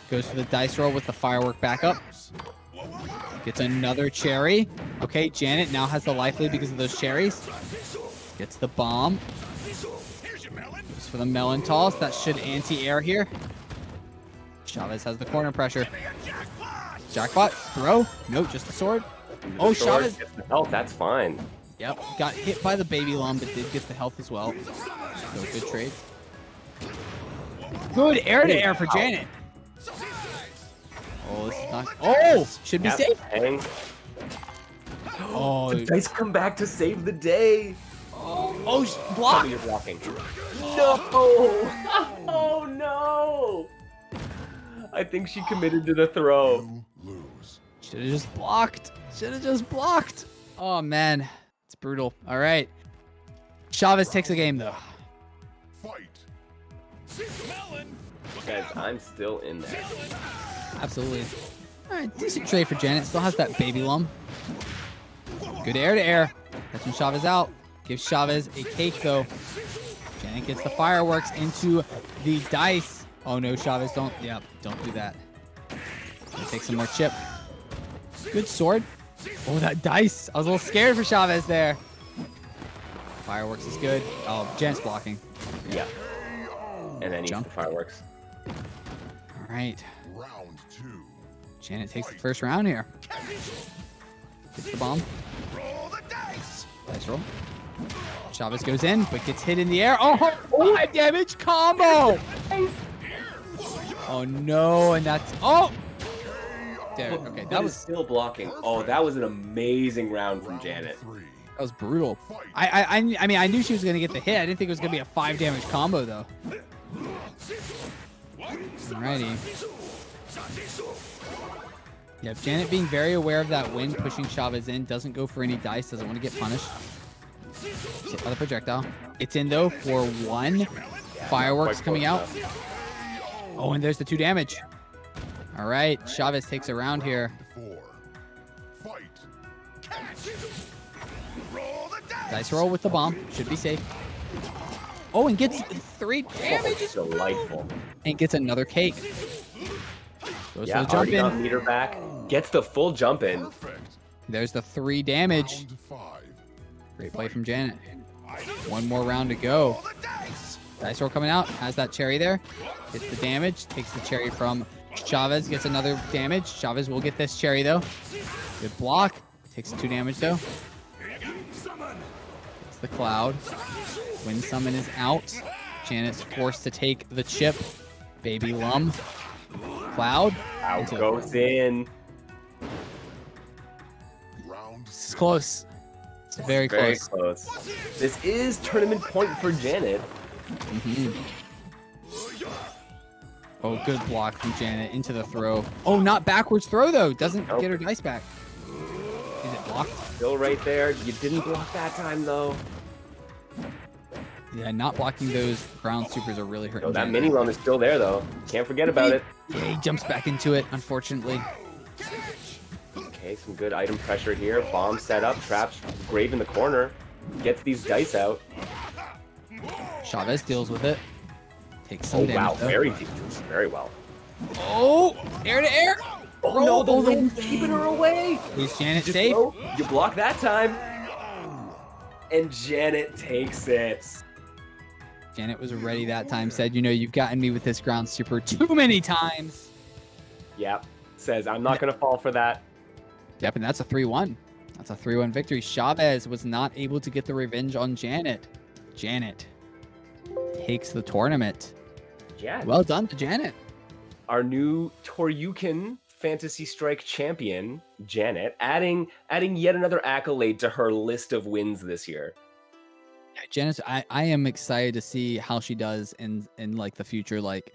[SPEAKER 3] Goes for the dice roll with the firework backup. Gets another cherry. Okay, Janet now has the life lead because of those cherries. Gets the bomb. Goes for the melon toss. That should anti-air here. Chavez has the corner pressure. Jackpot. Throw. Nope, just the sword. Oh, Chavez.
[SPEAKER 2] Gets the health. That's fine.
[SPEAKER 3] Yep, got hit by the baby lum, but did get the health as well. So good trade. Good air-to-air for Janet. Oh, this is not... Oh! Should be safe.
[SPEAKER 2] Hang.
[SPEAKER 3] Oh,
[SPEAKER 2] The dice come back to save the day.
[SPEAKER 3] oh, block!
[SPEAKER 2] You're blocking. No! Oh no! I think she committed to the throw.
[SPEAKER 4] You lose.
[SPEAKER 3] Should have just blocked. Should have just blocked. Oh, man. It's brutal. All right. Chavez takes the game, though.
[SPEAKER 4] Fight.
[SPEAKER 2] Guys, I'm still in there.
[SPEAKER 3] Absolutely. All right, decent trade for Janet. Still has that baby lum. Good air-to-air. Catching Chavez out. Gives Chavez a cake, though. Janet gets the fireworks into the dice. Oh, no, Chavez, don't. Yeah, don't do that. Gonna take some more chip. Good sword. Oh, that dice. I was a little scared for Chavez there. Fireworks is good. Oh, Janet's blocking.
[SPEAKER 2] Yeah. And then
[SPEAKER 3] Jump.
[SPEAKER 2] the fireworks.
[SPEAKER 3] All right.
[SPEAKER 4] Round 2.
[SPEAKER 3] Janet takes the first round here. Gets the bomb.
[SPEAKER 5] Roll the dice.
[SPEAKER 3] Dice roll. Chavez goes in, but gets hit in the air. Oh, 5 damage combo. Oh, no. And that's... Oh! There, okay, that was
[SPEAKER 2] still blocking. Oh, that was an amazing round from Janet.
[SPEAKER 4] 3.
[SPEAKER 3] that was brutal. I mean, I knew she was going to get the hit. I didn't think it was going to be a 5 damage combo, though. Alrighty. Yep, Janet being very aware of that wind, pushing Chavez in, doesn't go for any dice, doesn't want to get punished. Other projectile. It's in, though, for 1. Fireworks coming out. Oh, and there's the 2 damage. All right, Chavez takes a round here.
[SPEAKER 4] 4. Fight.
[SPEAKER 5] Roll the dice.
[SPEAKER 3] Dice roll with the bomb. Should be safe. Oh, and gets 3 damage.
[SPEAKER 2] Delightful.
[SPEAKER 3] And gets another cake. Goes
[SPEAKER 2] Yeah,
[SPEAKER 3] for the jump
[SPEAKER 2] already got
[SPEAKER 3] in.
[SPEAKER 2] meter back. Gets the full jump in.
[SPEAKER 4] Perfect.
[SPEAKER 3] There's the 3 damage.
[SPEAKER 4] Round 5.
[SPEAKER 3] Great play from Janet. 1 more round to go.
[SPEAKER 5] Roll the dice.
[SPEAKER 3] Dice roll coming out. Has that cherry there. Gets the damage. Takes the cherry from Chavez. Gets another damage. Chavez will get this cherry, though. Good block. Takes 2 damage, though. Gets the cloud. Wind summon is out. Janet's forced to take the chip. Baby lum. Cloud.
[SPEAKER 2] Out
[SPEAKER 3] Into-
[SPEAKER 2] goes in.
[SPEAKER 4] Round
[SPEAKER 3] This is
[SPEAKER 4] 6.
[SPEAKER 3] close. It's very
[SPEAKER 2] Very
[SPEAKER 3] close.
[SPEAKER 2] close. This is tournament point for Janet.
[SPEAKER 3] Mhm. Oh, good block from Janet into the throw. Oh, not backwards throw, though. Doesn't
[SPEAKER 2] Nope.
[SPEAKER 3] get her dice back. Is it blocked?
[SPEAKER 2] Still right there. You didn't block that time, though.
[SPEAKER 3] Yeah, not blocking those ground supers are really hurting.
[SPEAKER 2] No, that
[SPEAKER 3] Janet.
[SPEAKER 2] mini run is still there, though. Can't forget about it.
[SPEAKER 3] Yeah, he jumps back into it, unfortunately.
[SPEAKER 2] Okay, some good item pressure here. Bomb set up. Traps Grave in the corner. Gets these dice out.
[SPEAKER 3] Chavez deals with it. Takes some
[SPEAKER 2] Oh,
[SPEAKER 3] damage.
[SPEAKER 2] wow.
[SPEAKER 3] though.
[SPEAKER 2] Very deep. Very well.
[SPEAKER 3] Oh, air to air.
[SPEAKER 2] Oh, no. The
[SPEAKER 3] Oh, the
[SPEAKER 2] wind's keeping her away.
[SPEAKER 3] Is Janet
[SPEAKER 2] You
[SPEAKER 3] safe?
[SPEAKER 2] throw, you block that time. And Janet takes it.
[SPEAKER 3] Janet was ready that time. Said, you know, you've gotten me with this ground super too many times.
[SPEAKER 2] Yep. Says, I'm not going to fall for that.
[SPEAKER 3] Yep, and that's a 3-1. That's a 3-1 victory. Chavez was not able to get the revenge on Janet. Janet takes the tournament.
[SPEAKER 2] Yeah.
[SPEAKER 3] Well done to Janet.
[SPEAKER 2] Our new Toryuken Fantasy Strike champion, Janet, adding yet another accolade to her list of wins this year.
[SPEAKER 3] Janet, I am excited to see how she does in like the future. Like,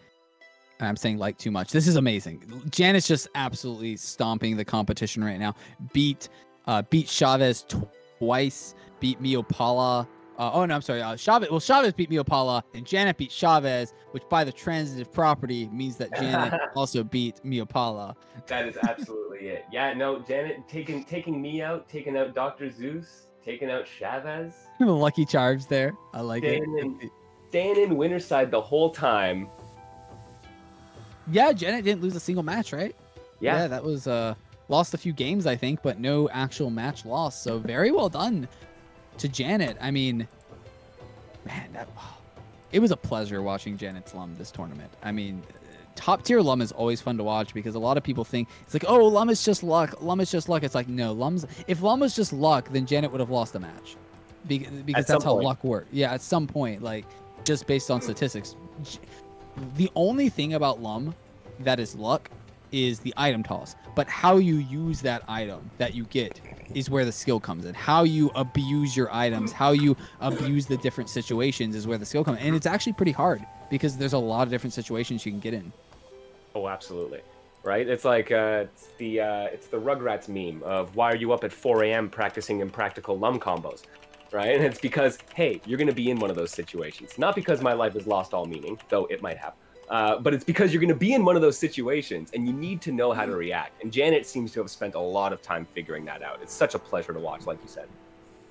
[SPEAKER 3] I'm saying like too much. This is amazing. Janet's just absolutely stomping the competition right now. Beat Chavez twice. Beat Miyapala. Oh no, I'm sorry. Chavez. Well, Chavez beat Miyapala, and Janet beat Chavez, which by the transitive property means that Janet also beat Miyapala.
[SPEAKER 2] That is absolutely it. Yeah, no, Janet taking me out, taking out Dr. Zeus, taking out Chavez.
[SPEAKER 3] The lucky charms there. I like it.
[SPEAKER 2] Staying staying in winner's side the whole time.
[SPEAKER 3] Yeah, Janet didn't lose a single match, right?
[SPEAKER 2] Yeah.
[SPEAKER 3] That was lost a few games, I think, but no actual match lost. So very well done to Janet. I mean, man, it was a pleasure watching Janet's Lum this tournament. I mean, top tier Lum is always fun to watch because a lot of people think it's like, oh, Lum is just luck. Lum is just luck. It's like, no, if Lum was just luck, then Janet would have lost the match because that's how luck works. Yeah, at some point, like just based on statistics. The only thing about Lum that is luck is the item toss, but how you use that item that you get is where the skill comes in. How you abuse your items, how you abuse the different situations is where the skill comes in. And it's actually pretty hard because there's a lot of different situations you can get in.
[SPEAKER 2] Oh, absolutely. Right? It's like it's the Rugrats meme of why are you up at 4 a.m. practicing impractical Lum combos? Right? And it's because, hey, you're going to be in one of those situations. Not because my life has lost all meaning, though it might have. But it's because you're going to be in one of those situations and you need to know how to react. And Janet seems to have spent a lot of time figuring that out. It's such a pleasure to watch, like you said.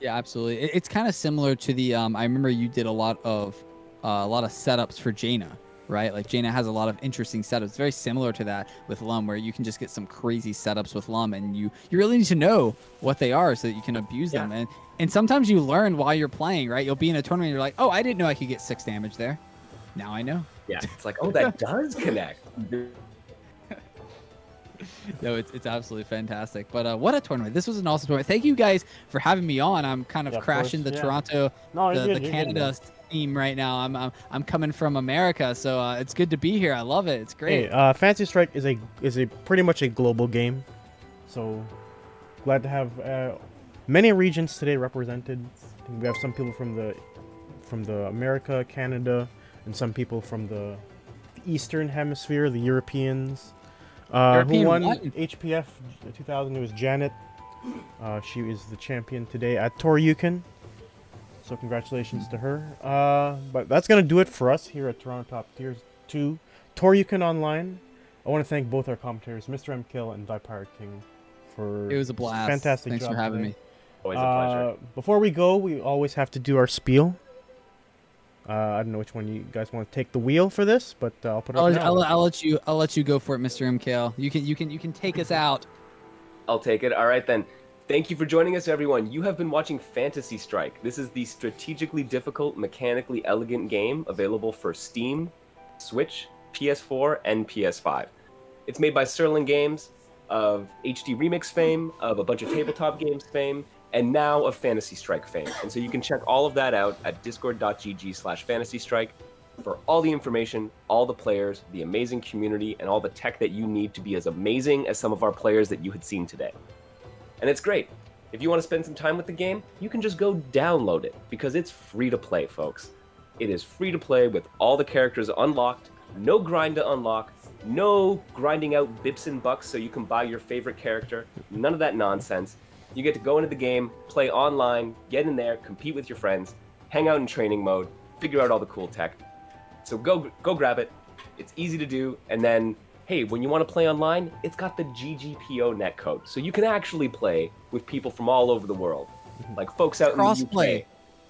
[SPEAKER 3] Yeah, absolutely. It's kind of similar to the I remember you did a lot of setups for Jaina, right? Like Jaina has a lot of interesting setups. Very similar to that with Lum, where you can just get some crazy setups with Lum, and you really need to know what they are so that you can abuse them. And sometimes you learn while you're playing, right? You'll be in a tournament and you're like, oh, I didn't know I could get 6 damage there. Now I know.
[SPEAKER 2] Yeah, it's like, oh, that does connect.
[SPEAKER 3] No, it's absolutely fantastic. But what a tournament. This was an awesome tournament. Thank you guys for having me on. I'm kind of crashing the Toronto, the Canada theme right now. I'm coming from America, so it's good to be here. I love it. It's great.
[SPEAKER 1] Hey, Fantasy Strike is a pretty much a global game. So glad to have many regions today represented. We have some people from the America, Canada, and some people from the Eastern Hemisphere, the Europeans. Who won HPF 2000? It was Janet. She is the champion today at TORYUKEN. So congratulations to her. But that's going to do it for us here at Toronto Top Tier 2 TORYUKEN Online. I want to thank both our commentators, Mr. M. Kill and Pirate King, for
[SPEAKER 3] it was a blast.
[SPEAKER 1] Fantastic
[SPEAKER 3] Thanks
[SPEAKER 1] job
[SPEAKER 3] for having
[SPEAKER 1] today.
[SPEAKER 3] me.
[SPEAKER 2] Always a pleasure.
[SPEAKER 1] Before we go, we always have to do our spiel. I don't know which one you guys want to take the wheel for this, but I'll put it up now.
[SPEAKER 3] I'll let you go for it, Mr. MKL. You can take us out.
[SPEAKER 2] I'll take it. All right, then. Thank you for joining us, everyone. You have been watching Fantasy Strike. This is the strategically difficult, mechanically elegant game available for Steam, Switch, PS4, and PS5. It's made by Serling Games, of HD Remix fame, of a bunch of tabletop games fame, and now of Fantasy Strike fame. And so you can check all of that out at discord.gg/fantasystrike for all the information, all the players, the amazing community, and all the tech that you need to be as amazing as some of our players that you had seen today. And it's great. If you want to spend some time with the game, you can just go download it, because it's free to play, folks. It is free to play with all the characters unlocked, no grind to unlock, no grinding out bips and bucks so you can buy your favorite character, none of that nonsense. You get to go into the game, play online, get in there, compete with your friends, hang out in training mode, figure out all the cool tech. So go grab it. It's easy to do. And then, hey, when you want to play online, it's got the GGPO netcode. So you can actually play with people from all over the world. Like folks out in the UK.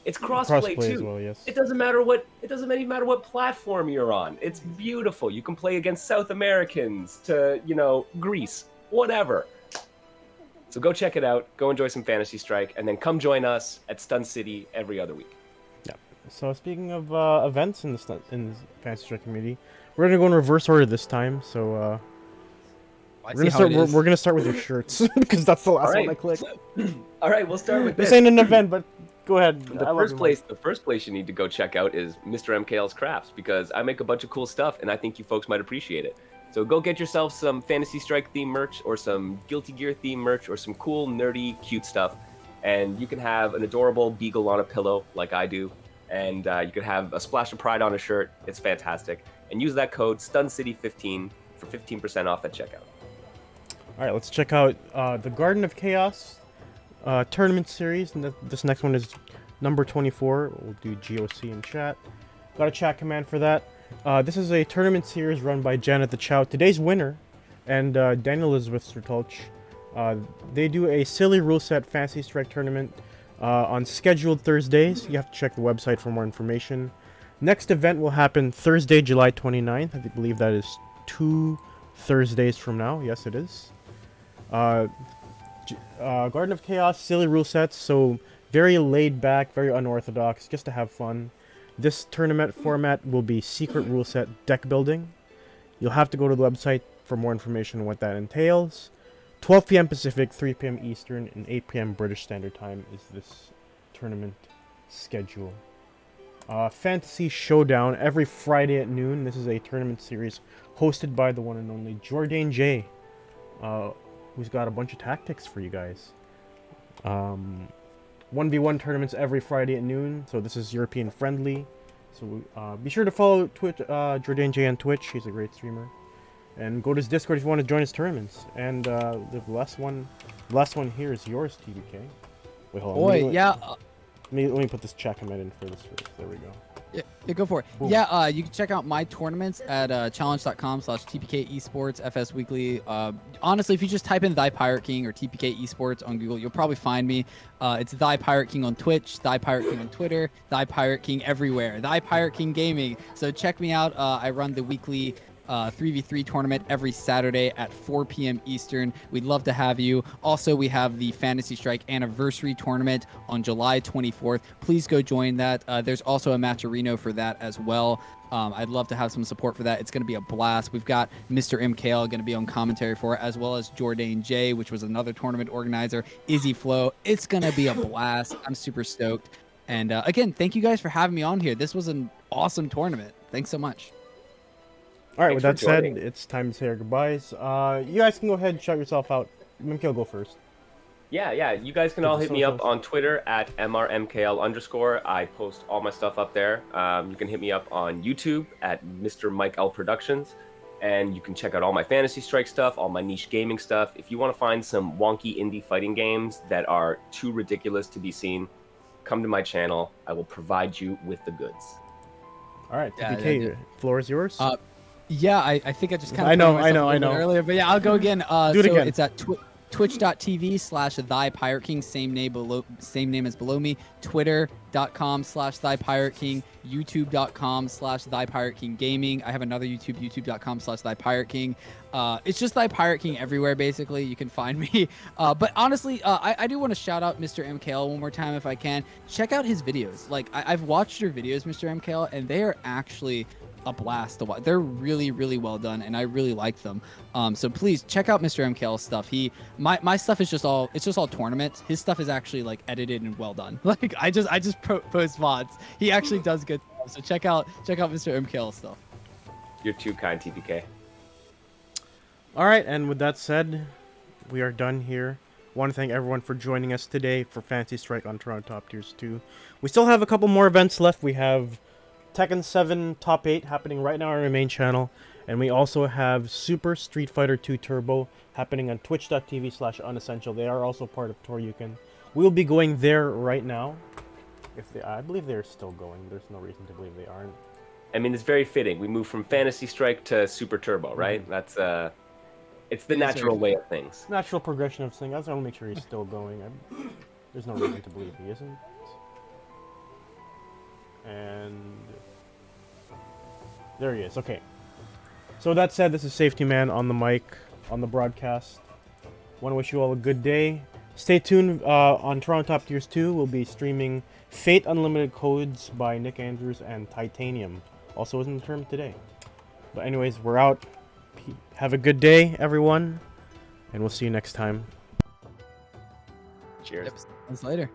[SPEAKER 2] It's crossplay too.
[SPEAKER 1] As well, yes.
[SPEAKER 2] It doesn't even matter what platform you're on. It's beautiful. You can play against South Americans to, Greece, whatever. So go check it out, go enjoy some Fantasy Strike, and then come join us at Stun City every other week.
[SPEAKER 1] Yeah. So speaking of events in the Fantasy Strike community, we're gonna go in reverse order this time. So we're gonna start with your shirts because that's the last one I clicked.
[SPEAKER 2] All right, we'll start with
[SPEAKER 1] this. Ain't an event, but go ahead.
[SPEAKER 2] The first place you need to go check out is Mr. MKL's Crafts, because I make a bunch of cool stuff, and I think you folks might appreciate it. So go get yourself some Fantasy Strike theme merch, or some Guilty Gear theme merch, or some cool, nerdy, cute stuff. And you can have an adorable beagle on a pillow, like I do. And you could have a splash of pride on a shirt. It's fantastic. And use that code STUNCITY15 for 15% off at checkout.
[SPEAKER 1] All right, let's check out the Garden of Chaos tournament series. And this next one is number 24. We'll do GOC in chat. Got a chat command for that. This is a tournament series run by Janet the Chow. Today's winner, and Daniel Elizabeth Sertulch. They do a silly rule set Fantasy Strike tournament on scheduled Thursdays. You have to check the website for more information. Next event will happen Thursday, July 29th. I believe that is 2 Thursdays from now. Yes, it is. Garden of Chaos, silly rule sets, so very laid back, very unorthodox, just to have fun. This tournament format will be secret rule set deck building. You'll have to go to the website for more information on what that entails. 12 p.m. Pacific, 3 p.m. Eastern, and 8 p.m. British Standard Time is this tournament schedule. Fantasy Showdown every Friday at noon. This is a tournament series hosted by the one and only Jordan J, who's got a bunch of tactics for you guys. 1v1 tournaments every Friday at noon, so this is European friendly. So be sure to follow Jordan J on Twitch. He's a great streamer. And go to his Discord if you want to join his tournaments. And the last one here is yours, TBK. Wait, hold on.
[SPEAKER 3] Boy, yeah.
[SPEAKER 1] Let me put this chat comment in for this first. There we go.
[SPEAKER 3] Yeah, go for it. Boom. Yeah, you can check out my tournaments at challenge.com/TPK Esports FS Weekly. Honestly, if you just type in Thy Pirate King or TPK Esports on Google, you'll probably find me. It's Thy Pirate King on Twitch, Thy Pirate King on Twitter, Thy Pirate King everywhere, Thy Pirate King Gaming. So check me out. I run the weekly 3v3 tournament every Saturday at 4 p.m. Eastern. We'd love to have you. Also, we have the Fantasy Strike Anniversary Tournament on July 24th. Please go join that. There's also a Matcherino for that as well. I'd love to have some support for that. It's going to be a blast. We've got Mr. MKL going to be on commentary for it, as well as Jordan J, which was another tournament organizer, Izzy Flo. It's going to be a blast. I'm super stoked. And again, thank you guys for having me on here. This was an awesome tournament. Thanks so much.
[SPEAKER 1] All right, with that said, it's time to say our goodbyes. You guys can go ahead and shout yourself out. MKL, go first.
[SPEAKER 2] Yeah. You guys can all hit me up on Twitter at @MRMKL_. I post all my stuff up there. You can hit me up on YouTube at Mr. Mike L Productions. And you can check out all my Fantasy Strike stuff, all my niche gaming stuff. If you want to find some wonky indie fighting games that are too ridiculous to be seen, come to my channel. I will provide you with the goods.
[SPEAKER 1] All right, TPK, floor is yours.
[SPEAKER 3] Yeah, I think I just kind of
[SPEAKER 1] I know
[SPEAKER 3] earlier, but yeah, I'll go again.
[SPEAKER 1] Do it again.
[SPEAKER 3] It's at twitch.tv/ThyPirateKing, same name as below me. Twitter.com/ThyPirateKing, YouTube.com/ThyPirateKing Gaming. I have another youtube.com/ThyPirateKing. It's just Thy Pirate King everywhere, basically. You can find me. But honestly, I do want to shout out Mr. MKL one more time if I can. Check out his videos. Like, I've watched your videos, Mr. MKL, and they are actually a blast to watch. They're really, really well done, and I really like them. So please check out Mr. MKL's stuff. My stuff is just all tournaments. His stuff is actually like edited and well done. Like I just post VODs. He actually does good stuff. So check out Mr. MKL's stuff.
[SPEAKER 2] You're too kind, TPK.
[SPEAKER 1] All right, and with that said, we are done here. Want to thank everyone for joining us today for Fantasy Strike on Toronto Top Tiers 2. We still have a couple more events left. We have Tekken 7 Top 8 happening right now on our main channel, and we also have Super Street Fighter 2 Turbo happening on twitch.tv/unessential. They are also part of TORYUKEN. We'll be going there right now. I believe they're still going. There's no reason to believe they aren't.
[SPEAKER 2] I mean, it's very fitting. We moved from Fantasy Strike to Super Turbo, right? That's it's the natural way of things.
[SPEAKER 1] Natural progression of things. I just want to make sure he's still going. There's no reason to believe he isn't. And there he is. Okay. So that said, this is Safety Man on the mic, on the broadcast. Want to wish you all a good day. Stay tuned on Toronto Top Tiers 2. We'll be streaming Fate Unlimited Codes by Nick Andrews and Titanium. Also isn't the term today. But anyways, we're out. Have a good day, everyone. And we'll see you next time.
[SPEAKER 2] Cheers.
[SPEAKER 3] Yep. See you later.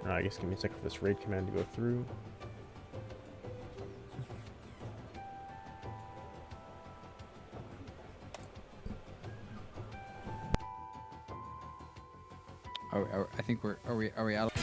[SPEAKER 1] I guess give me a second for this raid command to go through.
[SPEAKER 3] I think are we out?